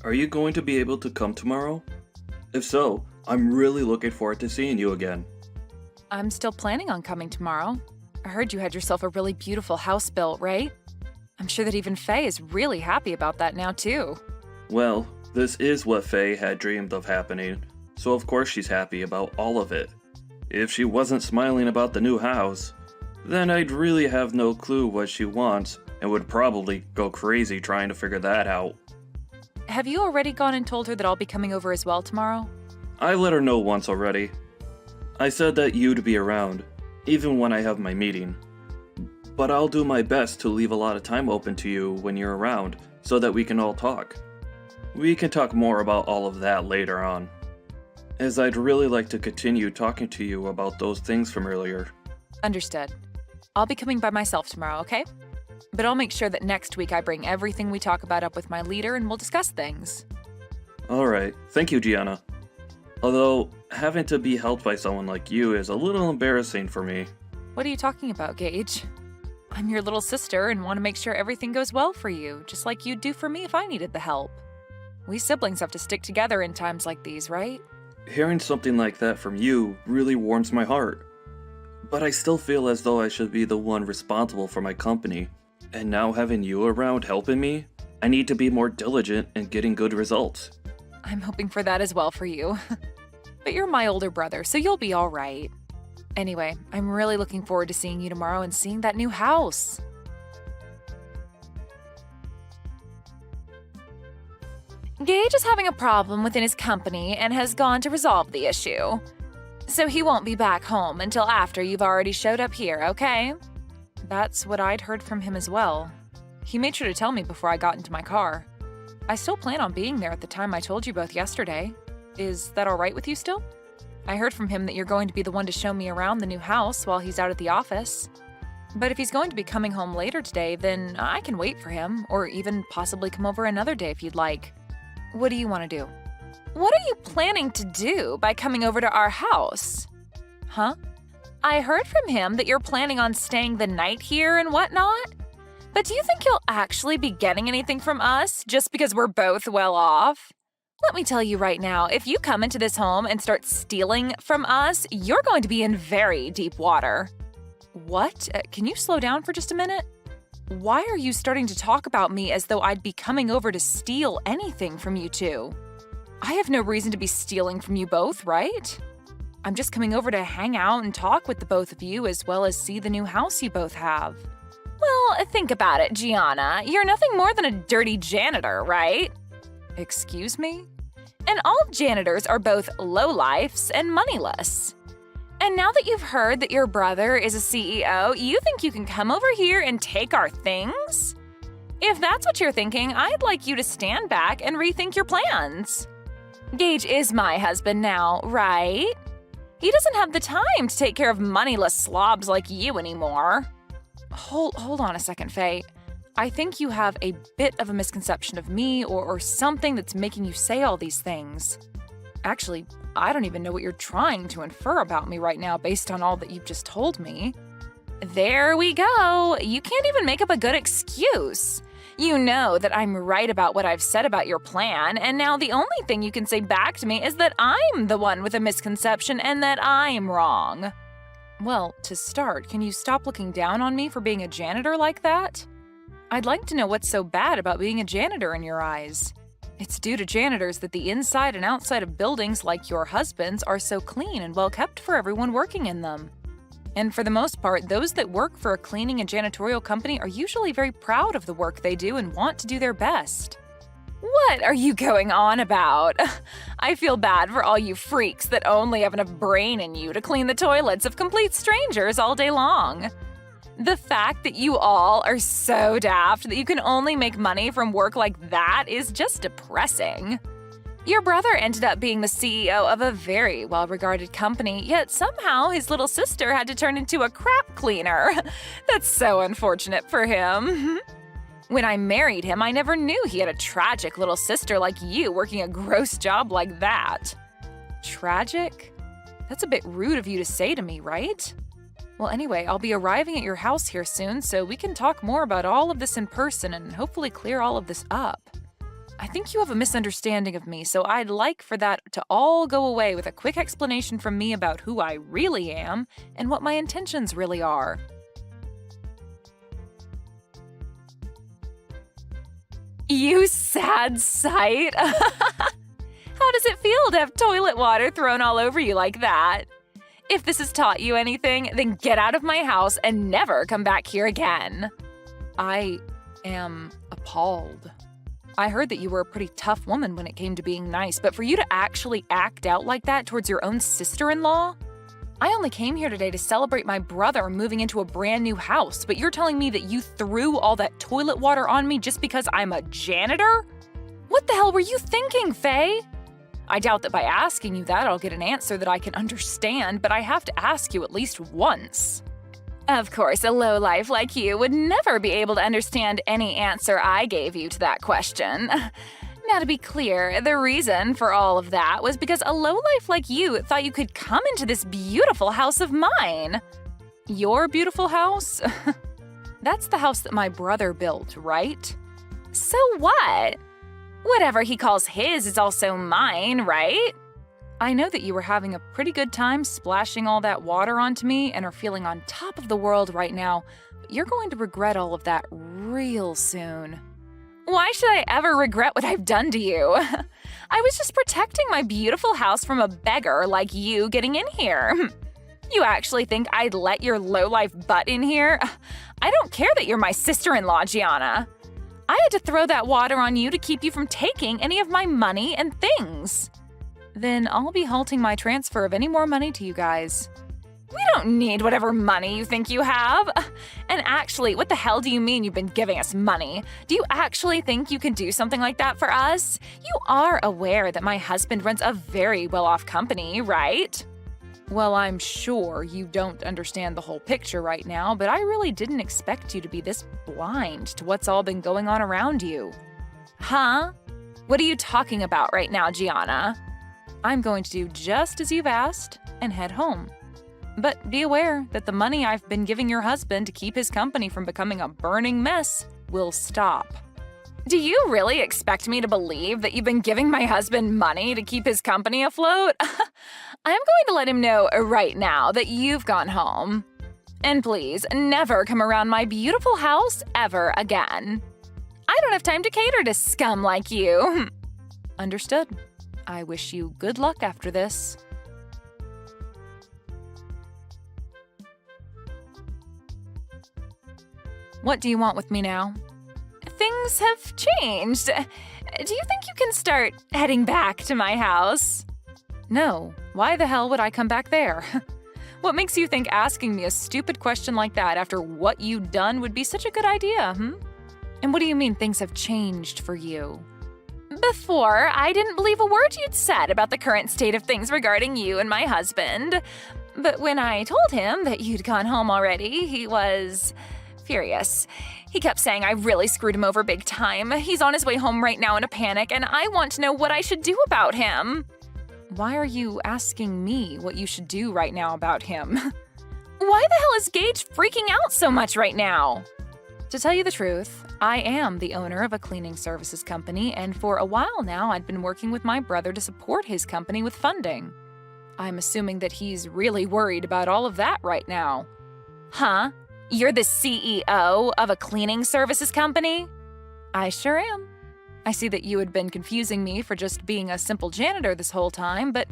Are you going to be able to come tomorrow? If so, I'm really looking forward to seeing you again. I'm still planning on coming tomorrow. I heard you had yourself a really beautiful house built, right? I'm sure that even Faye is really happy about that now, too. Well, this is what Faye had dreamed of happening, so of course she's happy about all of it. If she wasn't smiling about the new house, then I'd really have no clue what she wants and would probably go crazy trying to figure that out. Have you already gone and told her that I'll be coming over as well tomorrow? I let her know once already. I said that you'd be around, even when I have my meeting. But I'll do my best to leave a lot of time open to you when you're around, so that we can all talk. We can talk more about all of that later on, as I'd really like to continue talking to you about those things from earlier. Understood. I'll be coming by myself tomorrow, okay? But I'll make sure that next week I bring everything we talk about up with my leader and we'll discuss things. Alright, thank you, Gianna. Although, having to be helped by someone like you is a little embarrassing for me. What are you talking about, Gage? I'm your little sister and want to make sure everything goes well for you, just like you'd do for me if I needed the help. We siblings have to stick together in times like these, right? Hearing something like that from you really warms my heart. But I still feel as though I should be the one responsible for my company. And now having you around helping me, I need to be more diligent in getting good results. I'm hoping for that as well for you. But you're my older brother, so you'll be all right. Anyway, I'm really looking forward to seeing you tomorrow and seeing that new house. Gage is having a problem within his company and has gone to resolve the issue. So he won't be back home until after you've already showed up here, okay? That's what I'd heard from him as well. He made sure to tell me before I got into my car. I still plan on being there at the time I told you both yesterday. Is that all right with you still? I heard from him that you're going to be the one to show me around the new house while he's out at the office. But if he's going to be coming home later today, then I can wait for him, or even possibly come over another day if you'd like. What do you want to do? What are you planning to do by coming over to our house? Huh? I heard from him that you're planning on staying the night here and whatnot. But do you think you'll actually be getting anything from us just because we're both well off? Let me tell you right now, if you come into this home and start stealing from us, you're going to be in very deep water. What? Can you slow down for just a minute? Why are you starting to talk about me as though I'd be coming over to steal anything from you two? I have no reason to be stealing from you both, right? I'm just coming over to hang out and talk with the both of you as well as see the new house you both have. Well, think about it, Gianna. You're nothing more than a dirty janitor, right? Excuse me? And all janitors are both lowlifes and moneyless. And now that you've heard that your brother is a CEO, you think you can come over here and take our things? If that's what you're thinking, I'd like you to stand back and rethink your plans. Gage is my husband now, right? He doesn't have the time to take care of moneyless slobs like you anymore. Hold on a second, Faye. I think you have a bit of a misconception of me or something that's making you say all these things. Actually, I don't even know what you're trying to infer about me right now based on all that you've just told me. There we go. You can't even make up a good excuse. You know that I'm right about what I've said about your plan, and now the only thing you can say back to me is that I'm the one with a misconception and that I'm wrong. Well, to start, can you stop looking down on me for being a janitor like that? I'd like to know what's so bad about being a janitor in your eyes. It's due to janitors that the inside and outside of buildings like your husband's are so clean and well kept for everyone working in them. And for the most part, those that work for a cleaning and janitorial company are usually very proud of the work they do and want to do their best. What are you going on about? I feel bad for all you freaks that only have enough brain in you to clean the toilets of complete strangers all day long. The fact that you all are so daft that you can only make money from work like that is just depressing. Your brother ended up being the CEO of a very well-regarded company, yet somehow his little sister had to turn into a crap cleaner. That's so unfortunate for him. When I married him, I never knew he had a tragic little sister like you working a gross job like that. Tragic? That's a bit rude of you to say to me, right? Well, anyway, I'll be arriving at your house here soon, so we can talk more about all of this in person and hopefully clear all of this up. I think you have a misunderstanding of me, so I'd like for that to all go away with a quick explanation from me about who I really am and what my intentions really are. You sad sight! How does it feel to have toilet water thrown all over you like that? If this has taught you anything, then get out of my house and never come back here again. I am appalled. I heard that you were a pretty tough woman when it came to being nice, but for you to actually act out like that towards your own sister-in-law? I only came here today to celebrate my brother moving into a brand new house, but you're telling me that you threw all that toilet water on me just because I'm a janitor? What the hell were you thinking, Faye? I doubt that by asking you that I'll get an answer that I can understand, but I have to ask you at least once. Of course, a lowlife like you would never be able to understand any answer I gave you to that question. Now, to be clear, the reason for all of that was because a lowlife like you thought you could come into this beautiful house of mine. Your beautiful house? That's the house that my brother built, right? So what? Whatever he calls his is also mine, right? I know that you were having a pretty good time splashing all that water onto me and are feeling on top of the world right now, but you're going to regret all of that real soon. Why should I ever regret what I've done to you? I was just protecting my beautiful house from a beggar like you getting in here. You actually think I'd let your lowlife butt in here? I don't care that you're my sister-in-law, Gianna. I had to throw that water on you to keep you from taking any of my money and things. Then I'll be halting my transfer of any more money to you guys. We don't need whatever money you think you have. And actually, what the hell do you mean you've been giving us money? Do you actually think you can do something like that for us? You are aware that my husband runs a very well-off company, right? Well, I'm sure you don't understand the whole picture right now, but I really didn't expect you to be this blind to what's all been going on around you. Huh? What are you talking about right now, Gianna? I'm going to do just as you've asked and head home. But be aware that the money I've been giving your husband to keep his company from becoming a burning mess will stop. Do you really expect me to believe that you've been giving my husband money to keep his company afloat? I'm going to let him know right now that you've gone home. And please, never come around my beautiful house ever again. I don't have time to cater to scum like you. Understood. I wish you good luck after this. What do you want with me now? Things have changed. Do you think you can start heading back to my house? No. Why the hell would I come back there? What makes you think asking me a stupid question like that after what you'd done would be such a good idea, And what do you mean things have changed for you? Before, I didn't believe a word you'd said about the current state of things regarding you and my husband. But when I told him that you'd gone home already, he was furious. He kept saying I really screwed him over big time. He's on his way home right now in a panic, and I want to know what I should do about him. Why are you asking me what you should do right now about him? Why the hell is Gage freaking out so much right now? To tell you the truth, I am the owner of a cleaning services company, and for a while now I'd been working with my brother to support his company with funding. I'm assuming that he's really worried about all of that right now. Huh? You're the CEO of a cleaning services company? I sure am. I see that you had been confusing me for just being a simple janitor this whole time, but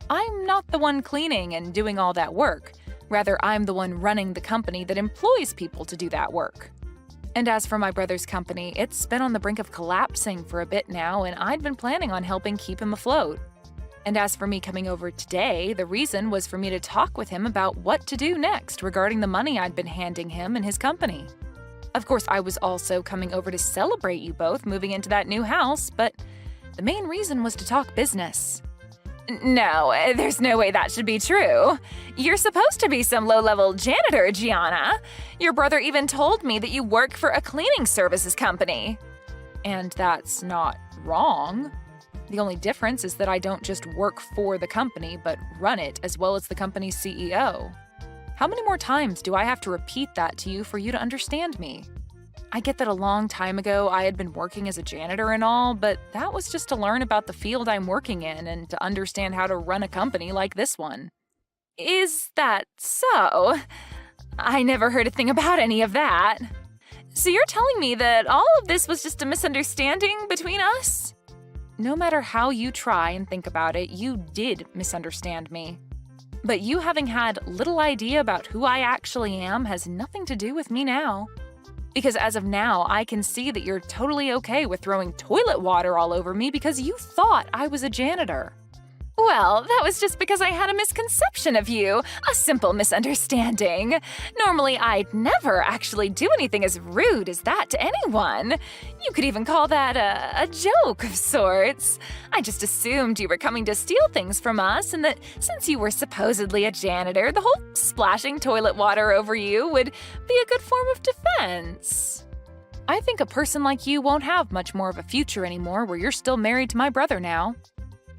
I'm not the one cleaning and doing all that work. Rather, I'm the one running the company that employs people to do that work. And as for my brother's company, it's been on the brink of collapsing for a bit now, and I'd been planning on helping keep him afloat. And as for me coming over today, the reason was for me to talk with him about what to do next regarding the money I'd been handing him and his company. Of course, I was also coming over to celebrate you both moving into that new house, but the main reason was to talk business. No, there's no way that should be true. You're supposed to be some low-level janitor, Gianna. Your brother even told me that you work for a cleaning services company. And that's not wrong. The only difference is that I don't just work for the company, but run it as well as the company's CEO. How many more times do I have to repeat that to you for you to understand me? I get that a long time ago I had been working as a janitor and all, but that was just to learn about the field I'm working in and to understand how to run a company like this one. Is that so? I never heard a thing about any of that. So you're telling me that all of this was just a misunderstanding between us? No matter how you try and think about it, you did misunderstand me. But you having had little idea about who I actually am has nothing to do with me now. Because as of now, I can see that you're totally okay with throwing toilet water all over me because you thought I was a janitor. Well, that was just because I had a misconception of you, a simple misunderstanding. Normally, I'd never actually do anything as rude as that to anyone. You could even call that a joke of sorts. I just assumed you were coming to steal things from us and that since you were supposedly a janitor, the whole splashing toilet water over you would be a good form of defense. I think a person like you won't have much more of a future anymore where you're still married to my brother now.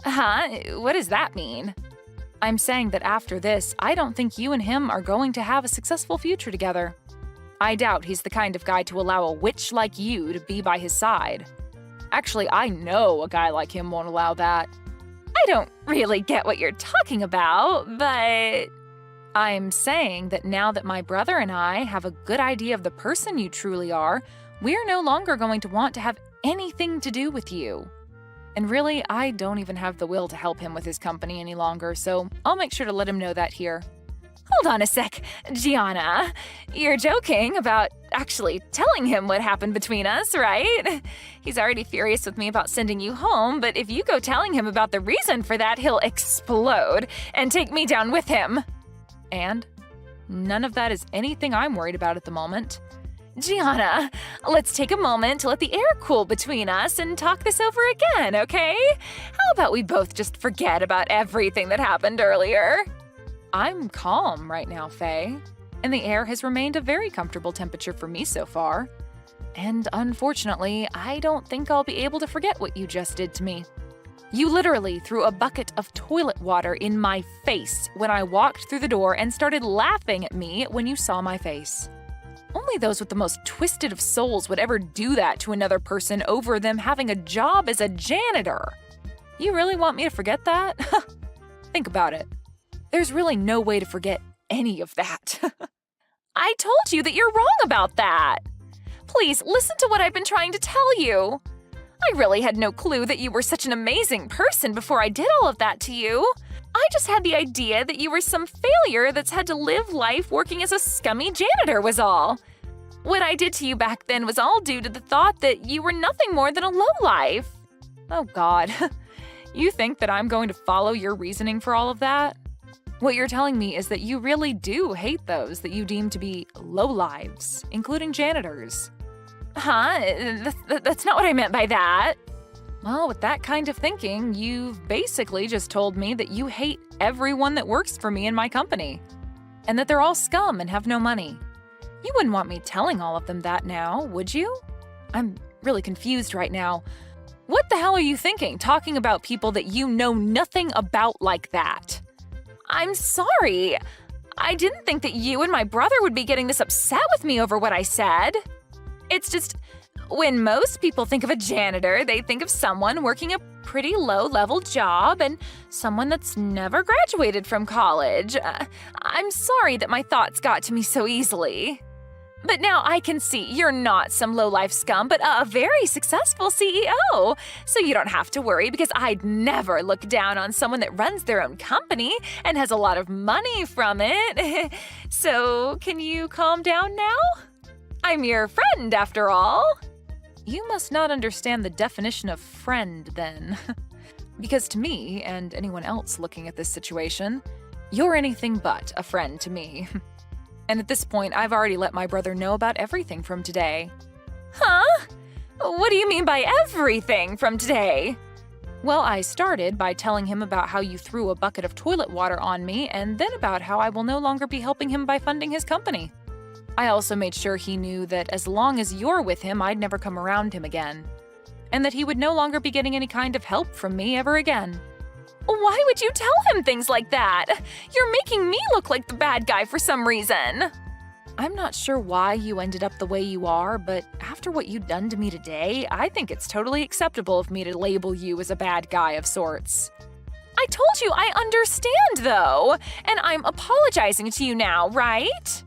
Huh? What does that mean? I'm saying that after this, I don't think you and him are going to have a successful future together. I doubt he's the kind of guy to allow a witch like you to be by his side. Actually, I know a guy like him won't allow that. I don't really get what you're talking about, but I'm saying that now that my brother and I have a good idea of the person you truly are, we're no longer going to want to have anything to do with you. And really, I don't even have the will to help him with his company any longer, so I'll make sure to let him know that here. Hold on a sec, Gianna. You're joking about actually telling him what happened between us, right? He's already furious with me about sending you home, but if you go telling him about the reason for that, he'll explode and take me down with him. And none of that is anything I'm worried about at the moment. Gianna, let's take a moment to let the air cool between us and talk this over again, okay? How about we both just forget about everything that happened earlier? I'm calm right now, Faye, and the air has remained a very comfortable temperature for me so far. And unfortunately, I don't think I'll be able to forget what you just did to me. You literally threw a bucket of toilet water in my face when I walked through the door and started laughing at me when you saw my face. Only those with the most twisted of souls would ever do that to another person over them having a job as a janitor. You really want me to forget that? Think about it. There's really no way to forget any of that. I told you that you're wrong about that. Please listen to what I've been trying to tell you. I really had no clue that you were such an amazing person before I did all of that to you. I just had the idea that you were some failure that's had to live life working as a scummy janitor was all. What I did to you back then was all due to the thought that you were nothing more than a lowlife. Oh God, you think that I'm going to follow your reasoning for all of that? What you're telling me is that you really do hate those that you deem to be lowlives, including janitors. Huh? That's not what I meant by that. Well, with that kind of thinking, you've basically just told me that you hate everyone that works for me in my company, and that they're all scum and have no money. You wouldn't want me telling all of them that now, would you? I'm really confused right now. What the hell are you thinking, talking about people that you know nothing about like that? I'm sorry. I didn't think that you and my brother would be getting this upset with me over what I said. It's just, when most people think of a janitor, they think of someone working a pretty low-level job and someone that's never graduated from college. I'm sorry that my thoughts got to me so easily. But now I can see you're not some low-life scum, but a very successful CEO. So you don't have to worry because I'd never look down on someone that runs their own company and has a lot of money from it. So can you calm down now? I'm your friend, after all. You must not understand the definition of friend, then. Because to me, and anyone else looking at this situation, you're anything but a friend to me. And at this point, I've already let my brother know about everything from today. Huh? What do you mean by everything from today? Well, I started by telling him about how you threw a bucket of toilet water on me, and then about how I will no longer be helping him by funding his company. I also made sure he knew that as long as you're with him, I'd never come around him again. And that he would no longer be getting any kind of help from me ever again. Why would you tell him things like that? You're making me look like the bad guy for some reason. I'm not sure why you ended up the way you are, but after what you've done to me today, I think it's totally acceptable of me to label you as a bad guy of sorts. I told you I understand, though, and I'm apologizing to you now, right?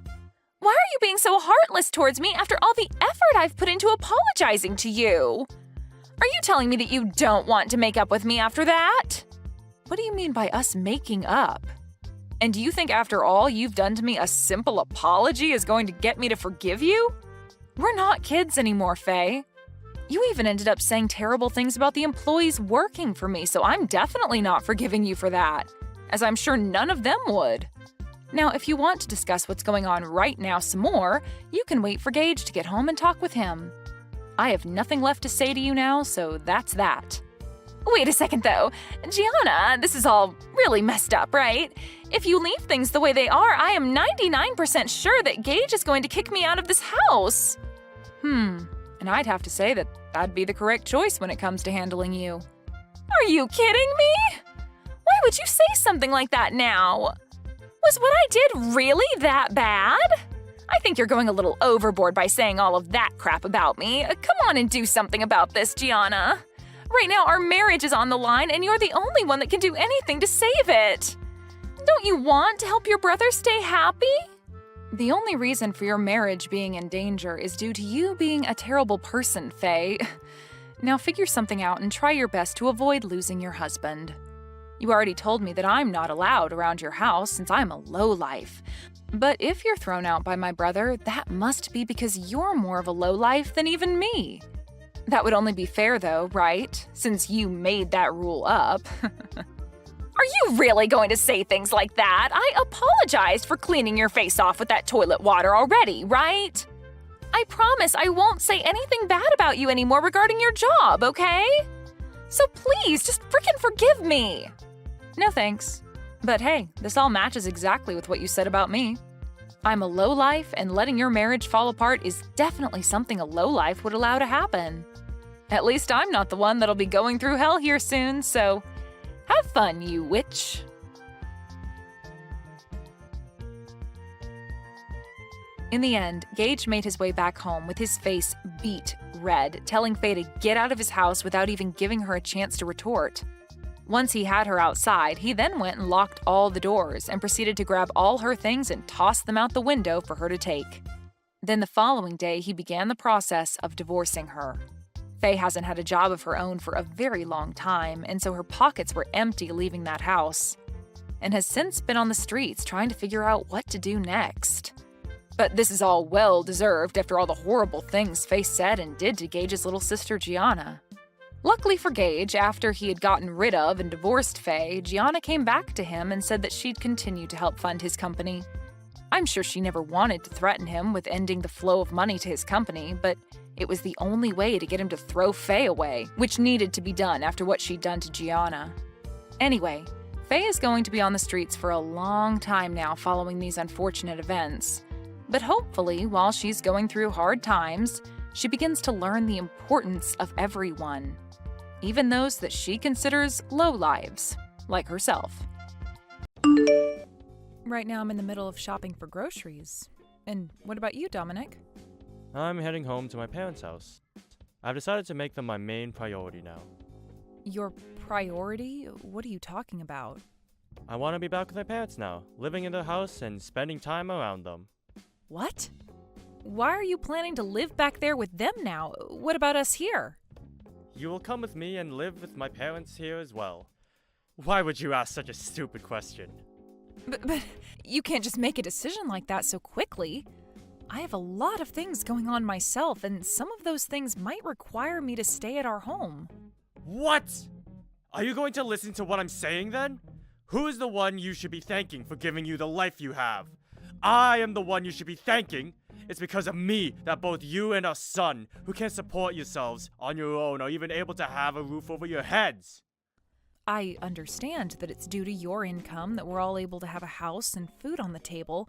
Why are you being so heartless towards me after all the effort I've put into apologizing to you? Are you telling me that you don't want to make up with me after that? What do you mean by us making up? And do you think after all you've done to me, a simple apology is going to get me to forgive you? We're not kids anymore, Faye. You even ended up saying terrible things about the employees working for me, so I'm definitely not forgiving you for that, as I'm sure none of them would. Now, if you want to discuss what's going on right now some more, you can wait for Gage to get home and talk with him. I have nothing left to say to you now, so that's that. Wait a second, though. Gianna, this is all really messed up, right? If you leave things the way they are, I am 99% sure that Gage is going to kick me out of this house. And I'd have to say that that'd be the correct choice when it comes to handling you. Are you kidding me? Why would you say something like that now? Was what I did really that bad? I think you're going a little overboard by saying all of that crap about me. Come on and do something about this, Gianna. Right now, our marriage is on the line, and you're the only one that can do anything to save it. Don't you want to help your brother stay happy? The only reason for your marriage being in danger is due to you being a terrible person, Faye. Now figure something out and try your best to avoid losing your husband. You already told me that I'm not allowed around your house since I'm a lowlife. But if you're thrown out by my brother, that must be because you're more of a lowlife than even me. That would only be fair, though, right? Since you made that rule up. Are you really going to say things like that? I apologized for cleaning your face off with that toilet water already, right? I promise I won't say anything bad about you anymore regarding your job, okay? So please, just frickin' forgive me. No thanks. But hey, this all matches exactly with what you said about me. I'm a lowlife, and letting your marriage fall apart is definitely something a lowlife would allow to happen. At least I'm not the one that'll be going through hell here soon, so have fun, you witch. In the end, Gage made his way back home with his face beet red, telling Faye to get out of his house without even giving her a chance to retort. Once he had her outside, he then went and locked all the doors and proceeded to grab all her things and toss them out the window for her to take. Then the following day, he began the process of divorcing her. Faye hasn't had a job of her own for a very long time, and so her pockets were empty leaving that house, and has since been on the streets trying to figure out what to do next. But this is all well-deserved after all the horrible things Faye said and did to Gage's little sister Gianna. Luckily for Gage, after he had gotten rid of and divorced Faye, Gianna came back to him and said that she'd continue to help fund his company. I'm sure she never wanted to threaten him with ending the flow of money to his company, but it was the only way to get him to throw Faye away, which needed to be done after what she'd done to Gianna. Anyway, Faye is going to be on the streets for a long time now following these unfortunate events. But hopefully, while she's going through hard times, she begins to learn the importance of everyone, even those that she considers low lives, like herself. Right now I'm in the middle of shopping for groceries. And what about you, Dominic? I'm heading home to my parents' house. I've decided to make them my main priority now. Your priority? What are you talking about? I want to be back with my parents now, living in their house and spending time around them. What? Why are you planning to live back there with them now? What about us here? You will come with me and live with my parents here as well. Why would you ask such a stupid question? But you can't just make a decision like that so quickly. I have a lot of things going on myself, and some of those things might require me to stay at our home. What? Are you going to listen to what I'm saying then? Who is the one you should be thanking for giving you the life you have? I am the one you should be thanking. It's because of me that both you and our son, who can't support yourselves on your own, are even able to have a roof over your heads. I understand that it's due to your income that we're all able to have a house and food on the table.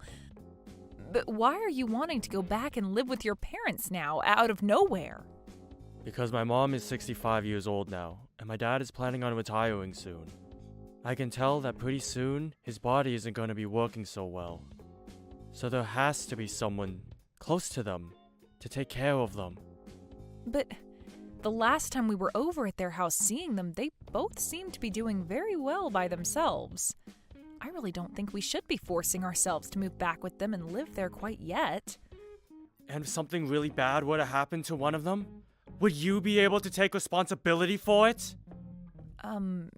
But why are you wanting to go back and live with your parents now, out of nowhere? Because my mom is 65 years old now, and my dad is planning on retiring soon. I can tell that pretty soon, his body isn't going to be working so well. So there has to be someone close to them to take care of them. But the last time we were over at their house seeing them, they both seemed to be doing very well by themselves. I really don't think we should be forcing ourselves to move back with them and live there quite yet. And if something really bad were to happen to one of them, would you be able to take responsibility for it?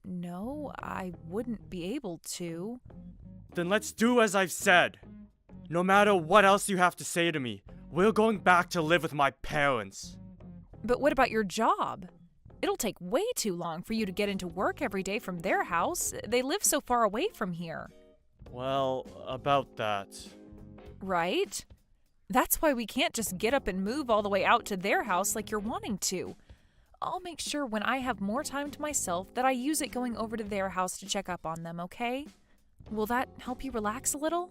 No, I wouldn't be able to. Then let's do as I've said. No matter what else you have to say to me, we're going back to live with my parents. But what about your job? It'll take way too long for you to get into work every day from their house. They live so far away from here. Well, about that. Right? That's why we can't just get up and move all the way out to their house like you're wanting to. I'll make sure when I have more time to myself that I use it going over to their house to check up on them, okay? Will that help you relax a little?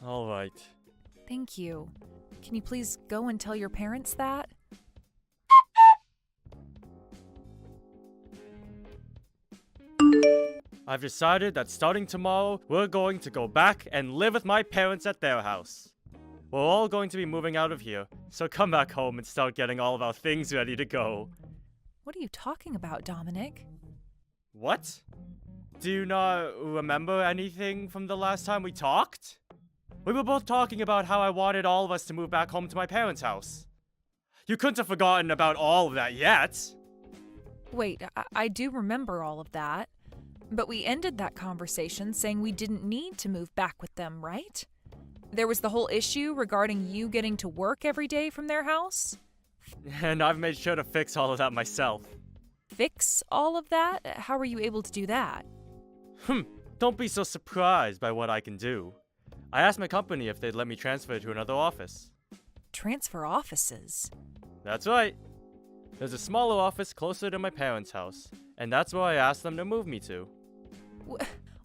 Alright. Thank you. Can you please go and tell your parents that? I've decided that starting tomorrow, we're going to go back and live with my parents at their house. We're all going to be moving out of here, so come back home and start getting all of our things ready to go. What are you talking about, Dominic? What? Do you not remember anything from the last time we talked? We were both talking about how I wanted all of us to move back home to my parents' house. You couldn't have forgotten about all of that yet. Wait, I do remember all of that. But we ended that conversation saying we didn't need to move back with them, right? There was the whole issue regarding you getting to work every day from their house. And I've made sure to fix all of that myself. Fix all of that? How were you able to do that? Don't be so surprised by what I can do. I asked my company if they'd let me transfer to another office. Transfer offices? That's right. There's a smaller office closer to my parents' house, and that's where I asked them to move me to.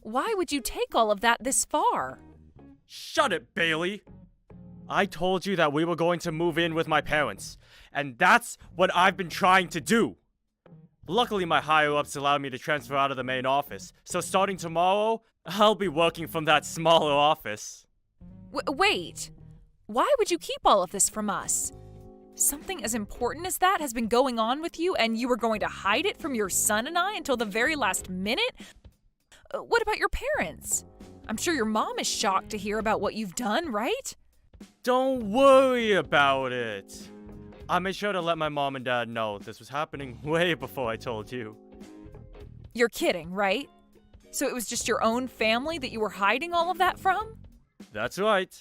Why would you take all of that this far? Shut it, Bailey! I told you that we were going to move in with my parents, and that's what I've been trying to do. Luckily, my higher-ups allowed me to transfer out of the main office, so starting tomorrow, I'll be working from that smaller office. Wait! Why would you keep all of this from us? Something as important as that has been going on with you, and you were going to hide it from your son and I until the very last minute? What about your parents? I'm sure your mom is shocked to hear about what you've done, right? Don't worry about it. I made sure to let my mom and dad know this was happening way before I told you. You're kidding, right? So it was just your own family that you were hiding all of that from? That's right.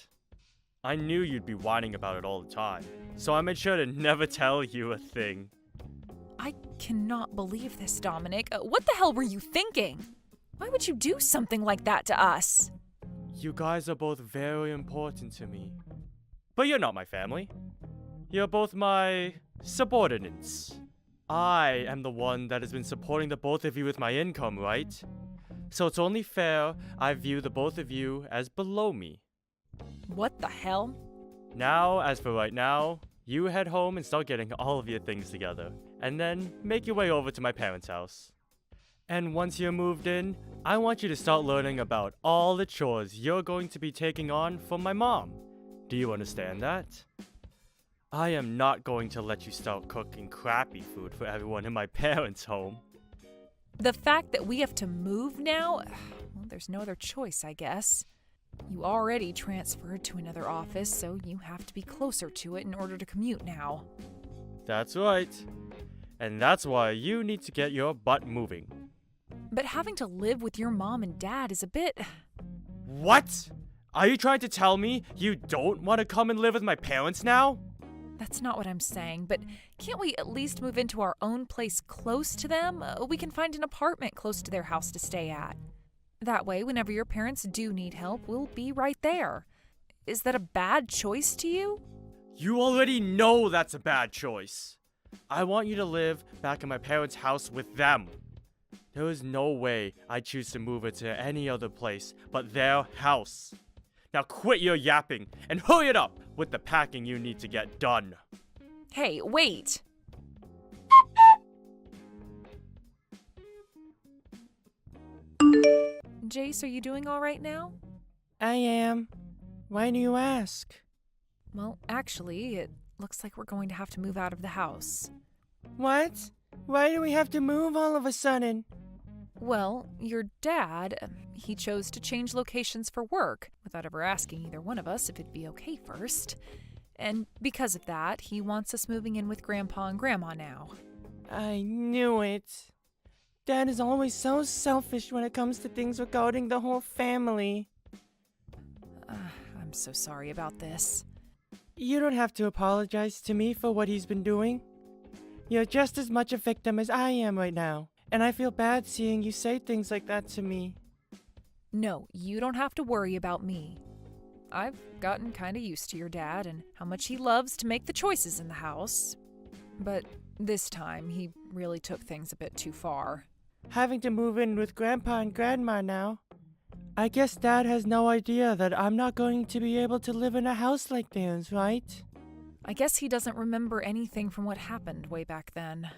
I knew you'd be whining about it all the time, so I made sure to never tell you a thing. I cannot believe this, Dominic. What the hell were you thinking? Why would you do something like that to us? You guys are both very important to me. But you're not my family. You're both my subordinates. I am the one that has been supporting the both of you with my income, right? So it's only fair I view the both of you as below me. What the hell? Now, as for right now, you head home and start getting all of your things together, and then make your way over to my parents' house. And once you're moved in, I want you to start learning about all the chores you're going to be taking on from my mom. Do you understand that? I am not going to let you start cooking crappy food for everyone in my parents' home. The fact that we have to move now? Well, there's no other choice, I guess. You already transferred to another office, so you have to be closer to it in order to commute now. That's right. And that's why you need to get your butt moving. But having to live with your mom and dad is a bit... What? Are you trying to tell me you don't want to come and live with my parents now? That's not what I'm saying, but can't we at least move into our own place close to them? We can find an apartment close to their house to stay at. That way, whenever your parents do need help, we'll be right there. Is that a bad choice to you? You already know that's a bad choice. I want you to live back in my parents' house with them. There is no way I choose to move it to any other place but their house. Now quit your yapping and hurry it up with the packing you need to get done. Hey, wait! Jace, are you doing all right now? I am. Why do you ask? Well, actually, it looks like we're going to have to move out of the house. What? Why do we have to move all of a sudden? Well, your dad, he chose to change locations for work without ever asking either one of us if it'd be okay first. And because of that, he wants us moving in with Grandpa and Grandma now. I knew it. Dad is always so selfish when it comes to things regarding the whole family. I'm so sorry about this. You don't have to apologize to me for what he's been doing. You're just as much a victim as I am right now, and I feel bad seeing you say things like that to me. No, you don't have to worry about me. I've gotten kinda used to your dad and how much he loves to make the choices in the house. But this time, he really took things a bit too far. Having to move in with Grandpa and Grandma now. I guess Dad has no idea that I'm not going to be able to live in a house like theirs, right? I guess he doesn't remember anything from what happened way back then.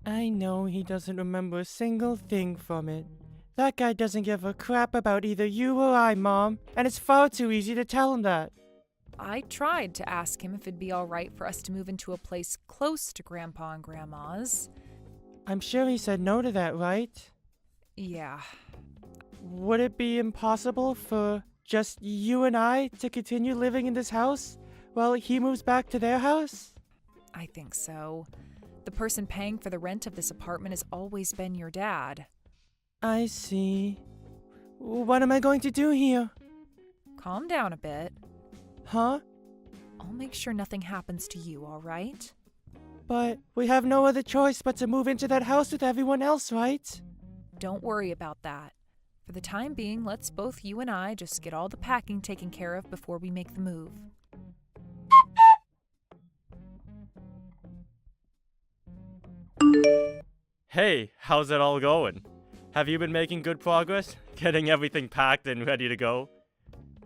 I know he doesn't remember a single thing from it. That guy doesn't give a crap about either you or I, Mom, and it's far too easy to tell him that. I tried to ask him if it'd be alright for us to move into a place close to Grandpa and Grandma's. I'm sure he said no to that, right? Yeah. Would it be impossible for just you and I to continue living in this house while he moves back to their house? I think so. The person paying for the rent of this apartment has always been your dad. I see. What am I going to do here? Calm down a bit. Huh? I'll make sure nothing happens to you, alright? But we have no other choice but to move into that house with everyone else, right? Don't worry about that. For the time being, let's both you and I just get all the packing taken care of before we make the move. Hey, how's it all going? Have you been making good progress? Getting everything packed and ready to go?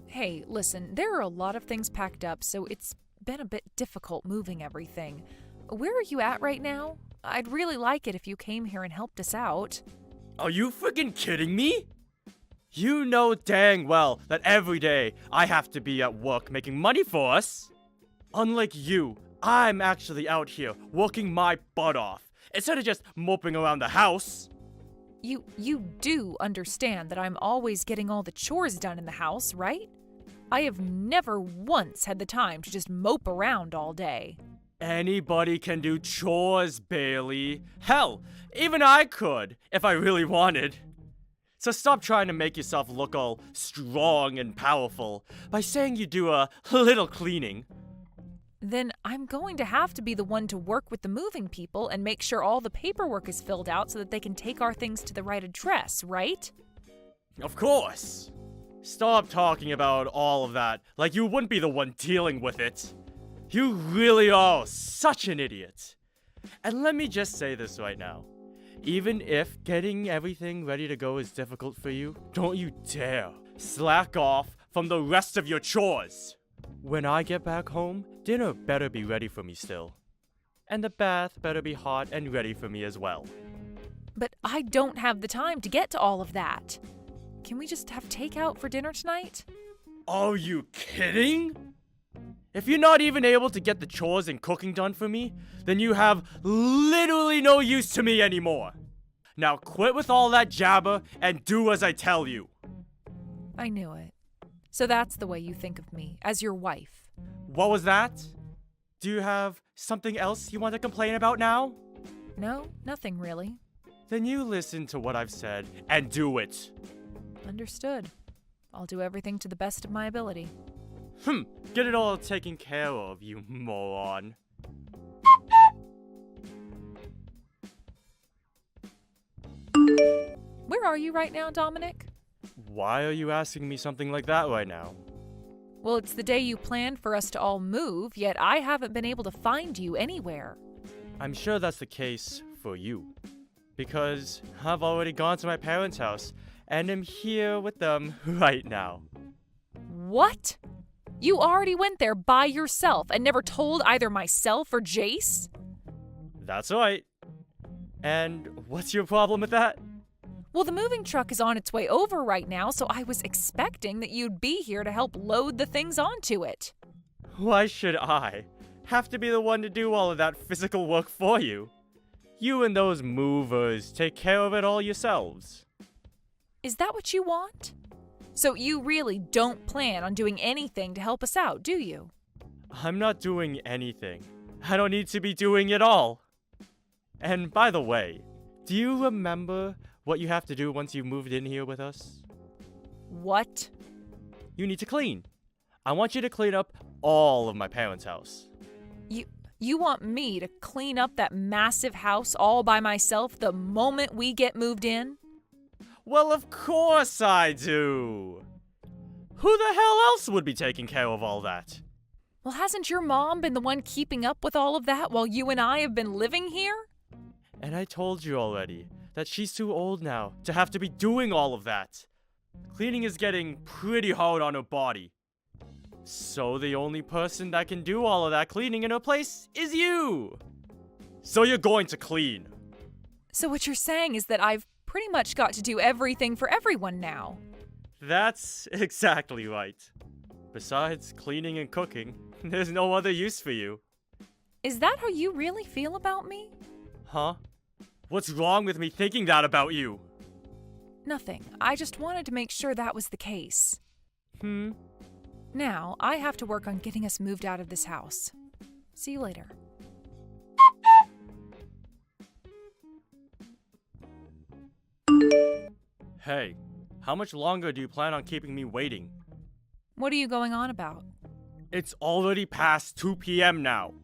Hey, listen, there are a lot of things packed up, so it's been a bit difficult moving everything. Where are you at right now? I'd really like it if you came here and helped us out. Are you freaking kidding me? You know dang well that every day I have to be at work making money for us. Unlike you, I'm actually out here working my butt off instead of just moping around the house. You do understand that I'm always getting all the chores done in the house, right? I have never once had the time to just mope around all day. Anybody can do chores, Bailey. Hell, even I could, if I really wanted. So stop trying to make yourself look all strong and powerful by saying you do a little cleaning. Then I'm going to have to be the one to work with the moving people and make sure all the paperwork is filled out so that they can take our things to the right address, right? Of course. Stop talking about all of that like you wouldn't be the one dealing with it. You really are such an idiot. And let me just say this right now. Even if getting everything ready to go is difficult for you, don't you dare slack off from the rest of your chores. When I get back home, dinner better be ready for me still. And the bath better be hot and ready for me as well. But I don't have the time to get to all of that. Can we just have takeout for dinner tonight? Are you kidding? If you're not even able to get the chores and cooking done for me, then you have literally no use to me anymore. Now quit with all that jabber and do as I tell you. I knew it. So that's the way you think of me, as your wife. What was that? Do you have something else you want to complain about now? No, nothing really. Then you listen to what I've said and do it. Understood. I'll do everything to the best of my ability. Get it all taken care of, you moron. Where are you right now, Dominic? Why are you asking me something like that right now? Well, it's the day you planned for us to all move, yet I haven't been able to find you anywhere. I'm sure that's the case for you. Because I've already gone to my parents' house and am here with them right now. What? You already went there by yourself and never told either myself or Jace? That's right. And what's your problem with that? Well, the moving truck is on its way over right now, so I was expecting that you'd be here to help load the things onto it. Why should I have to be the one to do all of that physical work for you? You and those movers take care of it all yourselves. Is that what you want? So you really don't plan on doing anything to help us out, do you? I'm not doing anything. I don't need to be doing it all. And by the way, do you remember what you have to do once you've moved in here with us? What? You need to clean. I want you to clean up all of my parents' house. You want me to clean up that massive house all by myself the moment we get moved in? Well, of course I do. Who the hell else would be taking care of all that? Well, hasn't your mom been the one keeping up with all of that while you and I have been living here? And I told you already that she's too old now to have to be doing all of that. Cleaning is getting pretty hard on her body. So the only person that can do all of that cleaning in her place is you. So you're going to clean. So what you're saying is that I've pretty much got to do everything for everyone now. That's exactly right. Besides cleaning and cooking, there's no other use for you. Is that how you really feel about me? Huh? What's wrong with me thinking that about you? Nothing. I just wanted to make sure that was the case. Now, I have to work on getting us moved out of this house. See you later. Hey, how much longer do you plan on keeping me waiting? What are you going on about? It's already past 2 p.m. now.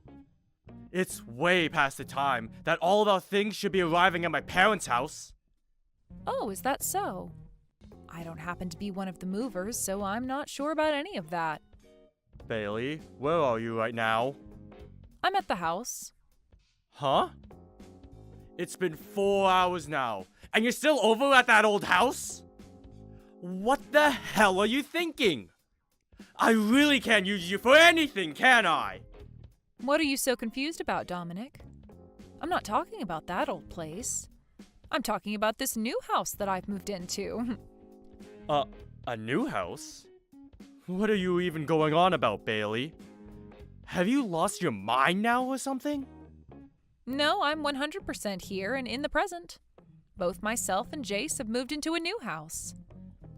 It's way past the time that all of our things should be arriving at my parents' house. Oh, is that so? I don't happen to be one of the movers, so I'm not sure about any of that. Bailey, where are you right now? I'm at the house. Huh? It's been 4 hours now, and you're still over at that old house? What the hell are you thinking? I really can't use you for anything, can I? What are you so confused about, Dominic? I'm not talking about that old place. I'm talking about this new house that I've moved into. A new house? What are you even going on about, Bailey? Have you lost your mind now or something? No, I'm 100% here and in the present. Both myself and Jace have moved into a new house.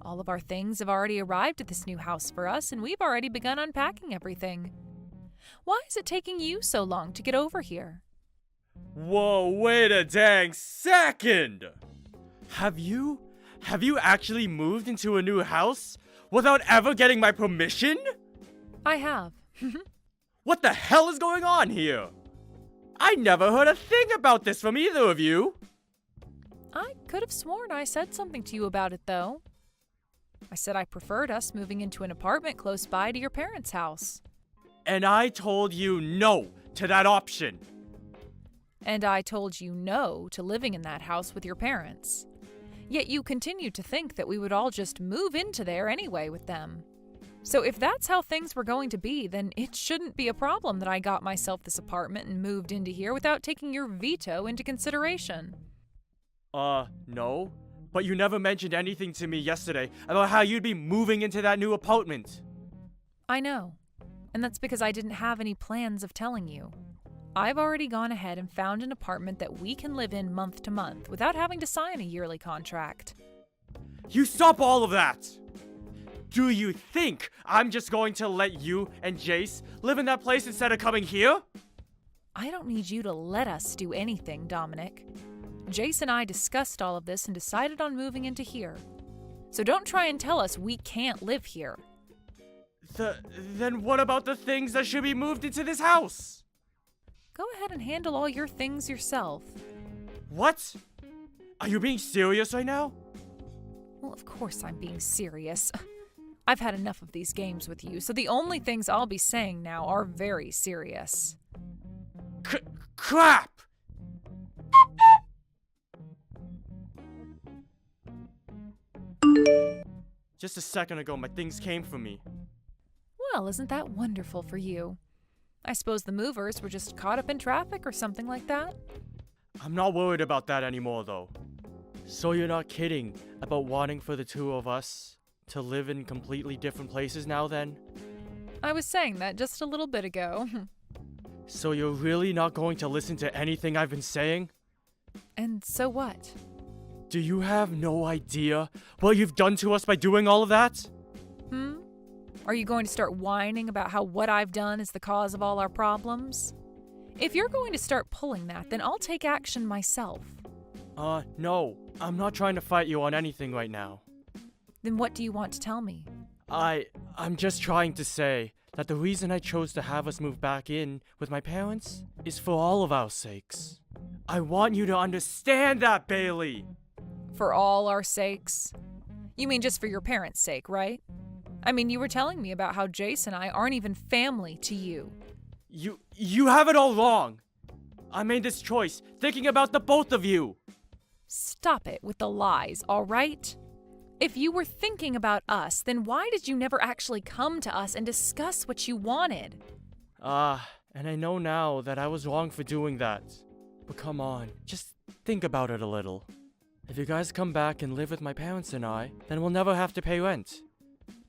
All of our things have already arrived at this new house for us, and we've already begun unpacking everything. Why is it taking you so long to get over here? Whoa, wait a dang second! Have you actually moved into a new house without ever getting my permission? I have. What the hell is going on here? I never heard a thing about this from either of you. I could have sworn I said something to you about it, though. I said I preferred us moving into an apartment close by to your parents' house. And I told you no to that option. And I told you no to living in that house with your parents. Yet you continued to think that we would all just move into there anyway with them. So if that's how things were going to be, then it shouldn't be a problem that I got myself this apartment and moved into here without taking your veto into consideration. No. But you never mentioned anything to me yesterday about how you'd be moving into that new apartment. I know. And that's because I didn't have any plans of telling you. I've already gone ahead and found an apartment that we can live in month to month without having to sign a yearly contract. You stop all of that! Do you think I'm just going to let you and Jace live in that place instead of coming here? I don't need you to let us do anything, Dominic. Jace and I discussed all of this and decided on moving into here. So don't try and tell us we can't live here. Then what about the things that should be moved into this house? Go ahead and handle all your things yourself. What? Are you being serious right now? Well, of course I'm being serious. I've had enough of these games with you, so the only things I'll be saying now are very serious. Crap! Just a second ago, my things came for me. Well, isn't that wonderful for you? I suppose the movers were just caught up in traffic or something like that? I'm not worried about that anymore, though. So you're not kidding about wanting for the two of us to live in completely different places now then? I was saying that just a little bit ago. So you're really not going to listen to anything I've been saying? And so what? Do you have no idea what you've done to us by doing all of that? Are you going to start whining about how what I've done is the cause of all our problems? If you're going to start pulling that, then I'll take action myself. No. I'm not trying to fight you on anything right now. Then what do you want to tell me? I'm just trying to say that the reason I chose to have us move back in with my parents is for all of our sakes. I want you to understand that, Bailey! For all our sakes? You mean just for your parents' sake, right? I mean, you were telling me about how Jace and I aren't even family to you. You have it all wrong! I made this choice thinking about the both of you! Stop it with the lies, all right? If you were thinking about us, then why did you never actually come to us and discuss what you wanted? And I know now that I was wrong for doing that. But come on, just think about it a little. If you guys come back and live with my parents and I, then we'll never have to pay rent.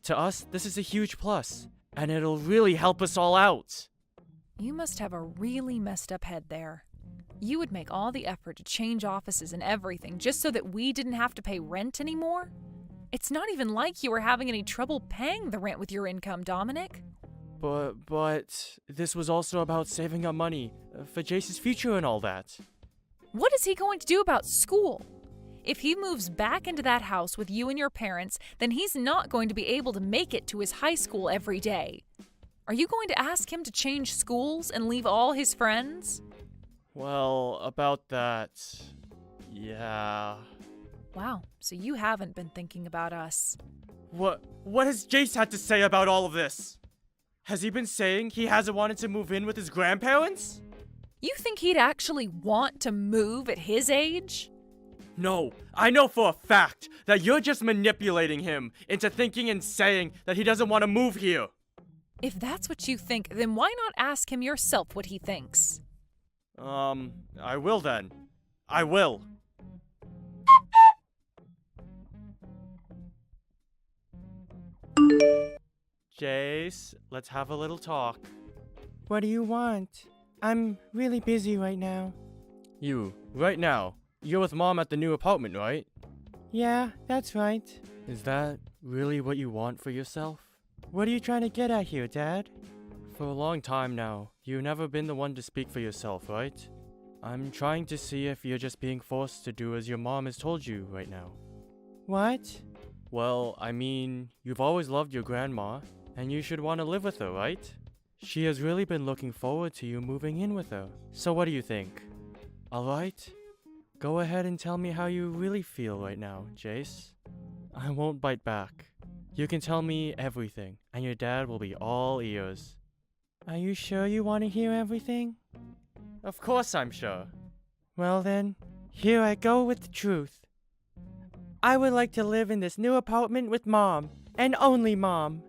To us, this is a huge plus, and it'll really help us all out. You must have a really messed up head there. You would make all the effort to change offices and everything just so that we didn't have to pay rent anymore? It's not even like you were having any trouble paying the rent with your income, Dominic. But this was also about saving up money for Jace's future and all that. What is he going to do about school? If he moves back into that house with you and your parents, then he's not going to be able to make it to his high school every day. Are you going to ask him to change schools and leave all his friends? Well, about that, yeah. Wow, so you haven't been thinking about us. What has Jace had to say about all of this? Has he been saying he hasn't wanted to move in with his grandparents? You think he'd actually want to move at his age? No, I know for a fact that you're just manipulating him into thinking and saying that he doesn't want to move here. If that's what you think, then why not ask him yourself what he thinks? I will then. I will. Jace, let's have a little talk. What do you want? I'm really busy right now. You, right now, you're with Mom at the new apartment, right? Yeah, that's right. Is that really what you want for yourself? What are you trying to get at here, Dad? For a long time now, you've never been the one to speak for yourself, right? I'm trying to see if you're just being forced to do as your mom has told you right now. What? Well, I mean, you've always loved your grandma, and you should want to live with her, right? She has really been looking forward to you moving in with her. So what do you think? Alright? Go ahead and tell me how you really feel right now, Jace. I won't bite back. You can tell me everything, and your dad will be all ears. Are you sure you want to hear everything? Of course I'm sure. Well then, here I go with the truth. I would like to live in this new apartment with Mom, and only Mom.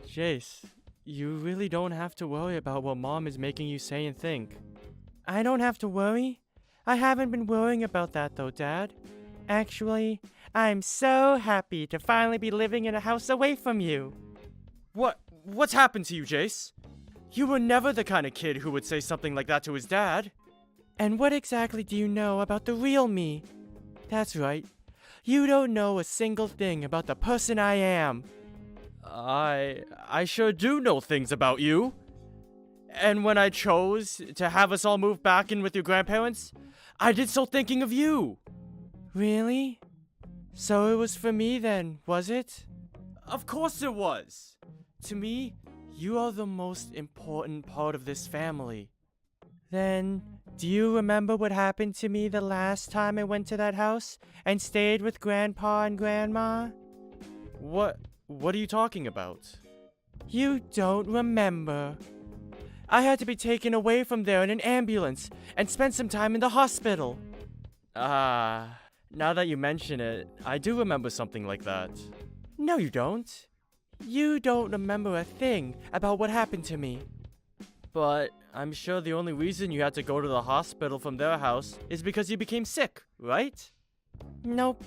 Jace, you really don't have to worry about what Mom is making you say and think. I don't have to worry? I haven't been worrying about that though, Dad. Actually, I'm so happy to finally be living in a house away from you. What's happened to you, Jace? You were never the kind of kid who would say something like that to his dad. And what exactly do you know about the real me? That's right. You don't know a single thing about the person I am. I sure do know things about you. And when I chose to have us all move back in with your grandparents, I did so thinking of you. Really? So it was for me then, was it? Of course it was. To me, you are the most important part of this family. Then, do you remember what happened to me the last time I went to that house and stayed with Grandpa and Grandma? What are you talking about? You don't remember. I had to be taken away from there in an ambulance and spent some time in the hospital. Now that you mention it, I do remember something like that. No, you don't. You don't remember a thing about what happened to me. But I'm sure the only reason you had to go to the hospital from their house is because you became sick, right? Nope.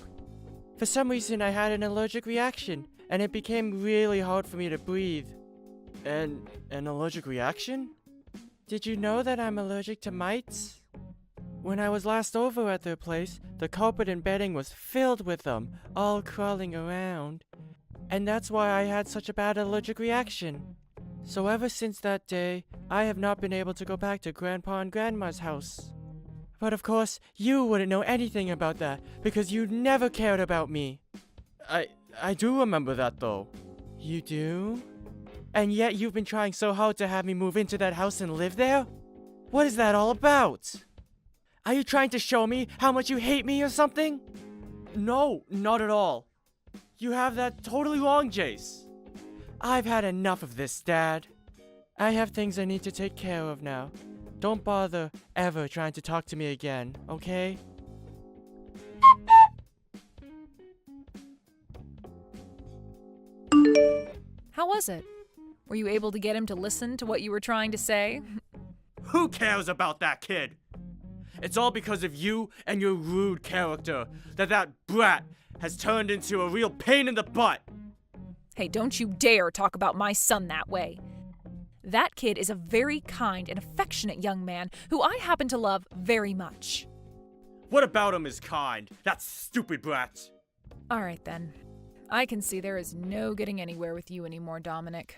For some reason, I had an allergic reaction, and it became really hard for me to breathe. An allergic reaction? Did you know that I'm allergic to mites? When I was last over at their place, the carpet and bedding was filled with them, all crawling around. And that's why I had such a bad allergic reaction. So ever since that day, I have not been able to go back to Grandpa and Grandma's house. But of course, you wouldn't know anything about that, because you never cared about me. I do remember that though. You do? And yet you've been trying so hard to have me move into that house and live there? What is that all about? Are you trying to show me how much you hate me or something? No, not at all. You have that totally wrong, Jace. I've had enough of this, Dad. I have things I need to take care of now. Don't bother ever trying to talk to me again, okay? How was it? Were you able to get him to listen to what you were trying to say? Who cares about that kid? It's all because of you and your rude character that brat has turned into a real pain in the butt. Hey, don't you dare talk about my son that way. That kid is a very kind and affectionate young man who I happen to love very much. What about him is kind? That stupid brat. All right then. I can see there is no getting anywhere with you anymore, Dominic.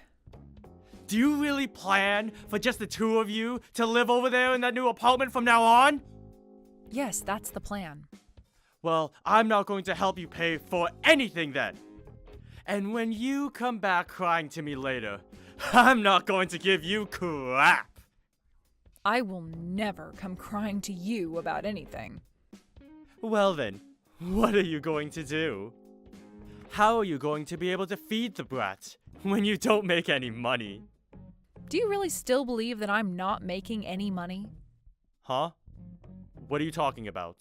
Do you really plan for just the two of you to live over there in that new apartment from now on? Yes, that's the plan. Well, I'm not going to help you pay for anything then. And when you come back crying to me later, I'm not going to give you crap. I will never come crying to you about anything. Well then, what are you going to do? How are you going to be able to feed the brat when you don't make any money? Do you really still believe that I'm not making any money? Huh? What are you talking about?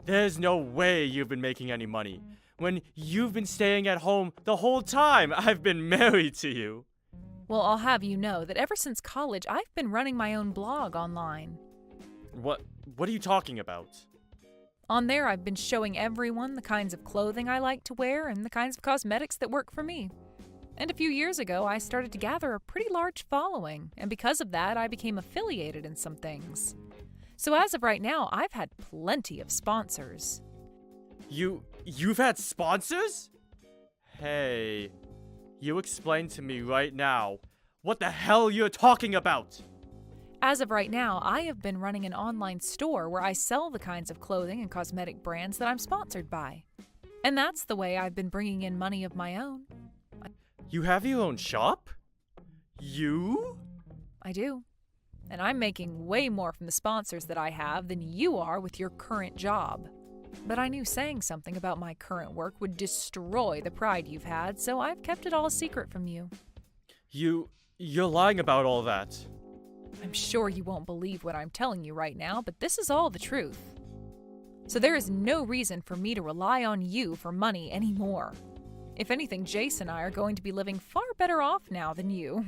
There's no way you've been making any money when you've been staying at home the whole time I've been married to you. Well, I'll have you know that ever since college, I've been running my own blog online. What are you talking about? On there, I've been showing everyone the kinds of clothing I like to wear and the kinds of cosmetics that work for me. And a few years ago, I started to gather a pretty large following, and because of that, I became affiliated in some things. So as of right now, I've had plenty of sponsors. You've had sponsors? Hey, you explain to me right now what the hell you're talking about. As of right now, I have been running an online store where I sell the kinds of clothing and cosmetic brands that I'm sponsored by. And that's the way I've been bringing in money of my own. You have your own shop? You? I do. And I'm making way more from the sponsors that I have than you are with your current job. But I knew saying something about my current work would destroy the pride you've had, so I've kept it all a secret from you. You're lying about all that. I'm sure you won't believe what I'm telling you right now, but this is all the truth. So there is no reason for me to rely on you for money anymore. If anything, Jace and I are going to be living far better off now than you.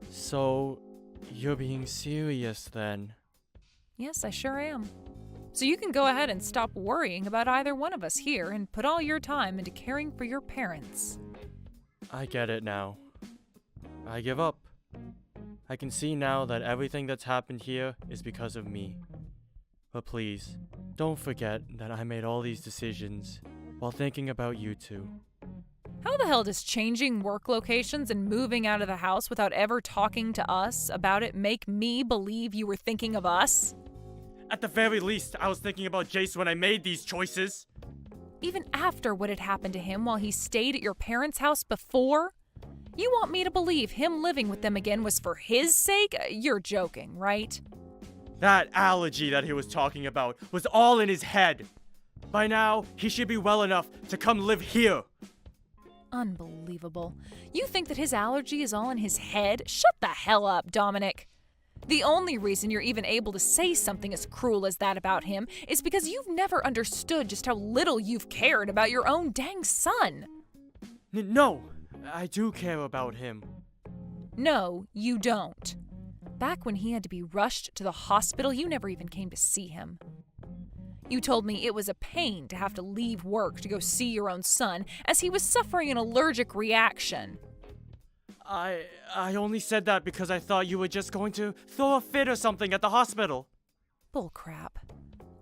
So, you're being serious then? Yes, I sure am. So you can go ahead and stop worrying about either one of us here and put all your time into caring for your parents. I get it now. I give up. I can see now that everything that's happened here is because of me. But please, don't forget that I made all these decisions while thinking about you two. How the hell does changing work locations and moving out of the house without ever talking to us about it make me believe you were thinking of us? At the very least, I was thinking about Jace when I made these choices. Even after what had happened to him while he stayed at your parents' house before? You want me to believe him living with them again was for his sake? You're joking, right? That allergy that he was talking about was all in his head. By now, he should be well enough to come live here. Unbelievable. You think that his allergy is all in his head? Shut the hell up, Dominic. The only reason you're even able to say something as cruel as that about him is because you've never understood just how little you've cared about your own dang son. No, I do care about him. No, you don't. Back when he had to be rushed to the hospital, you never even came to see him. You told me it was a pain to have to leave work to go see your own son as he was suffering an allergic reaction. I only said that because I thought you were just going to throw a fit or something at the hospital. Bullcrap.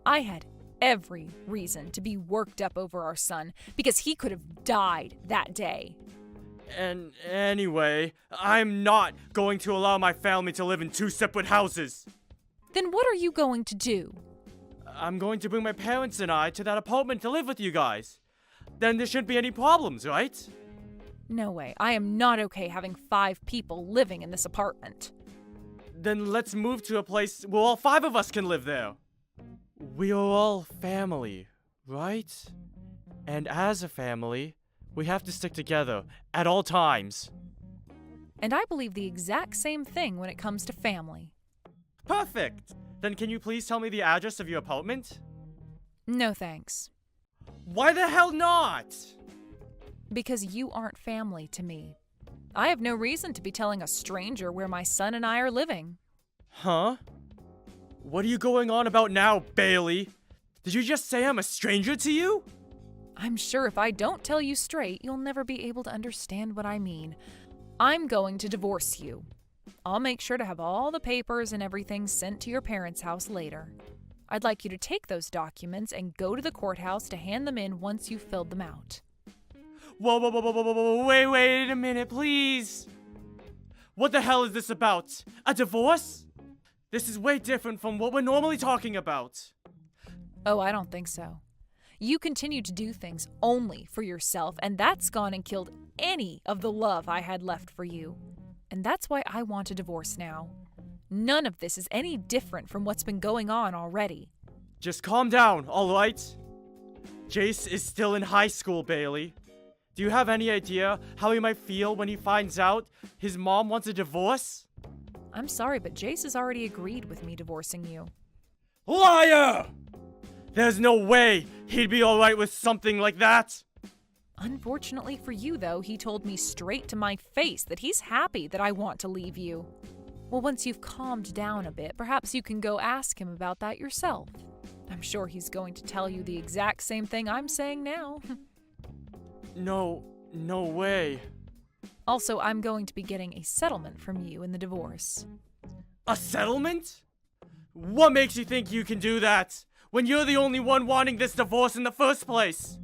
I had every reason to be worked up over our son because he could have died that day. And anyway, I'm not going to allow my family to live in 2 separate houses. Then what are you going to do? I'm going to bring my parents and I to that apartment to live with you guys. Then there shouldn't be any problems, right? No way. I am not okay having 5 people living in this apartment. Then let's move to a place where all 5 of us can live there. We are all family, right? And as a family, we have to stick together at all times. And I believe the exact same thing when it comes to family. Perfect! Then can you please tell me the address of your apartment? No thanks. Why the hell not? Because you aren't family to me. I have no reason to be telling a stranger where my son and I are living. Huh? What are you going on about now, Bailey? Did you just say I'm a stranger to you? I'm sure if I don't tell you straight, you'll never be able to understand what I mean. I'm going to divorce you. I'll make sure to have all the papers and everything sent to your parents' house later. I'd like you to take those documents and go to the courthouse to hand them in once you've filled them out. Whoa, wait a minute, please. What the hell is this about? A divorce? This is way different from what we're normally talking about. Oh, I don't think so. You continue to do things only for yourself, and that's gone and killed any of the love I had left for you. And that's why I want a divorce now. None of this is any different from what's been going on already. Just calm down, alright? Jace is still in high school, Bailey. Do you have any idea how he might feel when he finds out his mom wants a divorce? I'm sorry, but Jace has already agreed with me divorcing you. Liar! There's no way he'd be alright with something like that. Unfortunately for you, though, he told me straight to my face that he's happy that I want to leave you. Well, once you've calmed down a bit, perhaps you can go ask him about that yourself. I'm sure he's going to tell you the exact same thing I'm saying now. No way. Also, I'm going to be getting a settlement from you in the divorce. A settlement? What makes you think you can do that when you're the only one wanting this divorce in the first place?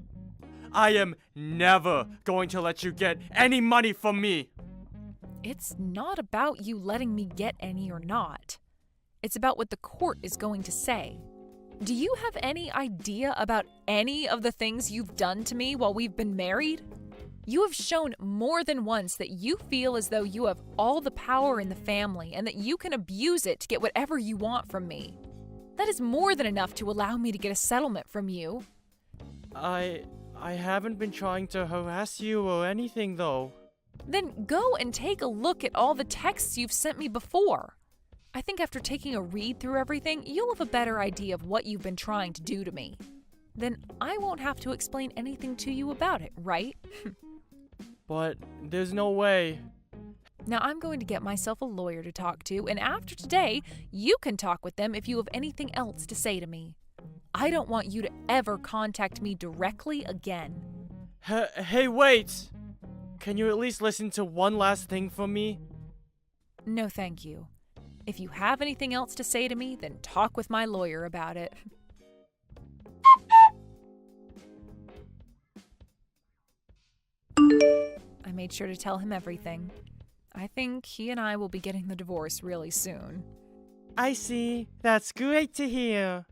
I am never going to let you get any money from me. It's not about you letting me get any or not. It's about what the court is going to say. Do you have any idea about any of the things you've done to me while we've been married? You have shown more than once that you feel as though you have all the power in the family and that you can abuse it to get whatever you want from me. That is more than enough to allow me to get a settlement from you. I haven't been trying to harass you or anything, though. Then go and take a look at all the texts you've sent me before. I think after taking a read through everything, you'll have a better idea of what you've been trying to do to me. Then I won't have to explain anything to you about it, right? But there's no way. Now I'm going to get myself a lawyer to talk to, and after today, you can talk with them if you have anything else to say to me. I don't want you to ever contact me directly again. Hey, wait! Can you at least listen to one last thing from me? No, thank you. If you have anything else to say to me, then talk with my lawyer about it. I made sure to tell him everything. I think he and I will be getting the divorce really soon. I see. That's great to hear.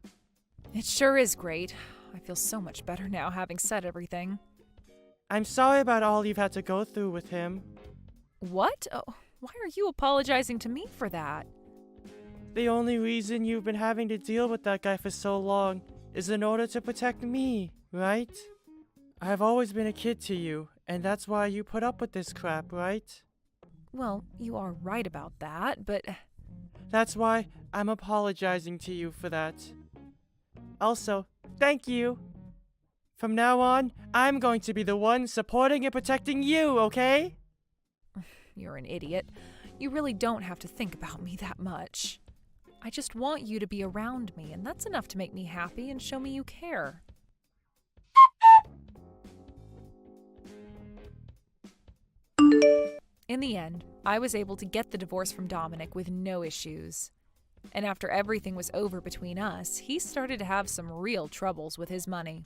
It sure is great. I feel so much better now having said everything. I'm sorry about all you've had to go through with him. What? Oh, why are you apologizing to me for that? The only reason you've been having to deal with that guy for so long is in order to protect me, right? I've always been a kid to you, and that's why you put up with this crap, right? Well, you are right about that, but... That's why I'm apologizing to you for that. Also, thank you. From now on, I'm going to be the one supporting and protecting you, okay? You're an idiot. You really don't have to think about me that much. I just want you to be around me, and that's enough to make me happy and show me you care. In the end, I was able to get the divorce from Dominic with no issues. And after everything was over between us, he started to have some real troubles with his money.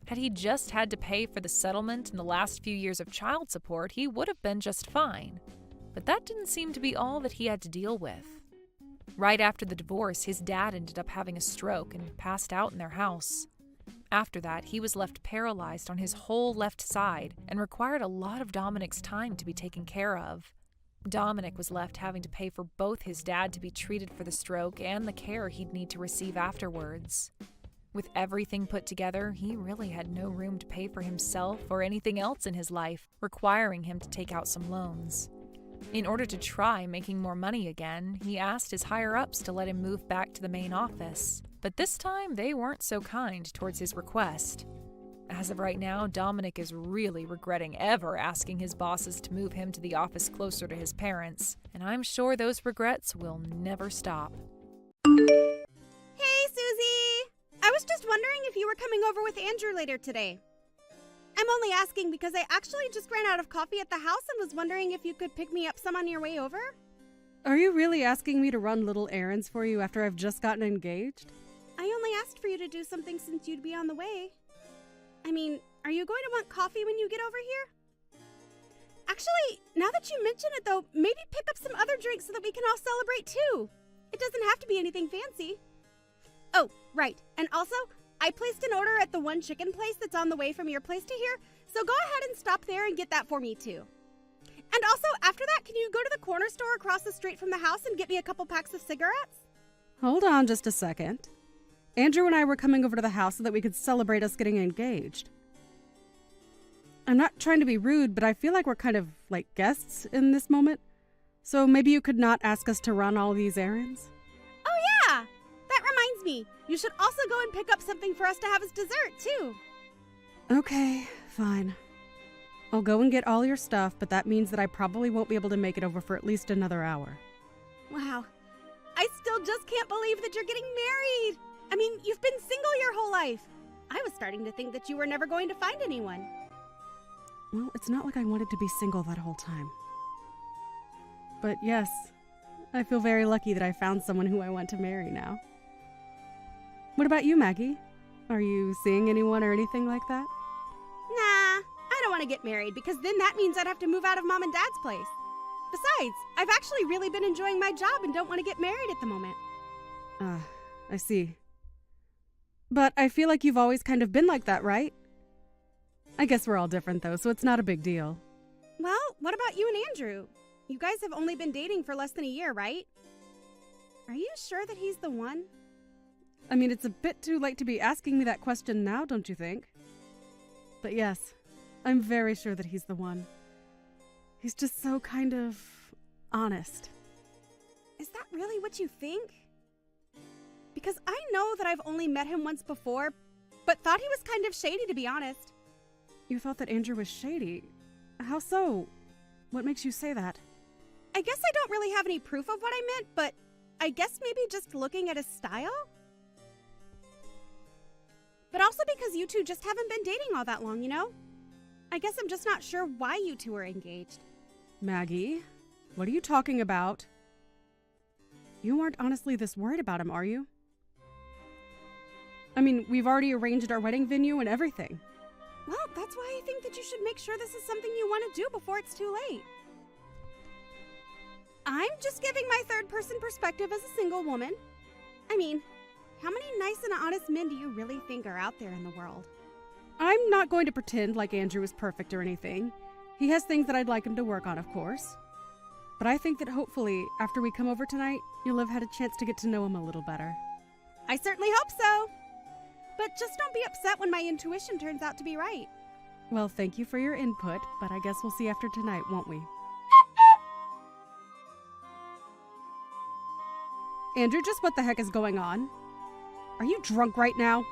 Had he just had to pay for the settlement and the last few years of child support, he would have been just fine. But that didn't seem to be all that he had to deal with. Right after the divorce, his dad ended up having a stroke and passed out in their house. After that, he was left paralyzed on his whole left side and required a lot of Dominic's time to be taken care of. Dominic was left having to pay for both his dad to be treated for the stroke and the care he'd need to receive afterwards. With everything put together, he really had no room to pay for himself or anything else in his life, requiring him to take out some loans. In order to try making more money again, he asked his higher-ups to let him move back to the main office, but this time they weren't so kind towards his request. As of right now, Dominic is really regretting ever asking his bosses to move him to the office closer to his parents, and I'm sure those regrets will never stop. Hey, Susie! I was just wondering if you were coming over with Andrew later today. I'm only asking because I actually just ran out of coffee at the house and was wondering if you could pick me up some on your way over. Are you really asking me to run little errands for you after I've just gotten engaged? I only asked for you to do something since you'd be on the way. I mean, are you going to want coffee when you get over here? Actually, now that you mention it though, maybe pick up some other drinks so that we can all celebrate too. It doesn't have to be anything fancy. Oh, right. And also, I placed an order at the one chicken place that's on the way from your place to here, so go ahead and stop there and get that for me too. And also, after that, can you go to the corner store across the street from the house and get me a couple packs of cigarettes? Hold on just a second. Andrew and I were coming over to the house so that we could celebrate us getting engaged. I'm not trying to be rude, but I feel like we're kind of like guests in this moment. So maybe you could not ask us to run all these errands? Oh yeah! That reminds me, you should also go and pick up something for us to have as dessert too. Okay, fine. I'll go and get all your stuff, but that means that I probably won't be able to make it over for at least another hour. Wow. I still just can't believe that you're getting married! I mean, you've been single your whole life. I was starting to think that you were never going to find anyone. Well, it's not like I wanted to be single that whole time. But yes, I feel very lucky that I found someone who I want to marry now. What about you, Maggie? Are you seeing anyone or anything like that? Nah, I don't want to get married because then that means I'd have to move out of Mom and Dad's place. Besides, I've actually really been enjoying my job and don't want to get married at the moment. I see. But I feel like you've always kind of been like that, right? I guess we're all different though, so it's not a big deal. Well, what about you and Andrew? You guys have only been dating for less than a year, right? Are you sure that he's the one? I mean, it's a bit too late to be asking me that question now, don't you think? But yes, I'm very sure that he's the one. He's just so kind of honest. Is that really what you think? Because I know that I've only met him once before, but thought he was kind of shady, to be honest. You thought that Andrew was shady? How so? What makes you say that? I guess I don't really have any proof of what I meant, but I guess maybe just looking at his style? But also because you two just haven't been dating all that long, you know? I guess I'm just not sure why you two are engaged. Maggie, what are you talking about? You aren't honestly this worried about him, are you? I mean, we've already arranged our wedding venue and everything. Well, that's why I think that you should make sure this is something you want to do before it's too late. I'm just giving my third-person perspective as a single woman. I mean, how many nice and honest men do you really think are out there in the world? I'm not going to pretend like Andrew is perfect or anything. He has things that I'd like him to work on, of course. But I think that hopefully, after we come over tonight, you'll have had a chance to get to know him a little better. I certainly hope so. But just don't be upset when my intuition turns out to be right. Well, thank you for your input, but I guess we'll see after tonight, won't we? Andrew, just what the heck is going on? Are you drunk right now?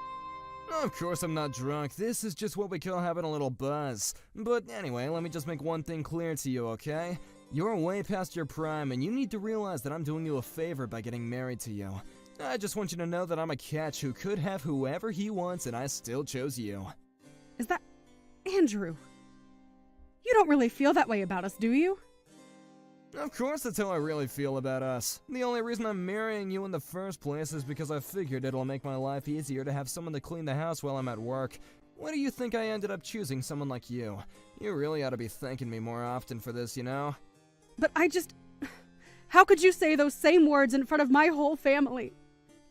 Of course I'm not drunk. This is just what we call having a little buzz. But anyway, let me just make one thing clear to you, okay? You're way past your prime, and you need to realize that I'm doing you a favor by getting married to you. I just want you to know that I'm a catch who could have whoever he wants, and I still chose you. Is that... Andrew? You don't really feel that way about us, do you? Of course that's how I really feel about us. The only reason I'm marrying you in the first place is because I figured it'll make my life easier to have someone to clean the house while I'm at work. Why do you think I ended up choosing someone like you? You really ought to be thanking me more often for this, you know? But I just... How could you say those same words in front of my whole family?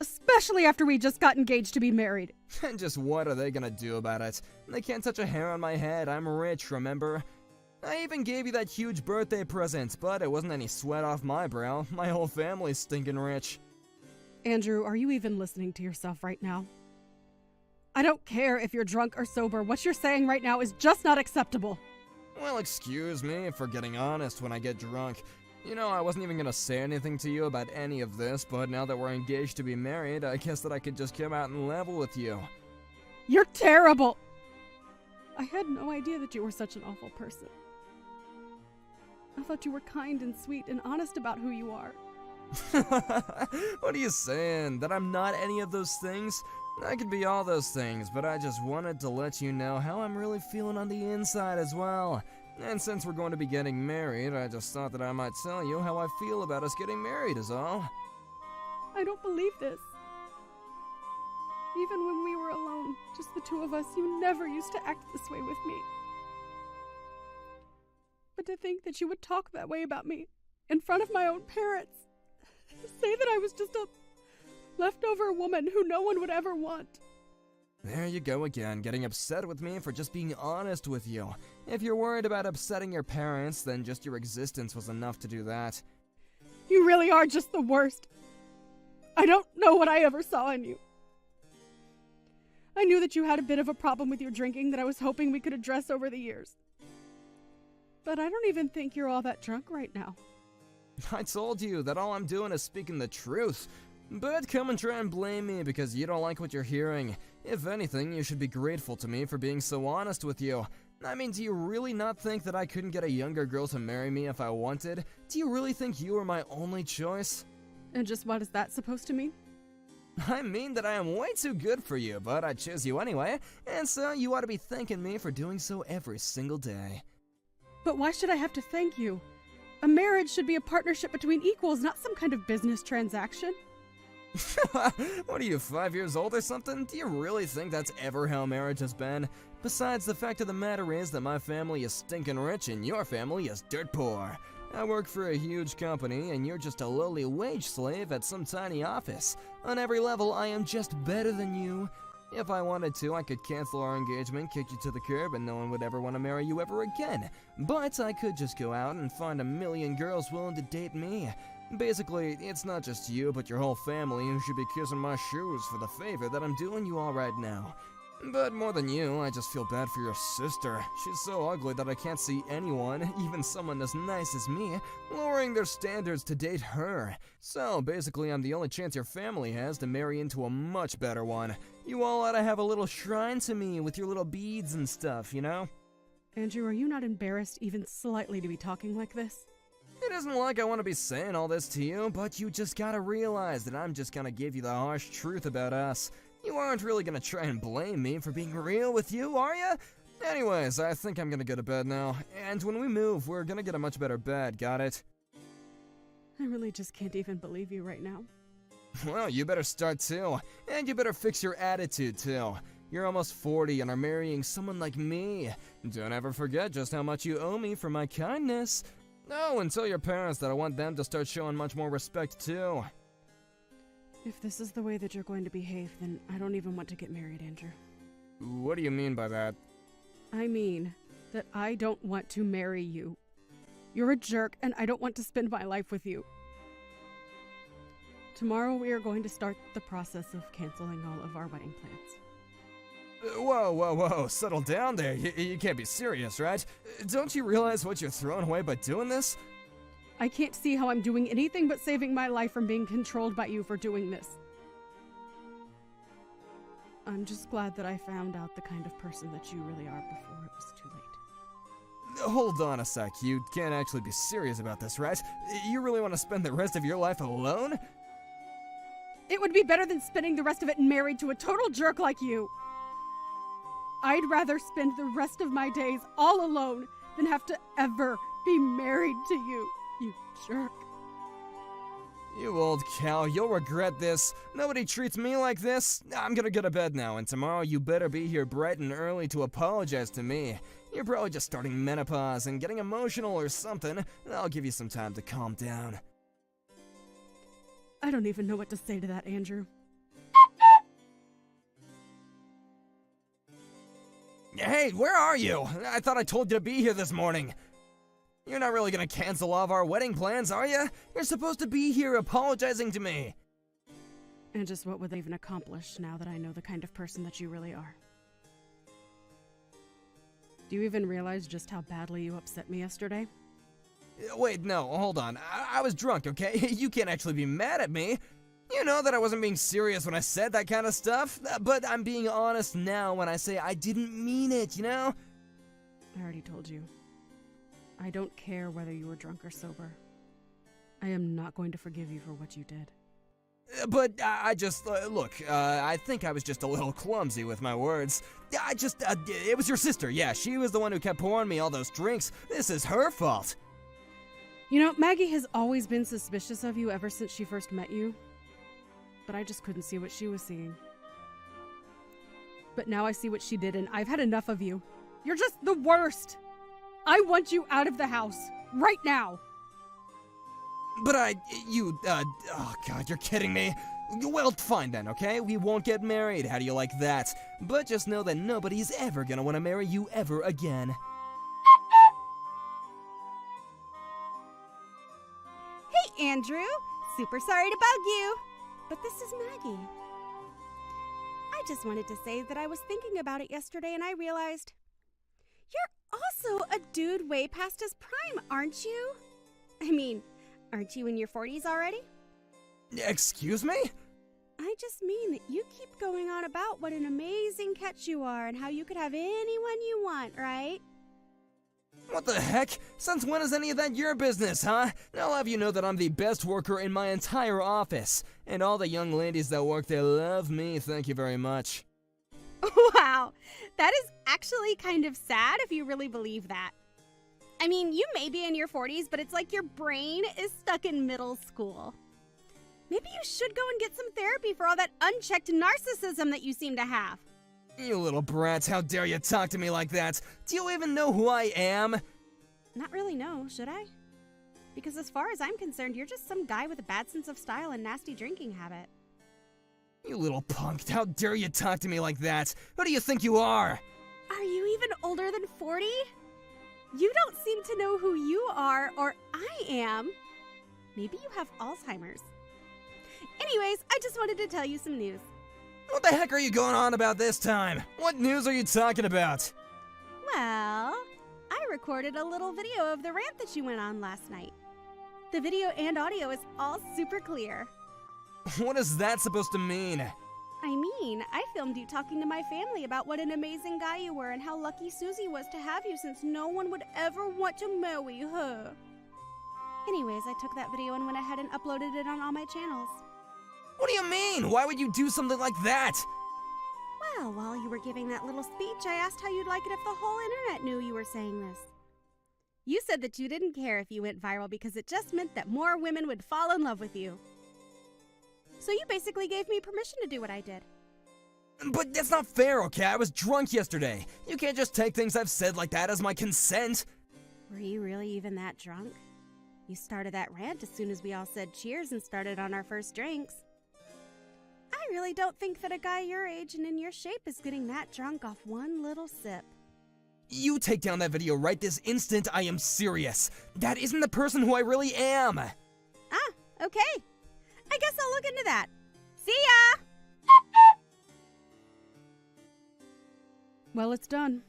Especially after we just got engaged to be married. And just what are they gonna do about it? They can't touch a hair on my head. I'm rich, remember? I even gave you that huge birthday present, but it wasn't any sweat off my brow. My whole family's stinking rich. Andrew, are you even listening to yourself right now? I don't care if you're drunk or sober. What you're saying right now is just not acceptable. Well, excuse me for getting honest when I get drunk. You know, I wasn't even gonna say anything to you about any of this, but now that we're engaged to be married, I guess that I could just come out and level with you. You're terrible! I had no idea that you were such an awful person. I thought you were kind and sweet and honest about who you are. What are you saying? That I'm not any of those things? I could be all those things, but I just wanted to let you know how I'm really feeling on the inside as well. And since we're going to be getting married, I just thought that I might tell you how I feel about us getting married is all. I don't believe this. Even when we were alone, just the two of us, you never used to act this way with me. But to think that you would talk that way about me in front of my own parents, say that I was just a leftover woman who no one would ever want. There you go again, getting upset with me for just being honest with you. If you're worried about upsetting your parents, then just your existence was enough to do that. You really are just the worst. I don't know what I ever saw in you. I knew that you had a bit of a problem with your drinking that I was hoping we could address over the years. But I don't even think you're all that drunk right now. I told you that all I'm doing is speaking the truth. But come and try and blame me because you don't like what you're hearing. If anything, you should be grateful to me for being so honest with you. I mean, do you really not think that I couldn't get a younger girl to marry me if I wanted? Do you really think you were my only choice? And just what is that supposed to mean? I mean that I am way too good for you, but I chose you anyway, and so you ought to be thanking me for doing so every single day. But why should I have to thank you? A marriage should be a partnership between equals, not some kind of business transaction. What are you, 5 years old or something? Do you really think that's ever how marriage has been? Besides, the fact of the matter is that my family is stinking rich and your family is dirt poor. I work for a huge company and you're just a lowly wage slave at some tiny office. On every level, I am just better than you. If I wanted to, I could cancel our engagement, kick you to the curb, and no one would ever want to marry you ever again. But I could just go out and find a million girls willing to date me. Basically, it's not just you, but your whole family who should be kissing my shoes for the favor that I'm doing you all right now. But more than you, I just feel bad for your sister. She's so ugly that I can't see anyone, even someone as nice as me, lowering their standards to date her. So basically, I'm the only chance your family has to marry into a much better one. You all ought to have a little shrine to me with your little beads and stuff, you know? Andrew, are you not embarrassed even slightly to be talking like this? It isn't like I want to be saying all this to you, but you just gotta realize that I'm just gonna give you the harsh truth about us. You aren't really gonna try and blame me for being real with you, are you? Anyways, I think I'm gonna go to bed now, and when we move, we're gonna get a much better bed, got it? I really just can't even believe you right now. Well, you better start too, and you better fix your attitude too. You're almost 40 and are marrying someone like me. Don't ever forget just how much you owe me for my kindness. Oh, and tell your parents that I want them to start showing much more respect too. If this is the way that you're going to behave, then I don't even want to get married, Andrew. What do you mean by that? I mean that I don't want to marry you. You're a jerk, and I don't want to spend my life with you. Tomorrow we are going to start the process of canceling all of our wedding plans. Whoa, settle down there. You can't be serious, right? Don't you realize what you're throwing away by doing this? I can't see how I'm doing anything but saving my life from being controlled by you for doing this. I'm just glad that I found out the kind of person that you really are before it was too late. Hold on a sec, you can't actually be serious about this, right? You really want to spend the rest of your life alone? It would be better than spending the rest of it married to a total jerk like you. I'd rather spend the rest of my days all alone than have to ever be married to you, you jerk. You old cow, you'll regret this. Nobody treats me like this. I'm gonna go to bed now, and tomorrow you better be here bright and early to apologize to me. You're probably just starting menopause and getting emotional or something. I'll give you some time to calm down. I don't even know what to say to that, Andrew. Hey, where are you? I thought I told you to be here this morning. You're not really gonna cancel all of our wedding plans, are you? You're supposed to be here apologizing to me. And just what would they even accomplish now that I know the kind of person that you really are? Do you even realize just how badly you upset me yesterday? Wait, no, hold on. I was drunk, okay? You can't actually be mad at me. You know that I wasn't being serious when I said that kind of stuff, but I'm being honest now when I say I didn't mean it, you know? I already told you. I don't care whether you were drunk or sober. I am not going to forgive you for what you did. But I just, look, I think I was just a little clumsy with my words. It was your sister, yeah, she was the one who kept pouring me all those drinks. This is her fault. You know, Maggie has always been suspicious of you ever since she first met you. But I just couldn't see what she was seeing. But now I see what she did, and I've had enough of you. You're just the worst! I want you out of the house, right now! But oh god, you're kidding me. Well, fine then, okay? We won't get married, how do you like that? But just know that nobody's ever gonna want to marry you ever again. Hey, Andrew. Super sorry to bug you. But this is Maggie. I just wanted to say that I was thinking about it yesterday and I realized you're also a dude way past his prime, aren't you? I mean, aren't you in your 40s already? Excuse me? I just mean that you keep going on about what an amazing catch you are and how you could have anyone you want, right? What the heck? Since when is any of that your business, huh? I'll have you know that I'm the best worker in my entire office. And all the young ladies that work there love me, thank you very much. Wow, that is actually kind of sad if you really believe that. I mean, you may be in your 40s, but it's like your brain is stuck in middle school. Maybe you should go and get some therapy for all that unchecked narcissism that you seem to have. You little brats, how dare you talk to me like that? Do you even know who I am? Not really, no, should I? Because as far as I'm concerned, you're just some guy with a bad sense of style and nasty drinking habit. You little punk, how dare you talk to me like that? Who do you think you are? Are you even older than 40? You don't seem to know who you are, or I am. Maybe you have Alzheimer's. Anyways, I just wanted to tell you some news. What the heck are you going on about this time? What news are you talking about? Well, I recorded a little video of the rant that you went on last night. The video and audio is all super clear. What is that supposed to mean? I mean, I filmed you talking to my family about what an amazing guy you were and how lucky Susie was to have you since no one would ever want to marry her. Anyways, I took that video and went ahead and uploaded it on all my channels. What do you mean? Why would you do something like that? Well, while you were giving that little speech, I asked how you'd like it if the whole internet knew you were saying this. You said that you didn't care if you went viral because it just meant that more women would fall in love with you. So you basically gave me permission to do what I did. But that's not fair, okay? I was drunk yesterday. You can't just take things I've said like that as my consent. Were you really even that drunk? You started that rant as soon as we all said cheers and started on our first drinks. I really don't think that a guy your age and in your shape is getting that drunk off one little sip. You take down that video right this instant, I am serious. That isn't the person who I really am. Ah, okay. I guess I'll look into that. See ya! Well, it's done.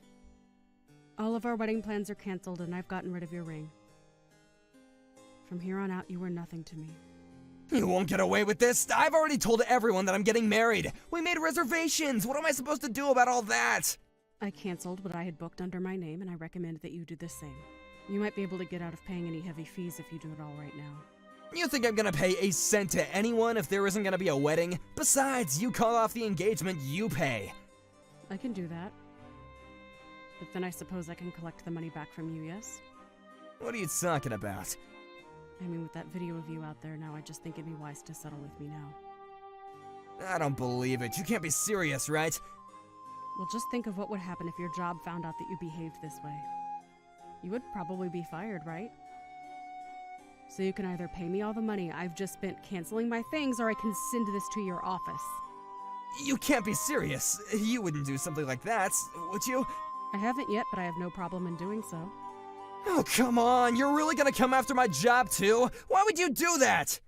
All of our wedding plans are canceled and I've gotten rid of your ring. From here on out, you were nothing to me. You won't get away with this. I've already told everyone that I'm getting married. We made reservations. What am I supposed to do about all that? I canceled what I had booked under my name, and I recommend that you do the same. You might be able to get out of paying any heavy fees if you do it all right now. You think I'm gonna pay a cent to anyone if there isn't gonna be a wedding? Besides, you call off the engagement, you pay. I can do that. But then I suppose I can collect the money back from you, yes? What are you talking about? I mean, with that video of you out there now, I just think it'd be wise to settle with me now. I don't believe it. You can't be serious, right? Well, just think of what would happen if your job found out that you behaved this way. You would probably be fired, right? So you can either pay me all the money I've just spent canceling my things, or I can send this to your office. You can't be serious. You wouldn't do something like that, would you? I haven't yet, but I have no problem in doing so. Oh, come on. You're really gonna come after my job, too? Why would you do that?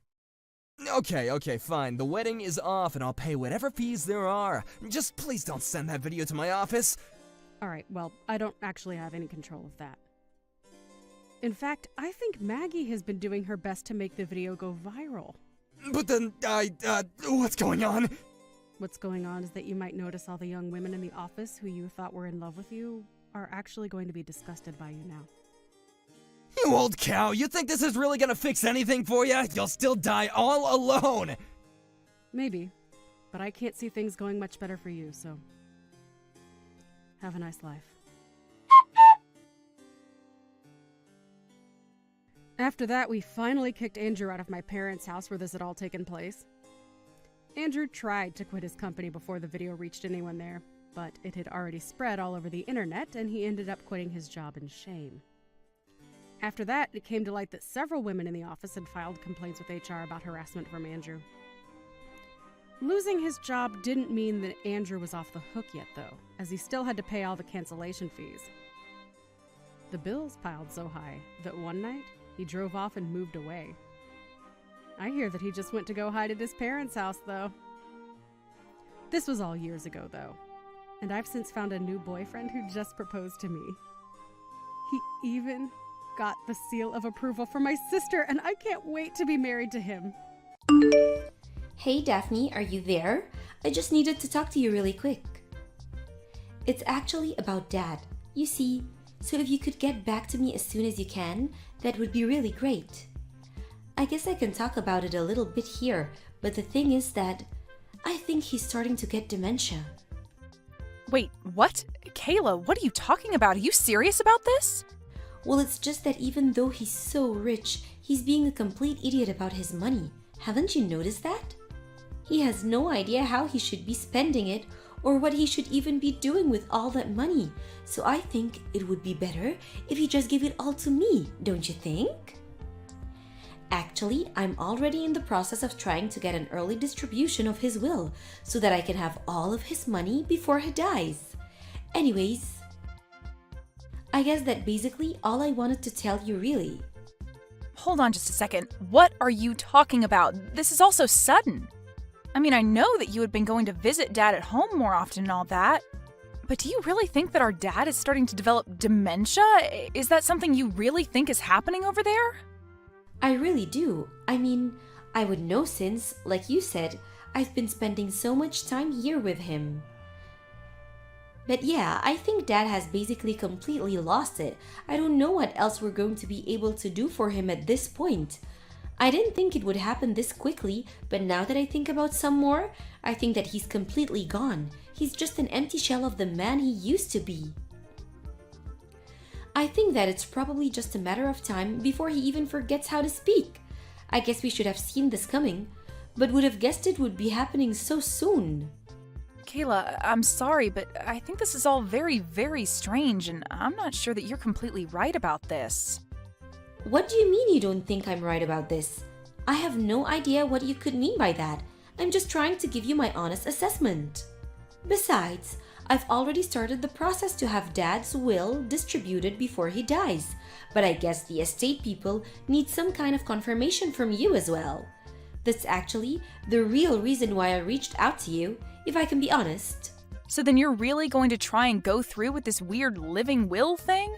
Okay, fine. The wedding is off, and I'll pay whatever fees there are. Just please don't send that video to my office. Alright, well, I don't actually have any control of that. In fact, I think Maggie has been doing her best to make the video go viral. But then, what's going on? What's going on is that you might notice all the young women in the office who you thought were in love with you are actually going to be disgusted by you now. You old cow, you think this is really gonna fix anything for you? You'll still die all alone! Maybe, but I can't see things going much better for you, so have a nice life. After that, we finally kicked Andrew out of my parents' house where this had all taken place. Andrew tried to quit his company before the video reached anyone there, but it had already spread all over the internet, and he ended up quitting his job in shame. After that, it came to light that several women in the office had filed complaints with HR about harassment from Andrew. Losing his job didn't mean that Andrew was off the hook yet, though, as he still had to pay all the cancellation fees. The bills piled so high that one night, he drove off and moved away. I hear that he just went to go hide at his parents' house, though. This was all years ago, though, and I've since found a new boyfriend who just proposed to me. He even got the seal of approval from my sister, and I can't wait to be married to him. Hey Daphne, are you there? I just needed to talk to you really quick. It's actually about Dad. You see, so if you could get back to me as soon as you can, that would be really great. I guess I can talk about it a little bit here, but the thing is that I think he's starting to get dementia. Wait, what? Kayla, what are you talking about? Are you serious about this? Well, it's just that even though he's so rich, he's being a complete idiot about his money. Haven't you noticed that? He has no idea how he should be spending it or what he should even be doing with all that money. So I think it would be better if he just gave it all to me, don't you think? Actually, I'm already in the process of trying to get an early distribution of his will so that I can have all of his money before he dies. Anyways, I guess that basically all I wanted to tell you really. Hold on just a second. What are you talking about? This is all so sudden. I mean, I know that you had been going to visit Dad at home more often and all that, but do you really think that our dad is starting to develop dementia? Is that something you really think is happening over there? I really do. I mean, I would know since, like you said, I've been spending so much time here with him. But yeah, I think Dad has basically completely lost it. I don't know what else we're going to be able to do for him at this point. I didn't think it would happen this quickly, but now that I think about some more, I think that he's completely gone. He's just an empty shell of the man he used to be. I think that it's probably just a matter of time before he even forgets how to speak. I guess we should have seen this coming, but would have guessed it would be happening so soon. Kayla, I'm sorry, but I think this is all very, very strange, and I'm not sure that you're completely right about this. What do you mean you don't think I'm right about this? I have no idea what you could mean by that. I'm just trying to give you my honest assessment. Besides, I've already started the process to have Dad's will distributed before he dies, but I guess the estate people need some kind of confirmation from you as well. That's actually the real reason why I reached out to you, if I can be honest. So then you're really going to try and go through with this weird living will thing?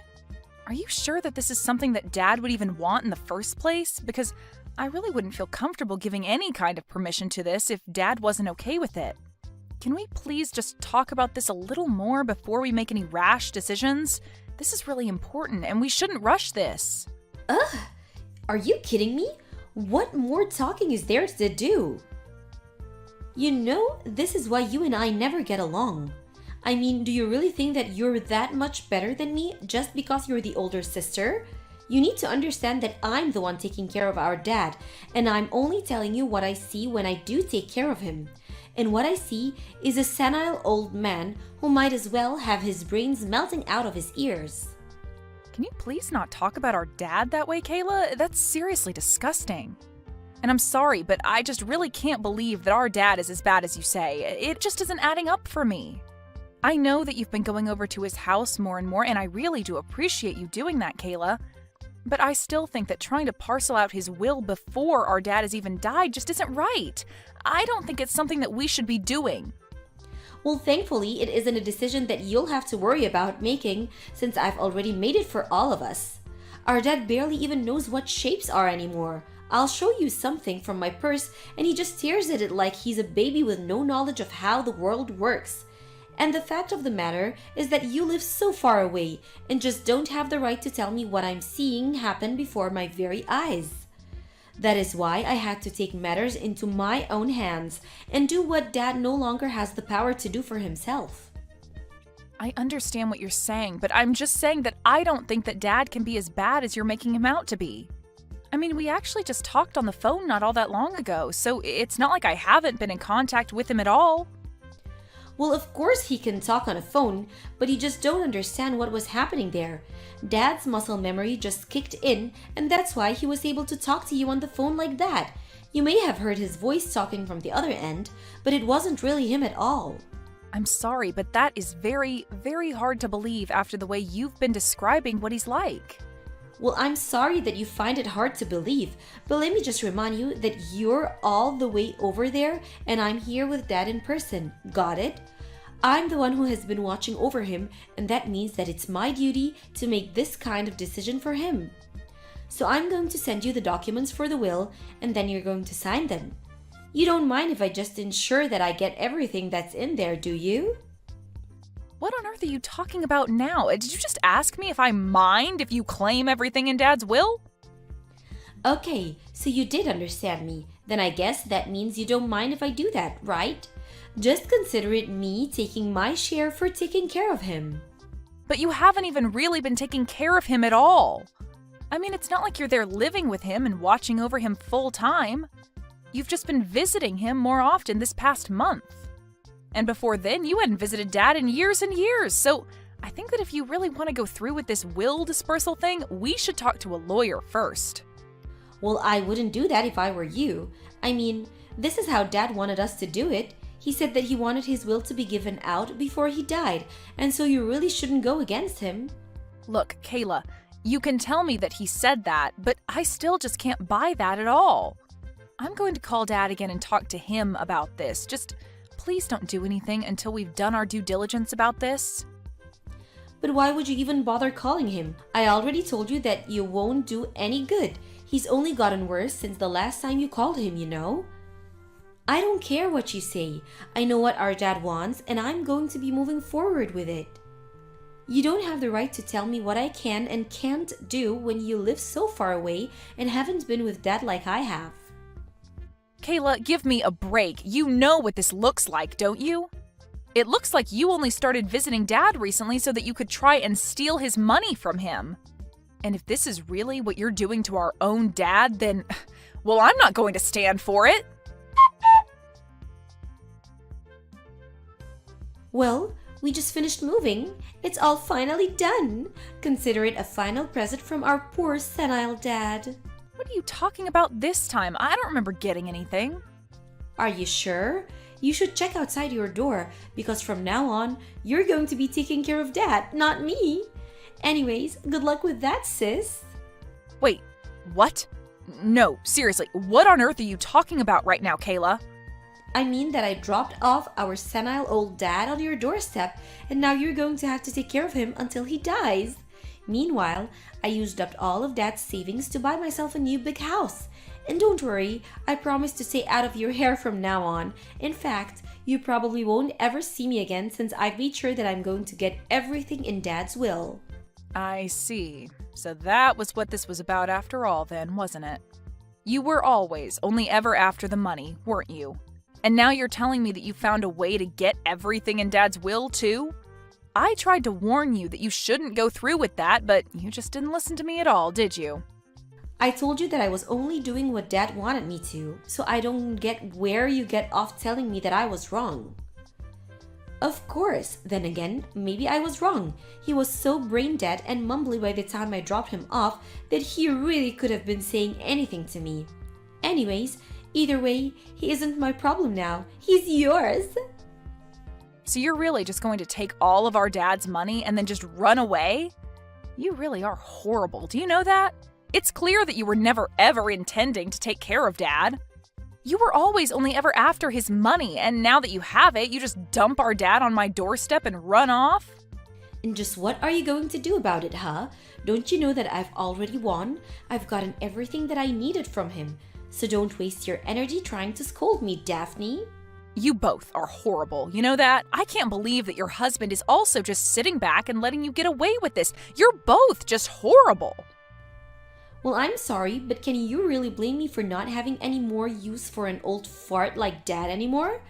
Are you sure that this is something that Dad would even want in the first place? Because I really wouldn't feel comfortable giving any kind of permission to this if Dad wasn't okay with it. can we please just talk about this a little more before we make any rash decisions? This is really important, and we shouldn't rush this. Ugh! Are you kidding me? What more talking is there to do? You know, this is why you and I never get along. I mean, do you really think that you're that much better than me just because you're the older sister? You need to understand that I'm the one taking care of our dad, and I'm only telling you what I see when I do take care of him. And what I see is a senile old man who might as well have his brains melting out of his ears. Can you please not talk about our dad that way, Kayla? That's seriously disgusting. And I'm sorry, but I just really can't believe that our dad is as bad as you say. It just isn't adding up for me. I know that you've been going over to his house more and more, and I really do appreciate you doing that, Kayla. But I still think that trying to parcel out his will before our dad has even died just isn't right. I don't think it's something that we should be doing. Well, thankfully, it isn't a decision that you'll have to worry about making since I've already made it for all of us. Our dad barely even knows what shapes are anymore. I'll show you something from my purse and he just stares at it like he's a baby with no knowledge of how the world works. And the fact of the matter is that you live so far away and just don't have the right to tell me what I'm seeing happen before my very eyes. That is why I had to take matters into my own hands and do what Dad no longer has the power to do for himself. I understand what you're saying, but I'm just saying that I don't think that Dad can be as bad as you're making him out to be. I mean, we actually just talked on the phone not all that long ago, so it's not like I haven't been in contact with him at all. Well, of course he can talk on a phone, but he just don't understand what was happening there. Dad's muscle memory just kicked in, and that's why he was able to talk to you on the phone like that. You may have heard his voice talking from the other end, but it wasn't really him at all. I'm sorry, but that is very, very hard to believe after the way you've been describing what he's like. Well, I'm sorry that you find it hard to believe, but let me just remind you that you're all the way over there and I'm here with Dad in person. Got it? I'm the one who has been watching over him, and that means that it's my duty to make this kind of decision for him. So I'm going to send you the documents for the will, and then you're going to sign them. You don't mind if I just ensure that I get everything that's in there, do you? What on earth are you talking about now? Did you just ask me if I mind if you claim everything in Dad's will? Okay, so you did understand me. Then I guess that means you don't mind if I do that, right? Just consider it me taking my share for taking care of him. But you haven't even really been taking care of him at all. I mean, it's not like you're there living with him and watching over him full time. You've just been visiting him more often this past month. And before then, you hadn't visited Dad in years and years. So I think that if you really want to go through with this will dispersal thing, we should talk to a lawyer first. Well, I wouldn't do that if I were you. I mean, this is how Dad wanted us to do it. He said that he wanted his will to be given out before he died, and so you really shouldn't go against him. Look, Kayla, you can tell me that he said that, but I still just can't buy that at all. I'm going to call Dad again and talk to him about this. Just please don't do anything until we've done our due diligence about this. But why would you even bother calling him? I already told you that you won't do any good. He's only gotten worse since the last time you called him, you know? I don't care what you say. I know what our dad wants, and I'm going to be moving forward with it. You don't have the right to tell me what I can and can't do when you live so far away and haven't been with Dad like I have. Kayla, give me a break. You know what this looks like, don't you? It looks like you only started visiting Dad recently so that you could try and steal his money from him. And if this is really what you're doing to our own dad, then, well, I'm not going to stand for it. Well, we just finished moving. It's all finally done. Consider it a final present from our poor senile dad. What are you talking about this time? I don't remember getting anything. Are you sure? You should check outside your door because from now on, you're going to be taking care of Dad, not me. Anyways, good luck with that, sis. Wait, what? No, seriously, what on earth are you talking about right now, Kayla? I mean that I dropped off our senile old dad on your doorstep and now you're going to have to take care of him until he dies. Meanwhile, I used up all of Dad's savings to buy myself a new big house. And don't worry, I promise to stay out of your hair from now on. In fact, You probably won't ever see me again since I've made sure that I'm going to get everything in Dad's will. I see. So that was what this was about after all then, wasn't it? You were always only ever after the money, weren't you? And now you're telling me that you found a way to get everything in Dad's will, too? I tried to warn you that you shouldn't go through with that, but you just didn't listen to me at all, did you? I told you that I was only doing what Dad wanted me to, so I don't get where you get off telling me that I was wrong. Of course, then again, maybe I was wrong. He was so brain dead and mumbly by the time I dropped him off that he really could have been saying anything to me. Anyways, either way, he isn't my problem now. He's yours. So you're really just going to take all of our Dad's money and then just run away? You really are horrible. Do you know that? It's clear that you were never ever intending to take care of Dad. You were always only ever after his money, and now that you have it, you just dump our Dad on my doorstep and run off? And just what are you going to do about it, huh? Don't you know that I've already won? I've gotten everything that I needed from him. So don't waste your energy trying to scold me, Daphne. You both are horrible. You know that? I can't believe that your husband is also just sitting back and letting you get away with this. You're both just horrible. Well, I'm sorry, but can you really blame me for not having any more use for an old fart like Dad anymore?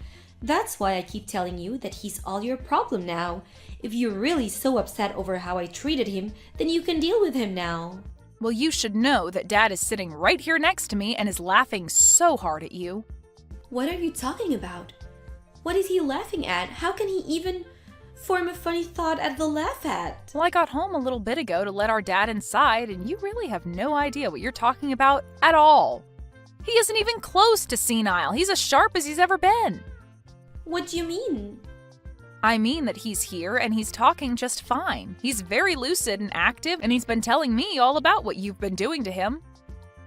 That's why I keep telling you that he's all your problem now. If you're really so upset over how I treated him, then you can deal with him now. Well, you should know that Dad is sitting right here next to me and is laughing so hard at you. What are you talking about? What is he laughing at? How can he even form a funny thought at the laugh at? Well, I got home a little bit ago to let our Dad inside, and you really have no idea what you're talking about at all. He isn't even close to senile. He's as sharp as he's ever been. What do you mean? I mean that he's here and he's talking just fine. He's very lucid and active, and he's been telling me all about what you've been doing to him.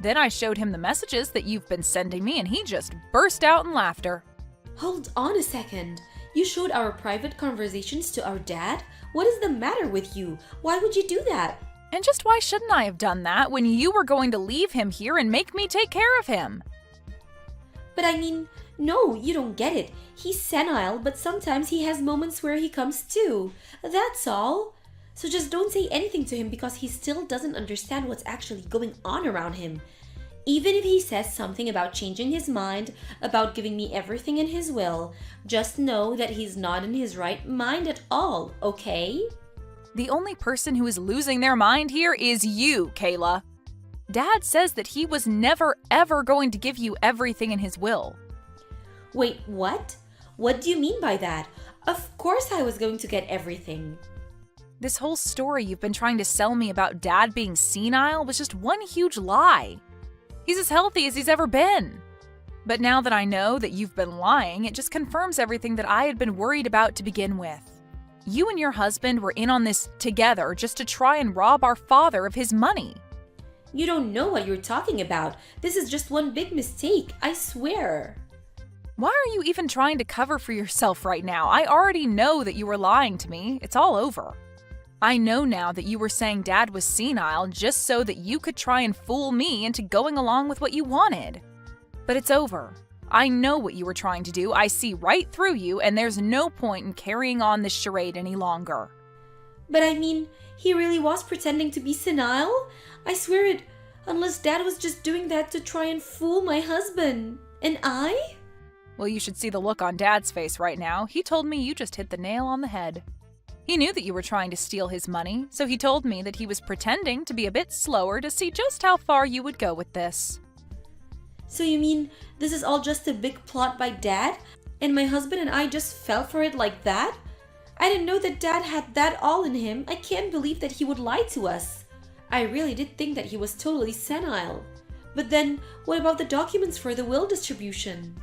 Then I showed him the messages that you've been sending me, and he just burst out in laughter. Hold on a second. You showed our private conversations to our dad? What is the matter with you? Why would you do that? And just why shouldn't I have done that when you were going to leave him here and make me take care of him? But I mean, no, you don't get it. He's senile, but sometimes he has moments where he comes to. That's all. So just don't say anything to him because he still doesn't understand what's actually going on around him. Even if he says something about changing his mind, about giving me everything in his will, just know that he's not in his right mind at all, okay? The only person who is losing their mind here is you, Kayla. Dad says that he was never ever going to give you everything in his will. Wait, what? What do you mean by that? Of course I was going to get everything. This whole story you've been trying to sell me about Dad being senile was just one huge lie. He's as healthy as he's ever been. But now that I know that you've been lying, it just confirms everything that I had been worried about to begin with. You and your husband were in on this together just to try and rob our father of his money. You don't know what you're talking about. This is just one big mistake, I swear. Why are you even trying to cover for yourself right now? I already know that you were lying to me. It's all over. I know now that you were saying Dad was senile just so that you could try and fool me into going along with what you wanted. But it's over. I know what you were trying to do. I see right through you, and there's no point in carrying on this charade any longer. But I mean, he really was pretending to be senile? I swear it, unless Dad was just doing that to try and fool my husband. And I? Well, you should see the look on Dad's face right now. He told me you just hit the nail on the head. He knew that you were trying to steal his money, so he told me that he was pretending to be a bit slower to see just how far you would go with this. So you mean this is all just a big plot by Dad? And my husband and I just fell for it like that? I didn't know that Dad had that all in him. I can't believe that he would lie to us. I really did think that he was totally senile. But then, what about the documents for the will distribution?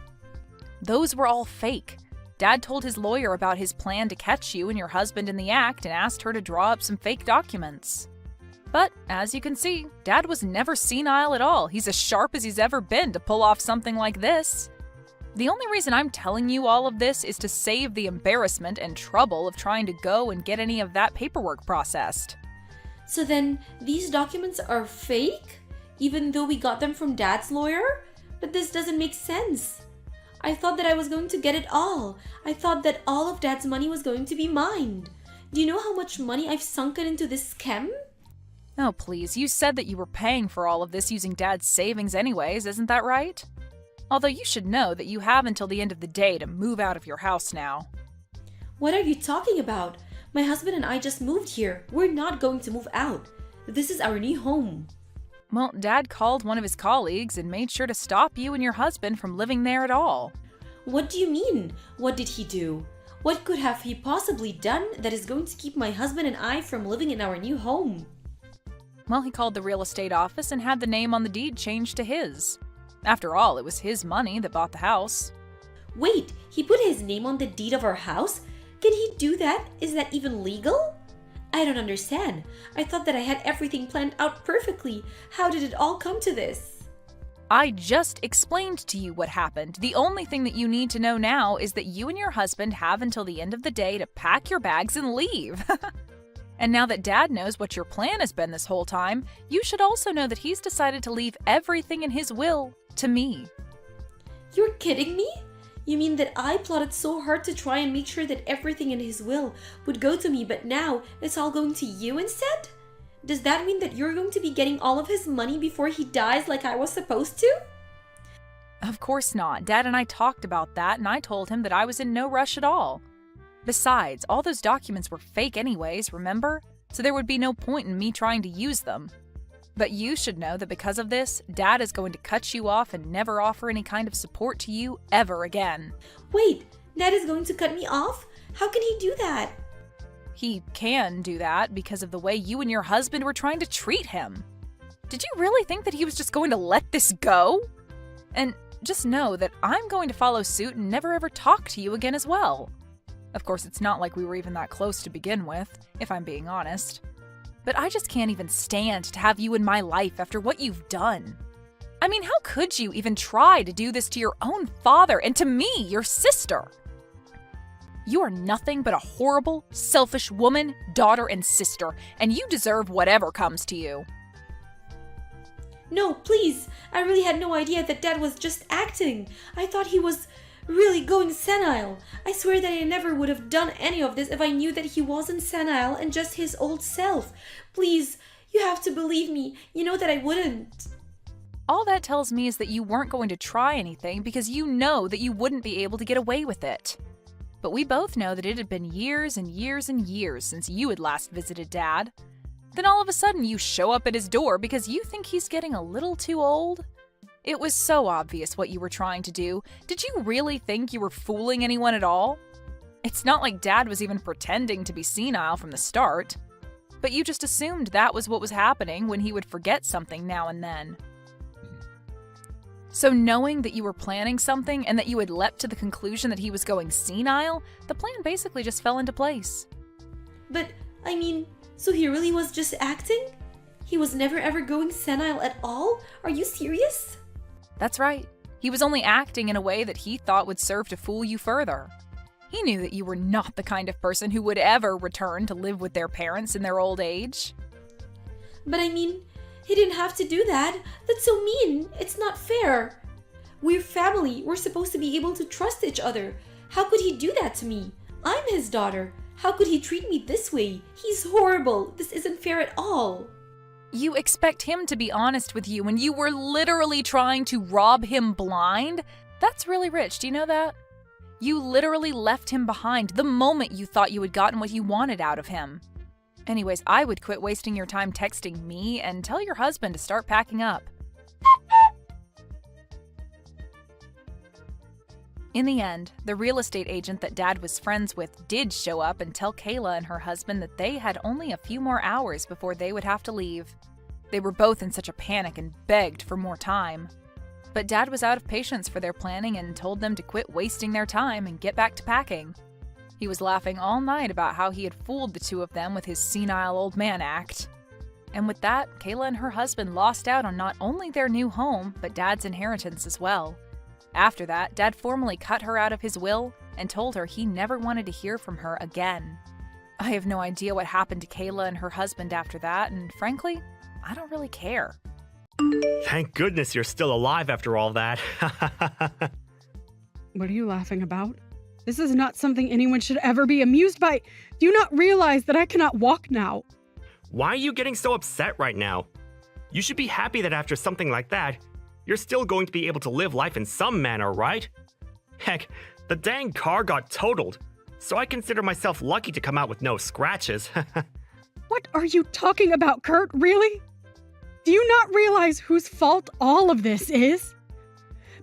Those were all fake. Dad told his lawyer about his plan to catch you and your husband in the act and asked her to draw up some fake documents. But, as you can see, Dad was never senile at all. He's as sharp as he's ever been to pull off something like this. The only reason I'm telling you all of this is to save the embarrassment and trouble of trying to go and get any of that paperwork processed. So then, these documents are fake? Even though we got them from Dad's lawyer? But this doesn't make sense. I thought that I was going to get it all. I thought that all of Dad's money was going to be mine. Do you know how much money I've sunken into this scam? Oh, please, you said that you were paying for all of this using Dad's savings anyways, isn't that right? Although you should know that you have until the end of the day to move out of your house now. What are you talking about? My husband and I just moved here. We're not going to move out. This is our new home. Well, Dad called one of his colleagues and made sure to stop you and your husband from living there at all. What do you mean? What did he do? What could have he possibly done that is going to keep my husband and I from living in our new home? Well, he called the real estate office and had the name on the deed changed to his. After all, it was his money that bought the house. Wait, he put his name on the deed of our house? Can he do that? Is that even legal? I don't understand. I thought that I had everything planned out perfectly. How did it all come to this? I just explained to you what happened. The only thing that you need to know now is that you and your husband have until the end of the day to pack your bags and leave. And now that Dad knows what your plan has been this whole time, you should also know that he's decided to leave everything in his will to me. You're kidding me? You mean that I plotted so hard to try and make sure that everything in his will would go to me, but now it's all going to you instead? Does that mean that you're going to be getting all of his money before he dies like I was supposed to? Of course not. Dad and I talked about that, and I told him that I was in no rush at all. Besides, all those documents were fake anyways, remember? So there would be no point in me trying to use them. But you should know that because of this, Dad is going to cut you off and never offer any kind of support to you ever again. Wait, Dad is going to cut me off? How can he do that? He can do that because of the way you and your husband were trying to treat him. Did you really think that he was just going to let this go? And just know that I'm going to follow suit and never ever talk to you again as well. Of course, it's not like we were even that close to begin with, if I'm being honest. But I just can't even stand to have you in my life after what you've done. I mean, how could you even try to do this to your own father and to me, your sister? You are nothing but a horrible, selfish woman, daughter, and sister, and you deserve whatever comes to you. No, please. I really had no idea that Dad was just acting. I thought he was really going senile. I swear that I never would have done any of this if I knew that he wasn't senile and just his old self. Please, you have to believe me. You know that I wouldn't. All that tells me is that you weren't going to try anything because you know that you wouldn't be able to get away with it. But we both know that it had been years and years and years since you had last visited Dad. Then all of a sudden you show up at his door because you think he's getting a little too old? It was so obvious what you were trying to do. Did you really think you were fooling anyone at all? It's not like Dad was even pretending to be senile from the start. But you just assumed that was what was happening when he would forget something now and then. So knowing that you were planning something and that you had leapt to the conclusion that he was going senile, the plan basically just fell into place. But, I mean, so he really was just acting? He was never ever going senile at all? Are you serious? That's right. He was only acting in a way that he thought would serve to fool you further. He knew that you were not the kind of person who would ever return to live with their parents in their old age. But I mean, he didn't have to do that. That's so mean. It's not fair. We're family. We're supposed to be able to trust each other. How could he do that to me? I'm his daughter. How could he treat me this way? He's horrible. This isn't fair at all. You expect him to be honest with you when you were literally trying to rob him blind? That's really rich, do you know that? You literally left him behind the moment you thought you had gotten what you wanted out of him. Anyways, I would quit wasting your time texting me and tell your husband to start packing up. In the end, the real estate agent that Dad was friends with did show up and tell Kayla and her husband that they had only a few more hours before they would have to leave. They were both in such a panic and begged for more time. But Dad was out of patience for their planning and told them to quit wasting their time and get back to packing. He was laughing all night about how he had fooled the two of them with his senile old man act. And with that, Kayla and her husband lost out on not only their new home, but Dad's inheritance as well. After that, Dad formally cut her out of his will and told her he never wanted to hear from her again. I have no idea what happened to Kayla and her husband after that, and frankly, I don't really care. Thank goodness you're still alive after all that. What are you laughing about? This is not something anyone should ever be amused by. Do you not realize that I cannot walk now? Why are you getting so upset right now? You should be happy that after something like that, you're still going to be able to live life in some manner, right? Heck, the dang car got totaled, so I consider myself lucky to come out with no scratches. What are you talking about, Kurt? Really? Do you not realize whose fault all of this is?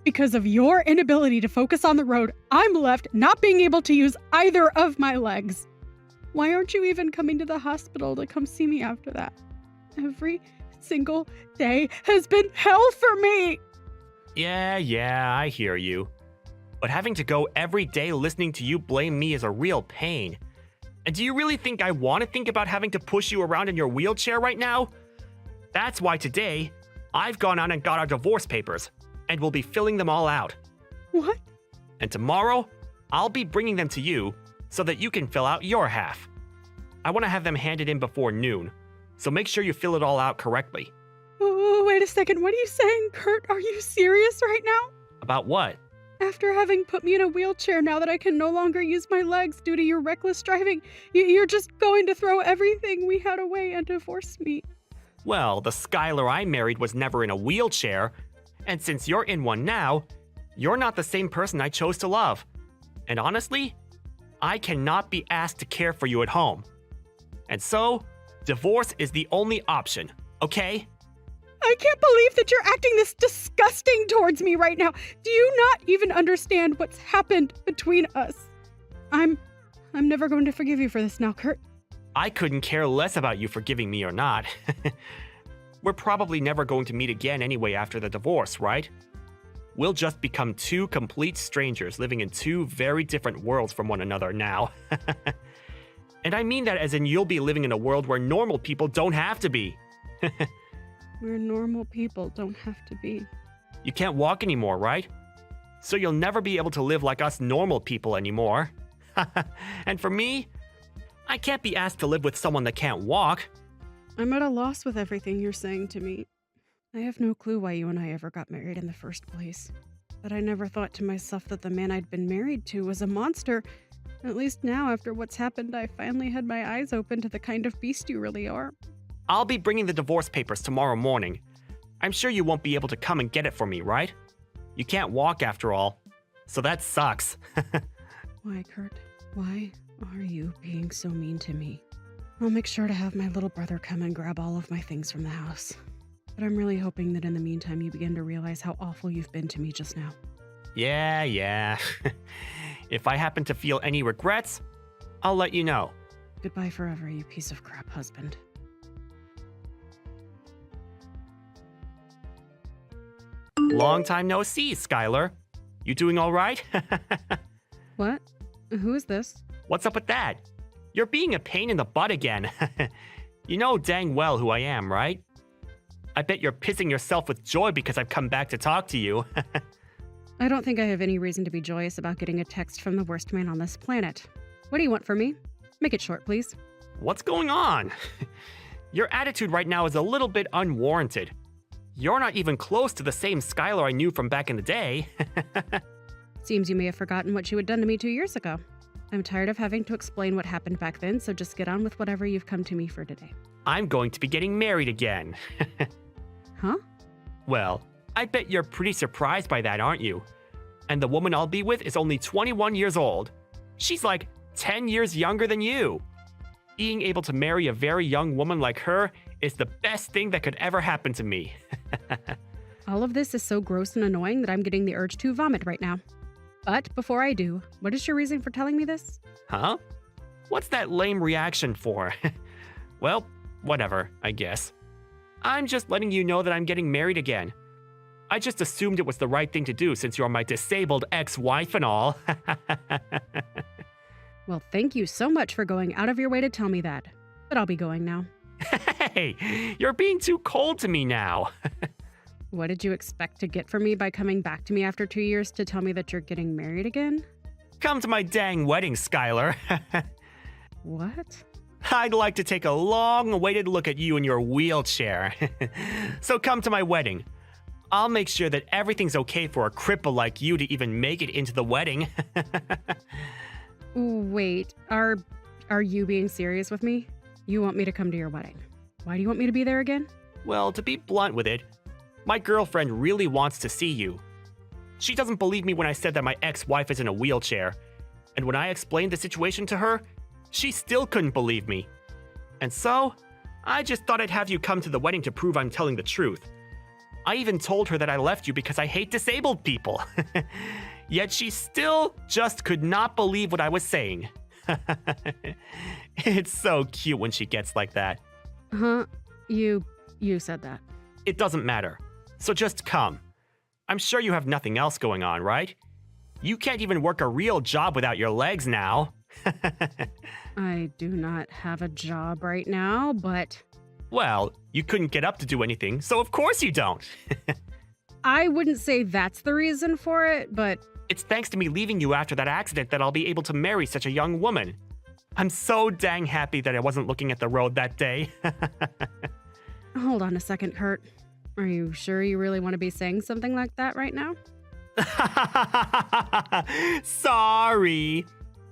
Because of your inability to focus on the road, I'm left not being able to use either of my legs. Why aren't you even coming to the hospital to come see me after that? Every single day has been hell for me! Yeah, I hear you. But having to go every day listening to you blame me is a real pain. And do you really think I want to think about having to push you around in your wheelchair right now? That's why today, I've gone out and got our divorce papers, and we'll be filling them all out. What? And tomorrow, I'll be bringing them to you so that you can fill out your half. I want to have them handed in before noon, so make sure you fill it all out correctly. Oh, wait a second. What are you saying, Kurt? Are you serious right now? About what? After having put me in a wheelchair, now that I can no longer use my legs due to your reckless driving, you're just going to throw everything we had away and divorce me. Well, the Skylar I married was never in a wheelchair, and since you're in one now, you're not the same person I chose to love. And honestly, I cannot be asked to care for you at home. And so, divorce is the only option, okay? I can't believe that you're acting this disgusting towards me right now. Do you not even understand what's happened between us? I'm never going to forgive you for this now, Kurt. I couldn't care less about you forgiving me or not. We're probably never going to meet again anyway after the divorce, right? We'll just become two complete strangers living in two very different worlds from one another now. And I mean that as in you'll be living in a world where normal people don't have to be. Where normal people don't have to be. You can't walk anymore, right? So you'll never be able to live like us normal people anymore. And for me, I can't be asked to live with someone that can't walk. I'm at a loss with everything you're saying to me. I have no clue why you and I ever got married in the first place. But I never thought to myself that the man I'd been married to was a monster. At least now, after what's happened, I finally had my eyes open to the kind of beast you really are. I'll be bringing the divorce papers tomorrow morning. I'm sure you won't be able to come and get it for me, right? You can't walk after all, so that sucks. Why, Kurt? Why are you being so mean to me? I'll make sure to have my little brother come and grab all of my things from the house. But I'm really hoping that in the meantime you begin to realize how awful you've been to me just now. Yeah. If I happen to feel any regrets, I'll let you know. Goodbye forever, you piece of crap husband. Long time no see, Skylar. You doing all right? What? Who is this? What's up with that? You're being a pain in the butt again. You know dang well who I am, right? I bet you're pissing yourself with joy because I've come back to talk to you. I don't think I have any reason to be joyous about getting a text from the worst man on this planet. What do you want from me? Make it short, please. What's going on? Your attitude right now is a little bit unwarranted. You're not even close to the same Skylar I knew from back in the day. Seems you may have forgotten what you had done to me 2 years ago. I'm tired of having to explain what happened back then, so just get on with whatever you've come to me for today. I'm going to be getting married again. Huh? Well, I bet you're pretty surprised by that, aren't you? And the woman I'll be with is only 21 years old. She's like 10 years younger than you. Being able to marry a very young woman like her is the best thing that could ever happen to me. All of this is so gross and annoying that I'm getting the urge to vomit right now. But before I do, what is your reason for telling me this? Huh? What's that lame reaction for? Well, whatever, I guess. I'm just letting you know that I'm getting married again. I just assumed it was the right thing to do since you're my disabled ex-wife and all. Well, thank you so much for going out of your way to tell me that. But I'll be going now. Hey, you're being too cold to me now. What did you expect to get from me by coming back to me after 2 years to tell me that you're getting married again? Come to my dang wedding, Skylar. What? I'd like to take a long-awaited look at you in your wheelchair. So come to my wedding. I'll make sure that everything's okay for a cripple like you to even make it into the wedding. Wait, are you being serious with me? You want me to come to your wedding? Why do you want me to be there again? Well, to be blunt with it, my girlfriend really wants to see you. She doesn't believe me when I said that my ex-wife is in a wheelchair. And when I explained the situation to her, she still couldn't believe me. And so, I just thought I'd have you come to the wedding to prove I'm telling the truth. I even told her that I left you because I hate disabled people. Yet she still just could not believe what I was saying. It's so cute when she gets like that. Huh? You said that. It doesn't matter. So just come. I'm sure you have nothing else going on, right? You can't even work a real job without your legs now. I do not have a job right now, but... Well, you couldn't get up to do anything, so of course you don't. I wouldn't say that's the reason for it, but... It's thanks to me leaving you after that accident that I'll be able to marry such a young woman. I'm so dang happy that I wasn't looking at the road that day. Hold on a second, Kurt. Are you sure you really want to be saying something like that right now? Sorry.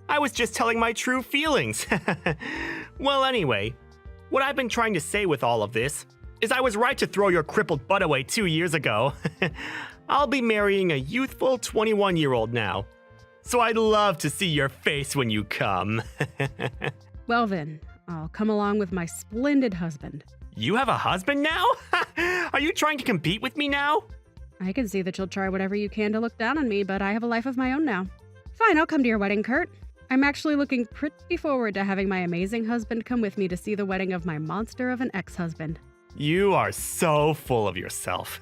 I was just telling my true feelings. Well, anyway, what I've been trying to say with all of this is I was right to throw your crippled butt away 2 years ago. I'll be marrying a youthful 21-year-old now. So I'd love to see your face when you come. Well then, I'll come along with my splendid husband. You have a husband now? Are you trying to compete with me now? I can see that you'll try whatever you can to look down on me, but I have a life of my own now. Fine, I'll come to your wedding, Kurt. I'm actually looking pretty forward to having my amazing husband come with me to see the wedding of my monster of an ex-husband. You are so full of yourself.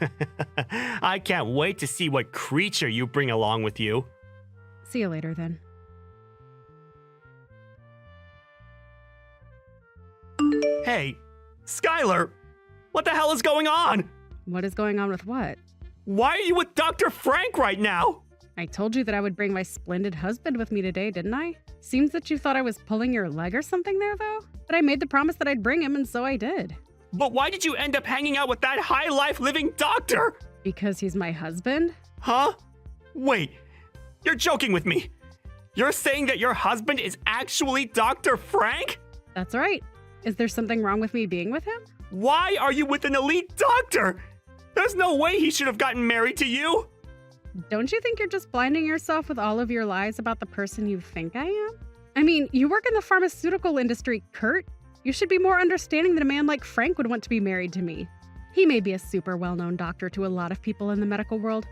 I can't wait to see what creature you bring along with you. See you later, then. Hey, Skylar, what the hell is going on? What is going on with what? Why are you with Dr. Frank right now? I told you that I would bring my splendid husband with me today, didn't I? Seems that you thought I was pulling your leg or something there, though. But I made the promise that I'd bring him, and so I did. But why did you end up hanging out with that high-life living doctor? Because he's my husband? Huh? Wait, you're joking with me. You're saying that your husband is actually Dr. Frank? That's right. Is there something wrong with me being with him? Why are you with an elite doctor? There's no way he should have gotten married to you. Don't you think you're just blinding yourself with all of your lies about the person you think I am? I mean, you work in the pharmaceutical industry, Kurt. You should be more understanding that a man like Frank would want to be married to me. He may be a super well-known doctor to a lot of people in the medical world,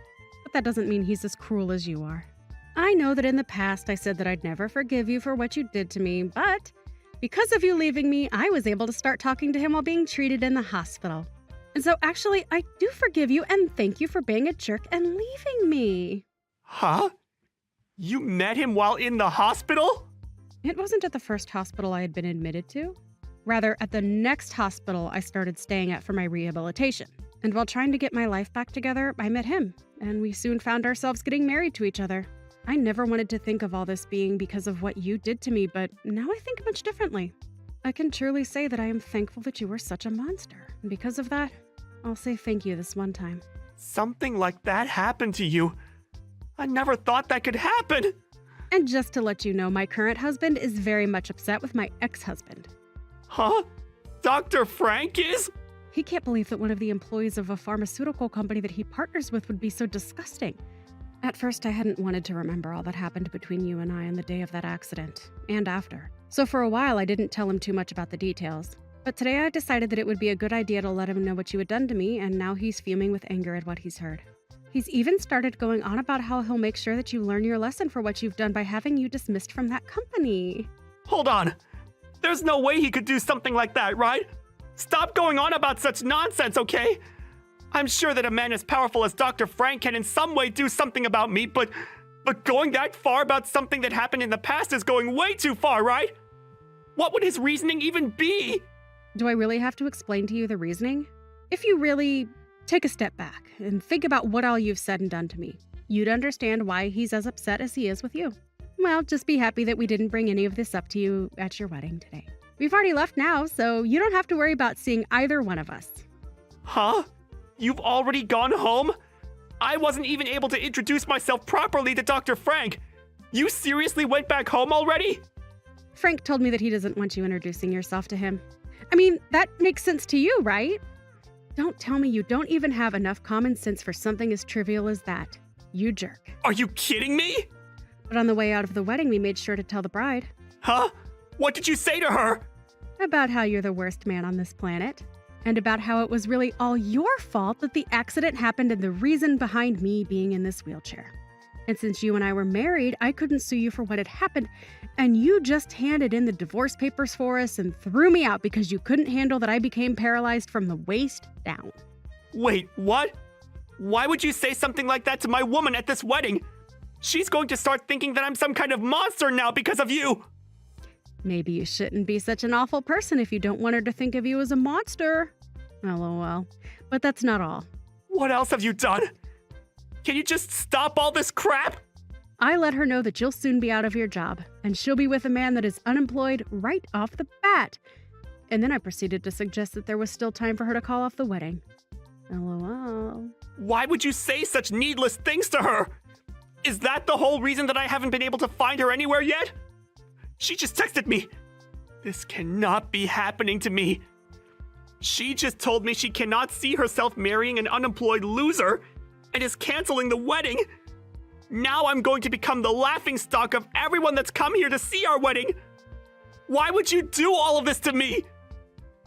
but that doesn't mean he's as cruel as you are. I know that in the past I said that I'd never forgive you for what you did to me, but because of you leaving me, I was able to start talking to him while being treated in the hospital. And so actually, I do forgive you and thank you for being a jerk and leaving me. Huh? You met him while in the hospital? It wasn't at the first hospital I had been admitted to. Rather, at the next hospital I started staying at for my rehabilitation. And while trying to get my life back together, I met him, and we soon found ourselves getting married to each other. I never wanted to think of all this being because of what you did to me, but now I think much differently. I can truly say that I am thankful that you were such a monster. And because of that, I'll say thank you this one time. Something like that happened to you. I never thought that could happen. And just to let you know, my current husband is very much upset with my ex-husband. Huh? Dr. Frank is? He can't believe that one of the employees of a pharmaceutical company that he partners with would be so disgusting. At first, I hadn't wanted to remember all that happened between you and I on the day of that accident, and after. So for a while, I didn't tell him too much about the details. But today I decided that it would be a good idea to let him know what you had done to me, and now he's fuming with anger at what he's heard. He's even started going on about how he'll make sure that you learn your lesson for what you've done by having you dismissed from that company. Hold on. There's no way he could do something like that, right? Stop going on about such nonsense, okay? I'm sure that a man as powerful as Dr. Frank can in some way do something about me, but going that far about something that happened in the past is going way too far, right? What would his reasoning even be? Do I really have to explain to you the reasoning? If you really take a step back and think about what all you've said and done to me, you'd understand why he's as upset as he is with you. Well, just be happy that we didn't bring any of this up to you at your wedding today. We've already left now, so you don't have to worry about seeing either one of us. Huh? You've already gone home? I wasn't even able to introduce myself properly to Dr. Frank. You seriously went back home already? Frank told me that he doesn't want you introducing yourself to him. I mean, that makes sense to you, right? Don't tell me you don't even have enough common sense for something as trivial as that. You jerk. Are you kidding me? But on the way out of the wedding, we made sure to tell the bride. Huh? What did you say to her? About how you're the worst man on this planet. And about how it was really all your fault that the accident happened and the reason behind me being in this wheelchair. And since you and I were married, I couldn't sue you for what had happened, and you just handed in the divorce papers for us and threw me out because you couldn't handle that I became paralyzed from the waist down. Wait, what? Why would you say something like that to my woman at this wedding? She's going to start thinking that I'm some kind of monster now because of you. Maybe you shouldn't be such an awful person if you don't want her to think of you as a monster. LOL. But that's not all. What else have you done? Can you just stop all this crap? I let her know that you'll soon be out of your job, and she'll be with a man that is unemployed right off the bat. And then I proceeded to suggest that there was still time for her to call off the wedding. LOL. Why would you say such needless things to her? Is that the whole reason that I haven't been able to find her anywhere yet? She just texted me. This cannot be happening to me. She just told me she cannot see herself marrying an unemployed loser and is canceling the wedding. Now I'm going to become the laughingstock of everyone that's come here to see our wedding. Why would you do all of this to me?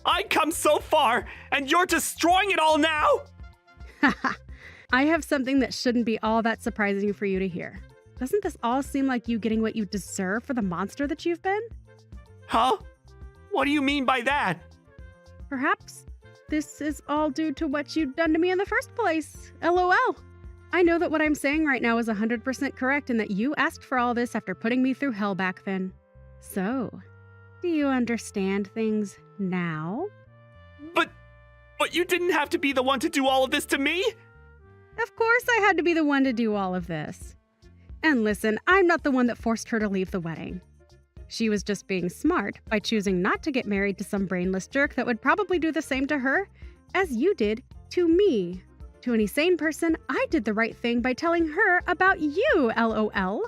I come so far, and you're destroying it all now! I have something that shouldn't be all that surprising for you to hear. Doesn't this all seem like you getting what you deserve for the monster that you've been? Huh? What do you mean by that? Perhaps this is all due to what you've done to me in the first place. LOL. I know that what I'm saying right now is 100% correct and that you asked for all this after putting me through hell back then. So, do you understand things now? But you didn't have to be the one to do all of this to me? Of course I had to be the one to do all of this. And listen, I'm not the one that forced her to leave the wedding. She was just being smart by choosing not to get married to some brainless jerk that would probably do the same to her as you did to me. To any sane person, I did the right thing by telling her about you, LOL.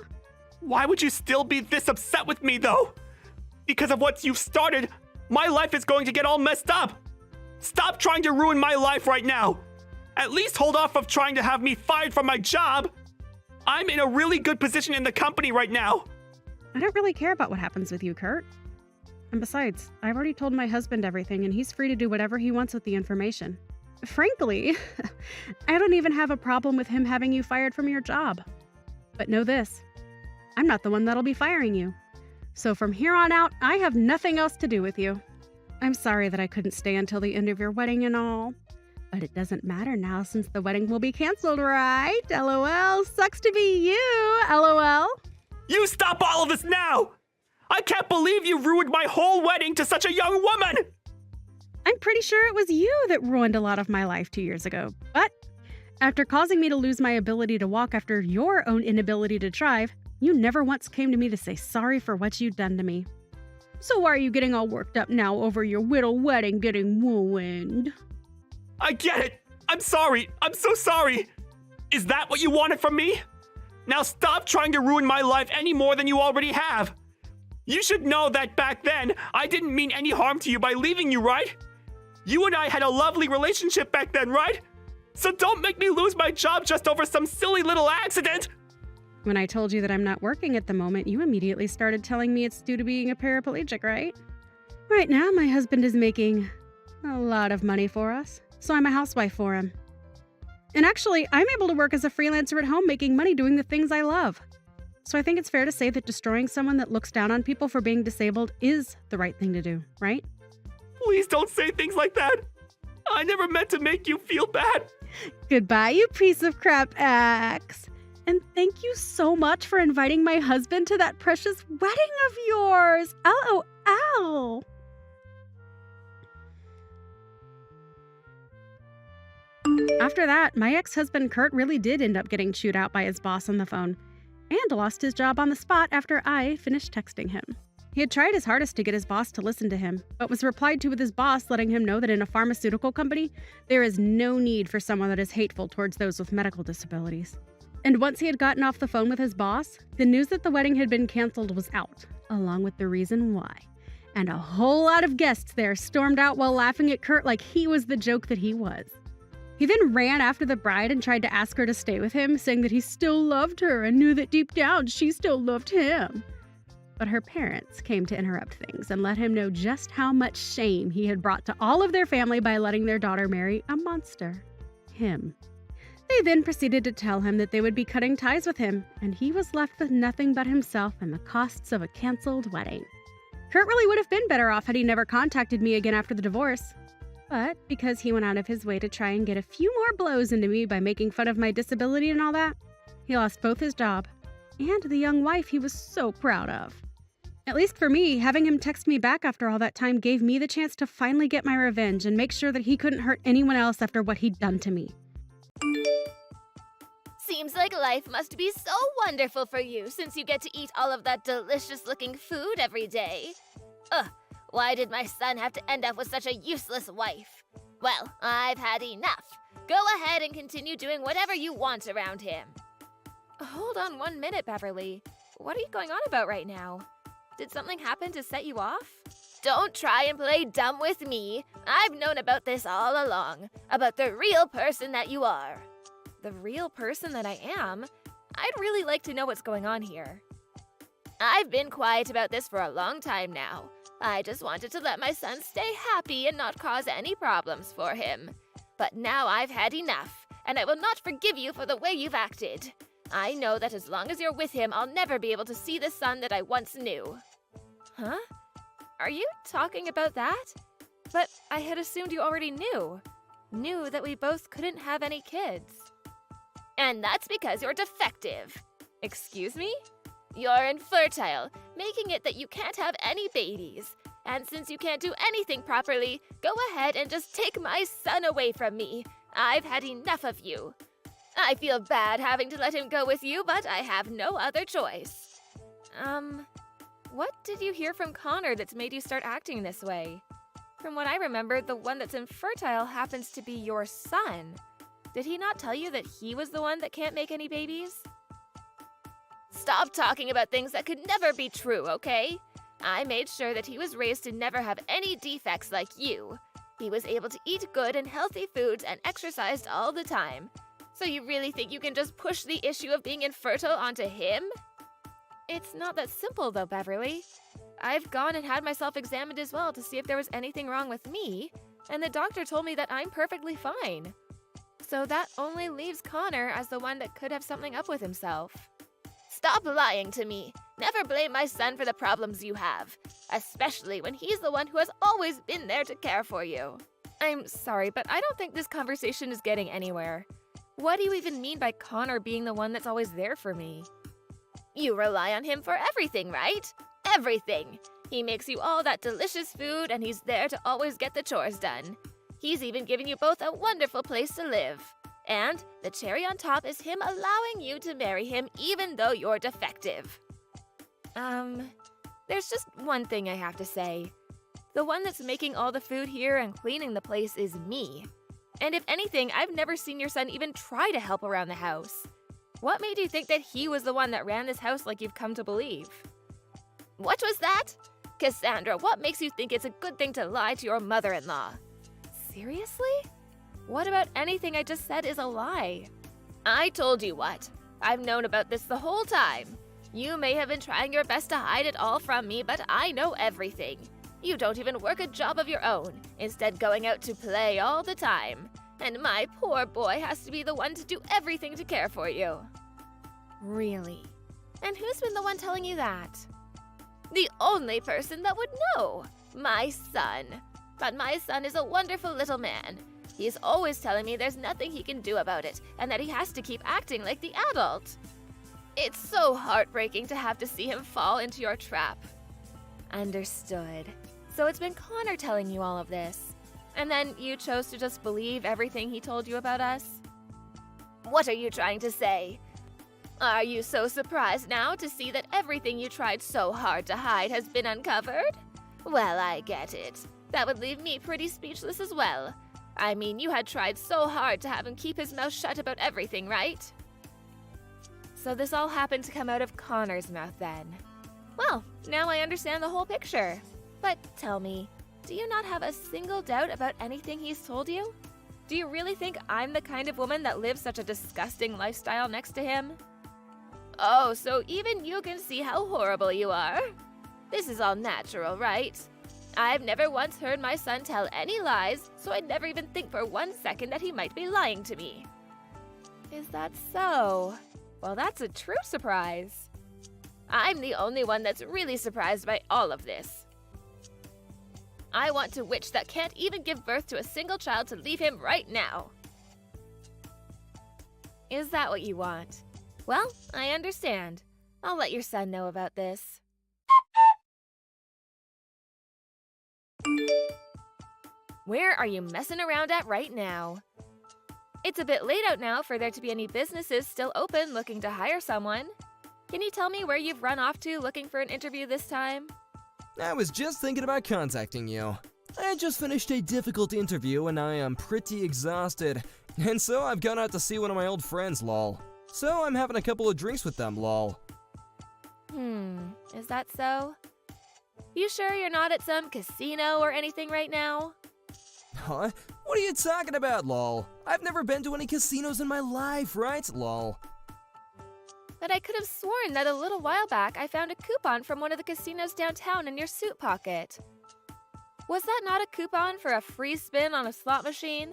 Why would you still be this upset with me, though? Because of what you've started, my life is going to get all messed up. Stop trying to ruin my life right now. At least hold off of trying to have me fired from my job. I'm in a really good position in the company right now. I don't really care about what happens with you, Kurt. And besides, I've already told my husband everything and he's free to do whatever he wants with the information. Frankly, I don't even have a problem with him having you fired from your job. But know this, I'm not the one that'll be firing you. So from here on out, I have nothing else to do with you. I'm sorry that I couldn't stay until the end of your wedding and all. But it doesn't matter now since the wedding will be canceled, right? LOL, sucks to be you, LOL. You stop all of this now! I can't believe you ruined my whole wedding to such a young woman! I'm pretty sure it was you that ruined a lot of my life 2 years ago. But after causing me to lose my ability to walk after your own inability to drive, you never once came to me to say sorry for what you'd done to me. So why are you getting all worked up now over your little wedding getting ruined? I get it! I'm sorry! I'm so sorry! Is that what you wanted from me? Now stop trying to ruin my life any more than you already have! You should know that back then, I didn't mean any harm to you by leaving you, right? You and I had a lovely relationship back then, right? So don't make me lose my job just over some silly little accident! When I told you that I'm not working at the moment, you immediately started telling me it's due to being a paraplegic, right? Right now, my husband is making a lot of money for us, so I'm a housewife for him. And actually, I'm able to work as a freelancer at home making money doing the things I love. So I think it's fair to say that destroying someone that looks down on people for being disabled is the right thing to do, right? Please don't say things like that! I never meant to make you feel bad! Goodbye, you piece of crap axe. And thank you so much for inviting my husband to that precious wedding of yours. LOL. After that, my ex-husband Kurt really did end up getting chewed out by his boss on the phone and lost his job on the spot after I finished texting him. He had tried his hardest to get his boss to listen to him, but was replied to with his boss letting him know that in a pharmaceutical company, there is no need for someone that is hateful towards those with medical disabilities. And once he had gotten off the phone with his boss, the news that the wedding had been canceled was out, along with the reason why. And a whole lot of guests there stormed out while laughing at Kurt like he was the joke that he was. He then ran after the bride and tried to ask her to stay with him, saying that he still loved her and knew that deep down she still loved him. But her parents came to interrupt things and let him know just how much shame he had brought to all of their family by letting their daughter marry a monster. Him. They then proceeded to tell him that they would be cutting ties with him, and he was left with nothing but himself and the costs of a canceled wedding. Kurt really would have been better off had he never contacted me again after the divorce. But because he went out of his way to try and get a few more blows into me by making fun of my disability and all that, he lost both his job and the young wife he was so proud of. At least for me, having him text me back after all that time gave me the chance to finally get my revenge and make sure that he couldn't hurt anyone else after what he'd done to me. Seems like life must be so wonderful for you since you get to eat all of that delicious-looking food every day. Ugh, why did my son have to end up with such a useless wife? Well, I've had enough. Go ahead and continue doing whatever you want around him. Hold on 1 minute, Beverly. What are you going on about right now? Did something happen to set you off? Don't try and play dumb with me. I've known about this all along, about the real person that you are. The real person that I am? I'd really like to know what's going on here. I've been quiet about this for a long time now. I just wanted to let my son stay happy and not cause any problems for him. But now I've had enough, and I will not forgive you for the way you've acted. I know that as long as you're with him, I'll never be able to see the son that I once knew. Huh? Are you talking about that? But I had assumed you already knew. Knew that we both couldn't have any kids. And that's because you're defective. Excuse me? You're infertile, making it that you can't have any babies. And since you can't do anything properly, go ahead and just take my son away from me. I've had enough of you. I feel bad having to let him go with you, but I have no other choice. What did you hear from Connor that's made you start acting this way? From what I remember, the one that's infertile happens to be your son. Did he not tell you that he was the one that can't make any babies? Stop talking about things that could never be true, okay? I made sure that he was raised to never have any defects like you. He was able to eat good and healthy foods and exercised all the time. So you really think you can just push the issue of being infertile onto him? It's not that simple though, Beverly. I've gone and had myself examined as well to see if there was anything wrong with me, and the doctor told me that I'm perfectly fine. So that only leaves Connor as the one that could have something up with himself. Stop lying to me. Never blame my son for the problems you have, especially when he's the one who has always been there to care for you. I'm sorry, but I don't think this conversation is getting anywhere. What do you even mean by Connor being the one that's always there for me? You rely on him for everything, right? Everything. He makes you all that delicious food, and he's there to always get the chores done. He's even given you both a wonderful place to live. And the cherry on top is him allowing you to marry him even though you're defective. There's just one thing I have to say. The one that's making all the food here and cleaning the place is me. And if anything, I've never seen your son even try to help around the house. What made you think that he was the one that ran this house like you've come to believe? What was that? Cassandra, what makes you think it's a good thing to lie to your mother-in-law? Seriously? What about anything I just said is a lie? I told you what. I've known about this the whole time. You may have been trying your best to hide it all from me, but I know everything. You don't even work a job of your own, instead going out to play all the time. And my poor boy has to be the one to do everything to care for you. Really? And who's been the one telling you that? The only person that would know. My son. But my son is a wonderful little man. He's always telling me there's nothing he can do about it, and that he has to keep acting like the adult. It's so heartbreaking to have to see him fall into your trap. Understood. So it's been Connor telling you all of this. And then you chose to just believe everything he told you about us? What are you trying to say? Are you so surprised now to see that everything you tried so hard to hide has been uncovered? Well, I get it. That would leave me pretty speechless as well. I mean, you had tried so hard to have him keep his mouth shut about everything, right? So this all happened to come out of Connor's mouth then. Well, now I understand the whole picture. But tell me, do you not have a single doubt about anything he's told you? Do you really think I'm the kind of woman that lives such a disgusting lifestyle next to him? Oh, so even you can see how horrible you are? This is all natural, right? I've never once heard my son tell any lies, so I'd never even think for 1 second that he might be lying to me. Is that so? Well, that's a true surprise. I'm the only one that's really surprised by all of this. I want a witch that can't even give birth to a single child to leave him right now. Is that what you want? Well, I understand. I'll let your son know about this. Where are you messing around at right now? It's a bit late out now for there to be any businesses still open looking to hire someone. Can you tell me where you've run off to looking for an interview this time? I was just thinking about contacting you. I just finished a difficult interview and I am pretty exhausted. And so I've gone out to see one of my old friends, lol. So I'm having a couple of drinks with them, lol. Is that so? You sure you're not at some casino or anything right now? Huh? What are you talking about, lol? I've never been to any casinos in my life, right, lol? But I could have sworn that a little while back I found a coupon from one of the casinos downtown in your suit pocket. Was that not a coupon for a free spin on a slot machine?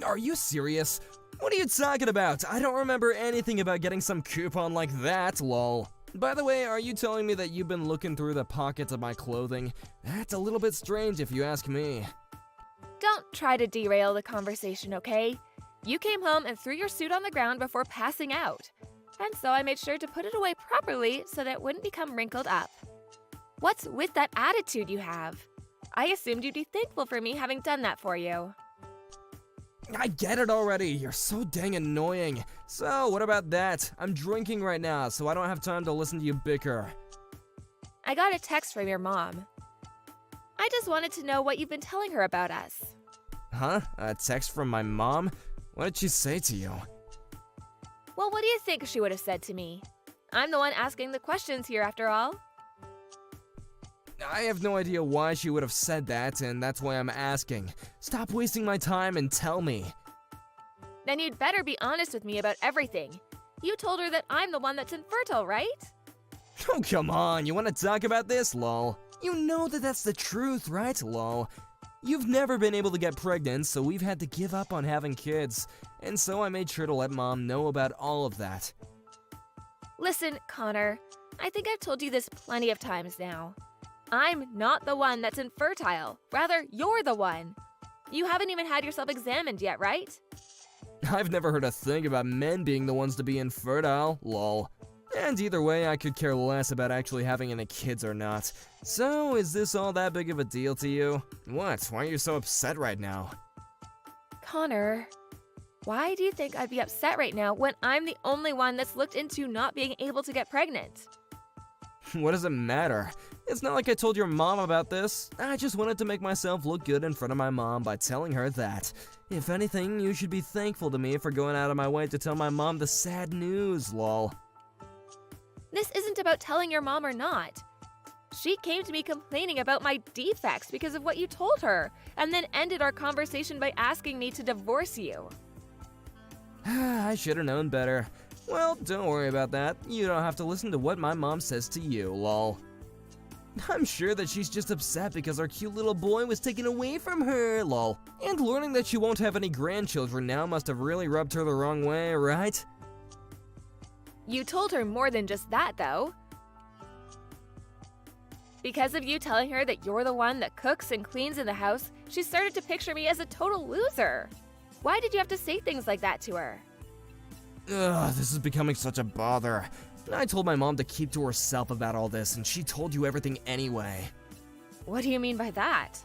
Are you serious? What are you talking about? I don't remember anything about getting some coupon like that, lol. By the way, are you telling me that you've been looking through the pockets of my clothing? That's a little bit strange if you ask me. Don't try to derail the conversation, okay? You came home and threw your suit on the ground before passing out. And so I made sure to put it away properly so that it wouldn't become wrinkled up. What's with that attitude you have? I assumed you'd be thankful for me having done that for you. I get it already. You're so dang annoying. So, what about that? I'm drinking right now, so I don't have time to listen to you bicker. I got a text from your mom. I just wanted to know what you've been telling her about us. Huh? A text from my mom? What did she say to you? Well, what do you think she would have said to me? I'm the one asking the questions here after all. I have no idea why she would have said that, and that's why I'm asking. Stop wasting my time and tell me. Then you'd better be honest with me about everything. You told her that I'm the one that's infertile, right? Oh, come on. You want to talk about this, lol? You know that that's the truth, right, lol? You've never been able to get pregnant, so we've had to give up on having kids. And so I made sure to let Mom know about all of that. Listen, Connor, I think I've told you this plenty of times now. I'm not the one that's infertile. Rather, you're the one. You haven't even had yourself examined yet, right? I've never heard a thing about men being the ones to be infertile, lol. And either way, I could care less about actually having any kids or not. So, is this all that big of a deal to you? What? Why are you so upset right now? Connor, why do you think I'd be upset right now when I'm the only one that's looked into not being able to get pregnant? What does it matter? It's not like I told your mom about this. I just wanted to make myself look good in front of my mom by telling her that. If anything, you should be thankful to me for going out of my way to tell my mom the sad news, lol. This isn't about telling your mom or not. She came to me complaining about my defects because of what you told her, and then ended our conversation by asking me to divorce you. I should have known better. Well, don't worry about that. You don't have to listen to what my mom says to you, lol. I'm sure that she's just upset because our cute little boy was taken away from her, lol. And learning that she won't have any grandchildren now must have really rubbed her the wrong way, right? You told her more than just that, though. Because of you telling her that you're the one that cooks and cleans in the house, she started to picture me as a total loser. Why did you have to say things like that to her? Ugh, this is becoming such a bother. I told my mom to keep to herself about all this, and she told you everything anyway. What do you mean by that?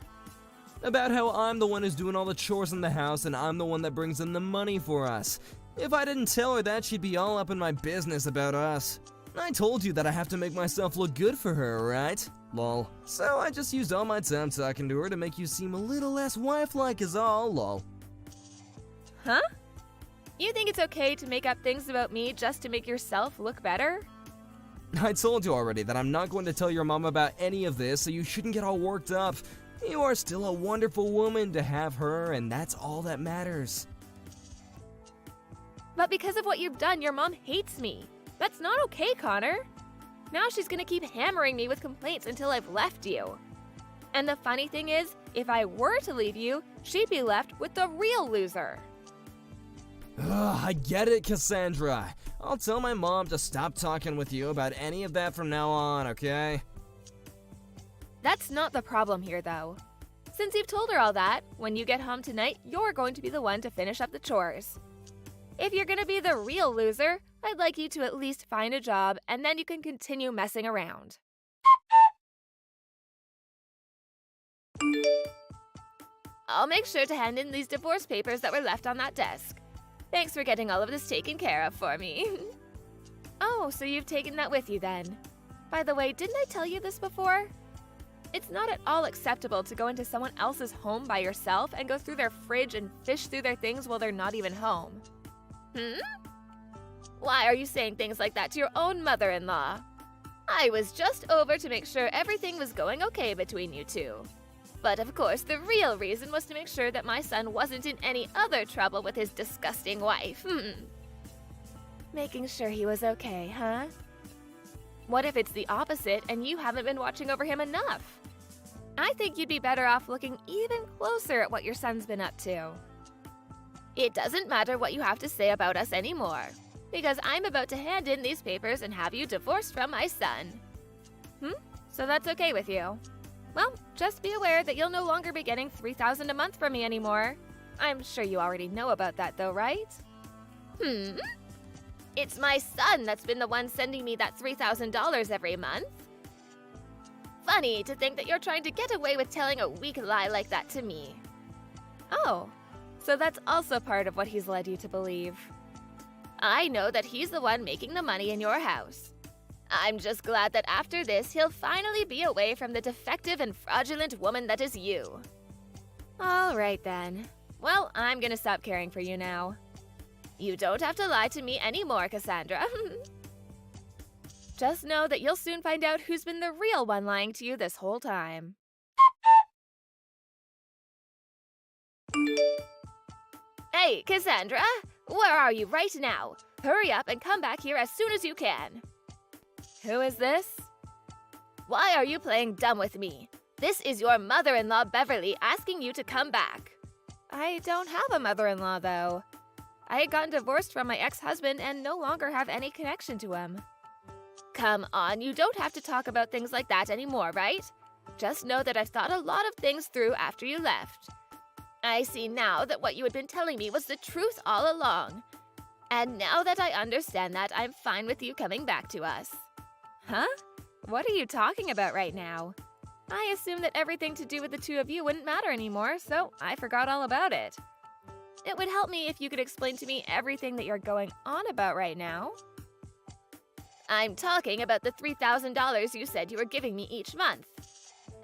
About how I'm the one who's doing all the chores in the house, and I'm the one that brings in the money for us. If I didn't tell her that, she'd be all up in my business about us. I told you that I have to make myself look good for her, right? Lol. So I just used all my time talking to her to make you seem a little less wife-like is all, lol. Huh? You think it's okay to make up things about me just to make yourself look better? I told you already that I'm not going to tell your mom about any of this, so you shouldn't get all worked up. You are still a wonderful woman to have her, and that's all that matters. But because of what you've done, your mom hates me. That's not okay, Connor. Now she's gonna keep hammering me with complaints until I've left you. And the funny thing is, if I were to leave you, she'd be left with the real loser. Ugh, I get it, Cassandra. I'll tell my mom to stop talking with you about any of that from now on, okay? That's not the problem here, though. Since you've told her all that, when you get home tonight, you're going to be the one to finish up the chores. If you're gonna be the real loser, I'd like you to at least find a job, and then you can continue messing around. I'll make sure to hand in these divorce papers that were left on that desk. Thanks for getting all of this taken care of for me. Oh, so you've taken that with you then. By the way, didn't I tell you this before? It's not at all acceptable to go into someone else's home by yourself and go through their fridge and fish through their things while they're not even home. Why are you saying things like that to your own mother-in-law? I was just over to make sure everything was going okay between you two. But of course, the real reason was to make sure that my son wasn't in any other trouble with his disgusting wife. Making sure he was okay, huh? What if it's the opposite and you haven't been watching over him enough? I think you'd be better off looking even closer at what your son's been up to. It doesn't matter what you have to say about us anymore, because I'm about to hand in these papers and have you divorced from my son. So that's okay with you? Well, just be aware that you'll no longer be getting $3,000 a month from me anymore. I'm sure you already know about that though, right? It's my son that's been the one sending me that $3,000 every month. Funny to think that you're trying to get away with telling a weak lie like that to me. Oh, so that's also part of what he's led you to believe. I know that he's the one making the money in your house. I'm just glad that after this, he'll finally be away from the defective and fraudulent woman that is you. All right then. Well, I'm gonna stop caring for you now. You don't have to lie to me anymore, Cassandra. Just know that you'll soon find out who's been the real one lying to you this whole time. Hey, Cassandra! Where are you right now? Hurry up and come back here as soon as you can. Who is this? Why are you playing dumb with me? This is your mother-in-law, Beverly, asking you to come back. I don't have a mother-in-law, though. I had gotten divorced from my ex-husband and no longer have any connection to him. Come on, you don't have to talk about things like that anymore, right? Just know that I've thought a lot of things through after you left. I see now that what you had been telling me was the truth all along. And now that I understand that, I'm fine with you coming back to us. Huh? What are you talking about right now? I assumed that everything to do with the two of you wouldn't matter anymore, so I forgot all about it. It would help me if you could explain to me everything that you're going on about right now. I'm talking about the $3,000 you said you were giving me each month.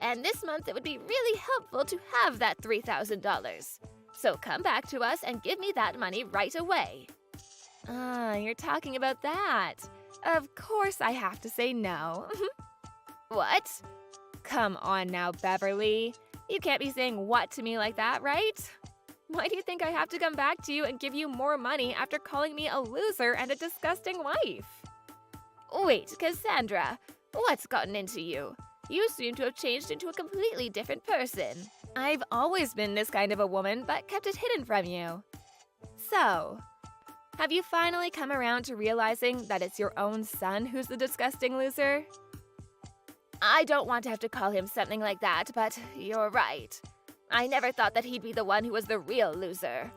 And this month it would be really helpful to have that $3,000. So come back to us and give me that money right away. Ah, you're talking about that. Of course I have to say no. What? Come on now, Beverly. You can't be saying what to me like that, right? Why do you think I have to come back to you and give you more money after calling me a loser and a disgusting wife? Wait, Cassandra, what's gotten into you? You seem to have changed into a completely different person. I've always been this kind of a woman, but kept it hidden from you. So, have you finally come around to realizing that it's your own son who's the disgusting loser? I don't want to have to call him something like that, but you're right. I never thought that he'd be the one who was the real loser.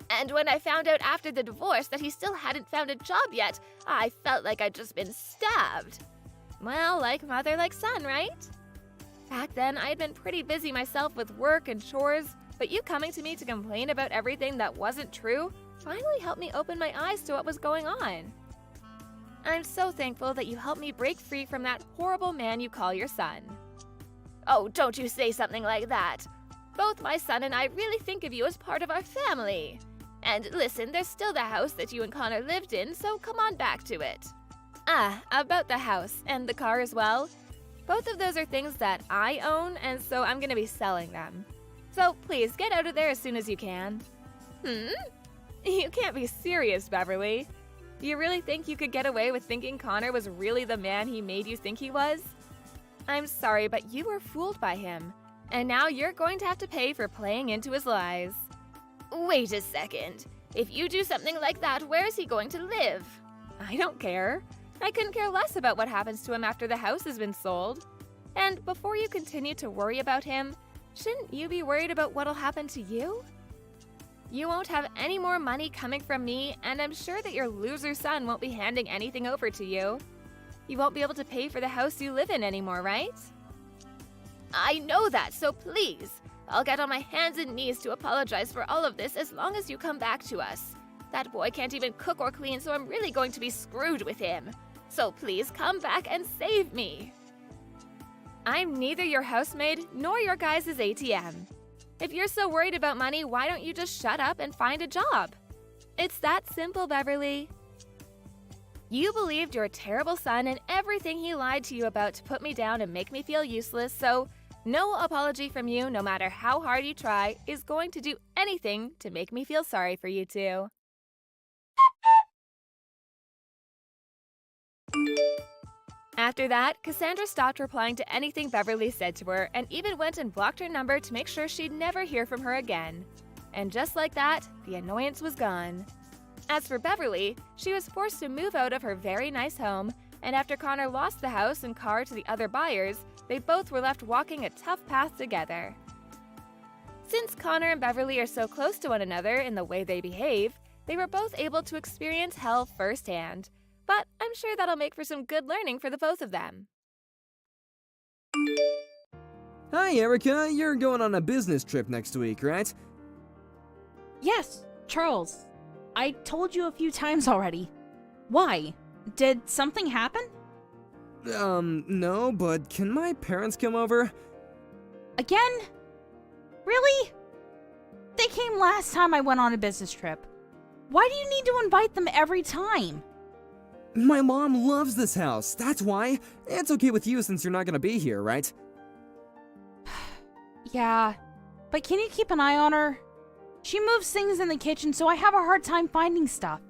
And when I found out after the divorce that he still hadn't found a job yet, I felt like I'd just been stabbed. Well, like mother, like son, right? Back then, I had been pretty busy myself with work and chores, but you coming to me to complain about everything that wasn't true, finally helped me open my eyes to what was going on. I'm so thankful that you helped me break free from that horrible man you call your son. Oh, don't you say something like that. Both my son and I really think of you as part of our family. And listen, there's still the house that you and Connor lived in, so come on back to it. Ah, about the house and the car as well. Both of those are things that I own, and so I'm gonna be selling them. So please, get out of there as soon as you can. You can't be serious, Beverly. Do you really think you could get away with thinking Connor was really the man he made you think he was? I'm sorry, but you were fooled by him, and now you're going to have to pay for playing into his lies. Wait a second. If you do something like that, where is he going to live? I don't care. I couldn't care less about what happens to him after the house has been sold. And before you continue to worry about him, shouldn't you be worried about what'll happen to you? You won't have any more money coming from me, and I'm sure that your loser son won't be handing anything over to you. You won't be able to pay for the house you live in anymore, right? I know that, so please, I'll get on my hands and knees to apologize for all of this as long as you come back to us. That boy can't even cook or clean, so I'm really going to be screwed with him. So please come back and save me. I'm neither your housemaid nor your guys' ATM. If you're so worried about money, why don't you just shut up and find a job? It's that simple, Beverly. You believed your terrible son and everything he lied to you about to put me down and make me feel useless, so no apology from you, no matter how hard you try, is going to do anything to make me feel sorry for you two. After that, Cassandra stopped replying to anything Beverly said to her and even went and blocked her number to make sure she'd never hear from her again. And just like that, the annoyance was gone. As for Beverly, she was forced to move out of her very nice home, and after Connor lost the house and car to the other buyers, they both were left walking a tough path together. Since Connor and Beverly are so close to one another in the way they behave, they were both able to experience hell firsthand. But I'm sure that'll make for some good learning for the both of them. Hi, Erica. You're going on a business trip next week, right? Yes, Charles. I told you a few times already. Why? Did something happen? No, but can my parents come over? Again? Really? They came last time I went on a business trip. Why do you need to invite them every time? My mom loves this house, that's why. It's okay with you since you're not gonna be here, right? Yeah, but can you keep an eye on her? She moves things in the kitchen, so I have a hard time finding stuff.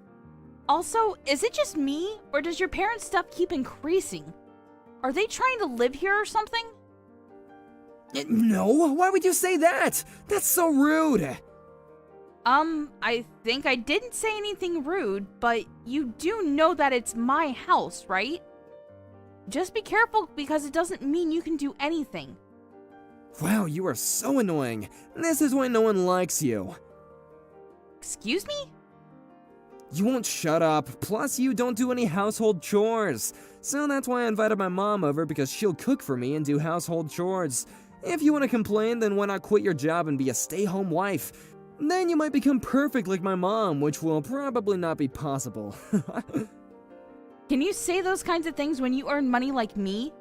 Also, is it just me, or does your parents' stuff keep increasing? Are they trying to live here or something? No, why would you say that? That's so rude. I think I didn't say anything rude, but you do know that it's my house, right? Just be careful because it doesn't mean you can do anything. Wow, you are so annoying. This is why no one likes you. Excuse me? You won't shut up, plus you don't do any household chores. So that's why I invited my mom over because she'll cook for me and do household chores. If you want to complain, then why not quit your job and be a stay-home wife? Then you might become perfect like my mom, which will probably not be possible. Can you say those kinds of things when you earn money like me?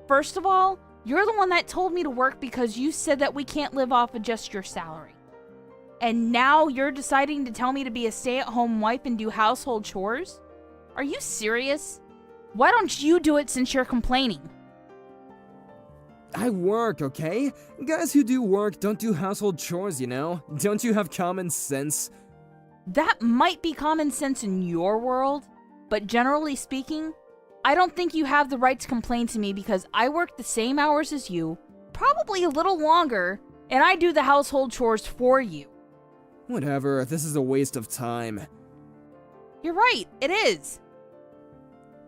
First of all, you're the one that told me to work because you said that we can't live off of just your salary. And now you're deciding to tell me to be a stay-at-home wife and do household chores? Are you serious? Why don't you do it since you're complaining? I work, okay? Guys who do work don't do household chores, you know? Don't you have common sense? That might be common sense in your world, but generally speaking, I don't think you have the right to complain to me because I work the same hours as you, probably a little longer, and I do the household chores for you. Whatever, this is a waste of time. You're right, it is.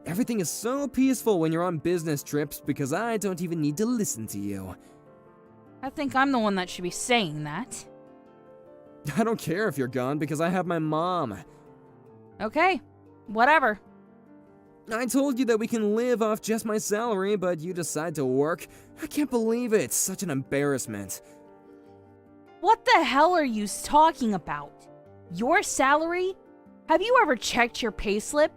Everything is so peaceful when you're on business trips because I don't even need to listen to you. I think I'm the one that should be saying that. I don't care if you're gone because I have my mom. Okay, whatever. I told you that we can live off just my salary, but you decide to work. I can't believe it. Such an embarrassment. What the hell are you talking about? Your salary? Have you ever checked your payslip?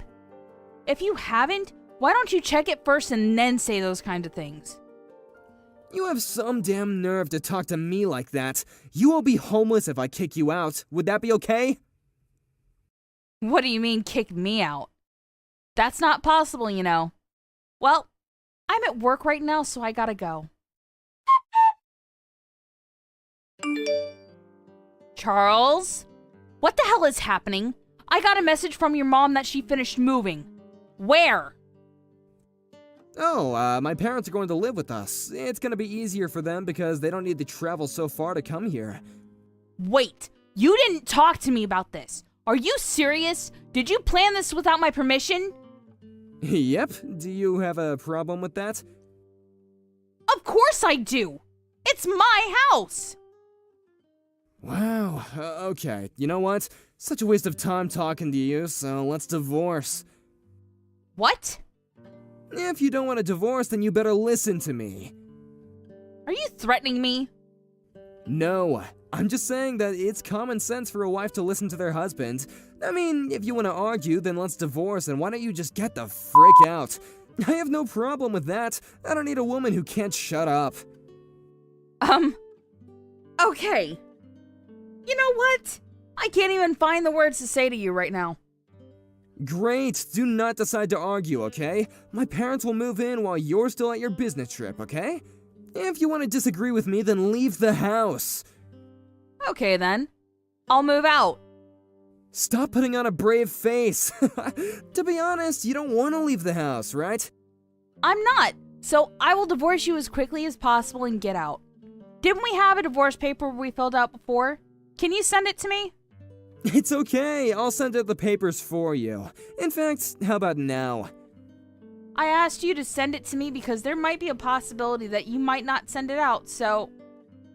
If you haven't, why don't you check it first and then say those kind of things? You have some damn nerve to talk to me like that. You will be homeless if I kick you out. Would that be okay? What do you mean, kick me out? That's not possible, you know. Well, I'm at work right now, so I gotta go. Charles? What the hell is happening? I got a message from your mom that she finished moving. Where? Oh, my parents are going to live with us. It's gonna be easier for them because they don't need to travel so far to come here. Wait, you didn't talk to me about this. Are you serious? Did you plan this without my permission? Yep. Do you have a problem with that? Of course I do. It's my house. Wow, okay. You know what? Such a waste of time talking to you, so let's divorce. What? If you don't want a divorce, then you better listen to me. Are you threatening me? No, I'm just saying that it's common sense for a wife to listen to their husband. I mean, if you want to argue, then let's divorce, and why don't you just get the frick out? I have no problem with that. I don't need a woman who can't shut up. Okay. You know what? I can't even find the words to say to you right now. Great, do not decide to argue, okay? My parents will move in while you're still at your business trip, okay? If you want to disagree with me, then leave the house. Okay then. I'll move out. Stop putting on a brave face. To be honest, you don't want to leave the house, right? I'm not. So I will divorce you as quickly as possible and get out. Didn't we have a divorce paper we filled out before? Can you send it to me? It's okay, I'll send out the papers for you. In fact, how about now? I asked you to send it to me because there might be a possibility that you might not send it out, so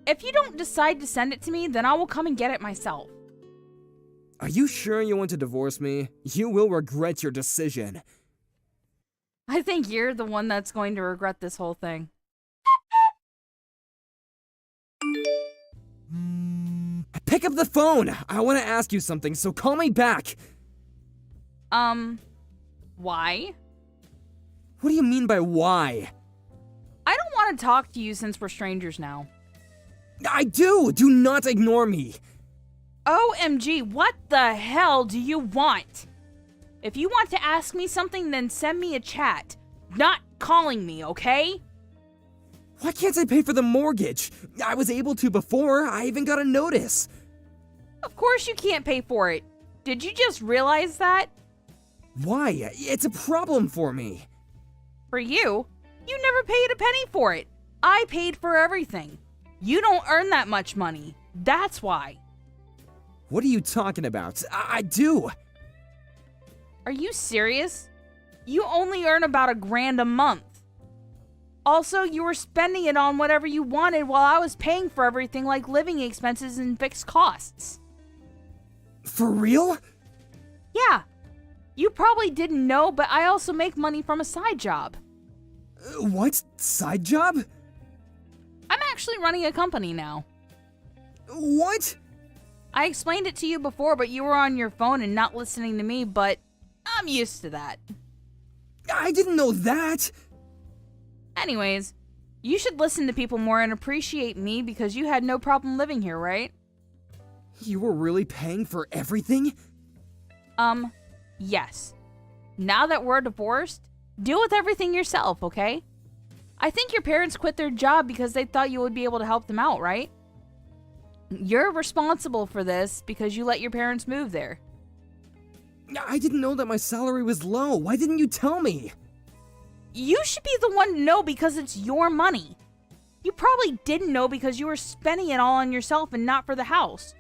if you don't decide to send it to me, then I will come and get it myself. Are you sure you want to divorce me? You will regret your decision. I think you're the one that's going to regret this whole thing. Pick up the phone! I want to ask you something, so call me back! Why? What do you mean by why? I don't want to talk to you since we're strangers now. I do! Do not ignore me! OMG, what the hell do you want? If you want to ask me something, then send me a chat. Not calling me, okay? Why can't I pay for the mortgage? I was able to before, I even got a notice. Of course you can't pay for it. Did you just realize that? Why? It's a problem for me. For you, you never paid a penny for it. I paid for everything. You don't earn that much money. That's why. What are you talking about? I do. Are you serious? You only earn about $1,000 a month. Also, you were spending it on whatever you wanted while I was paying for everything like living expenses and fixed costs. For real? Yeah. You probably didn't know, but I also make money from a side job. What? Side job? I'm actually running a company now. What? I explained it to you before, but you were on your phone and not listening to me, but I'm used to that. I didn't know that. Anyways, you should listen to people more and appreciate me because you had no problem living here, right? You were really paying for everything? Yes. Now that we're divorced, deal with everything yourself, okay? I think your parents quit their job because they thought you would be able to help them out, right? You're responsible for this because you let your parents move there. I didn't know that my salary was low. Why didn't you tell me? You should be the one to know because it's your money. You probably didn't know because you were spending it all on yourself and not for the house.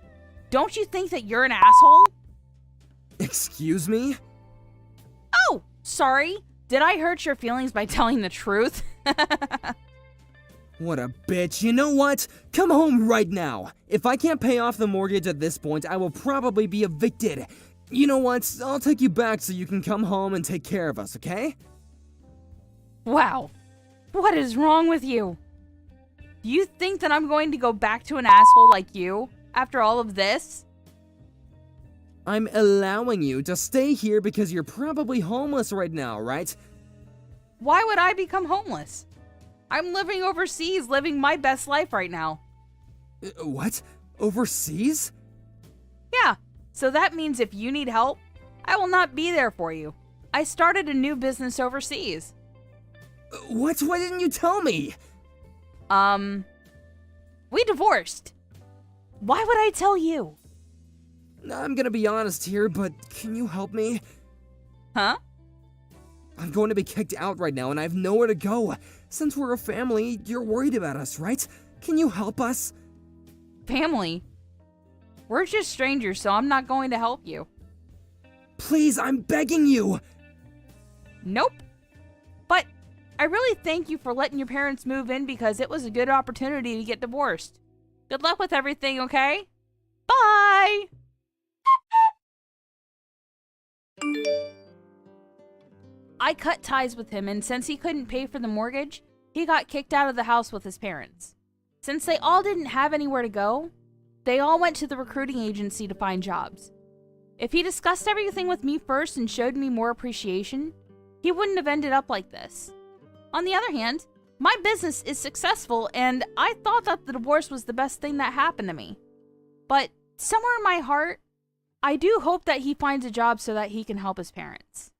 Don't you think that you're an asshole? Excuse me? Oh, sorry. Did I hurt your feelings by telling the truth? What a bitch. You know what? Come home right now. If I can't pay off the mortgage at this point, I will probably be evicted. You know what? I'll take you back so you can come home and take care of us, okay? Wow. What is wrong with you? Do you think that I'm going to go back to an asshole like you after all of this? I'm allowing you to stay here because you're probably homeless right now, right? Why would I become homeless? I'm living overseas, living my best life right now. What? Overseas? Yeah, so that means if you need help, I will not be there for you. I started a new business overseas. What? Why didn't you tell me? We divorced. Why would I tell you? I'm gonna be honest here, but can you help me? Huh? I'm going to be kicked out right now and I have nowhere to go. Since we're a family, you're worried about us, right? Can you help us? Family? We're just strangers, so I'm not going to help you. Please, I'm begging you! Nope. But I really thank you for letting your parents move in because it was a good opportunity to get divorced. Good luck with everything, okay? Bye! I cut ties with him, and since he couldn't pay for the mortgage, he got kicked out of the house with his parents. Since they all didn't have anywhere to go, they all went to the recruiting agency to find jobs. If he discussed everything with me first and showed me more appreciation, he wouldn't have ended up like this. On the other hand, my business is successful, and I thought that the divorce was the best thing that happened to me. But somewhere in my heart, I do hope that he finds a job so that he can help his parents.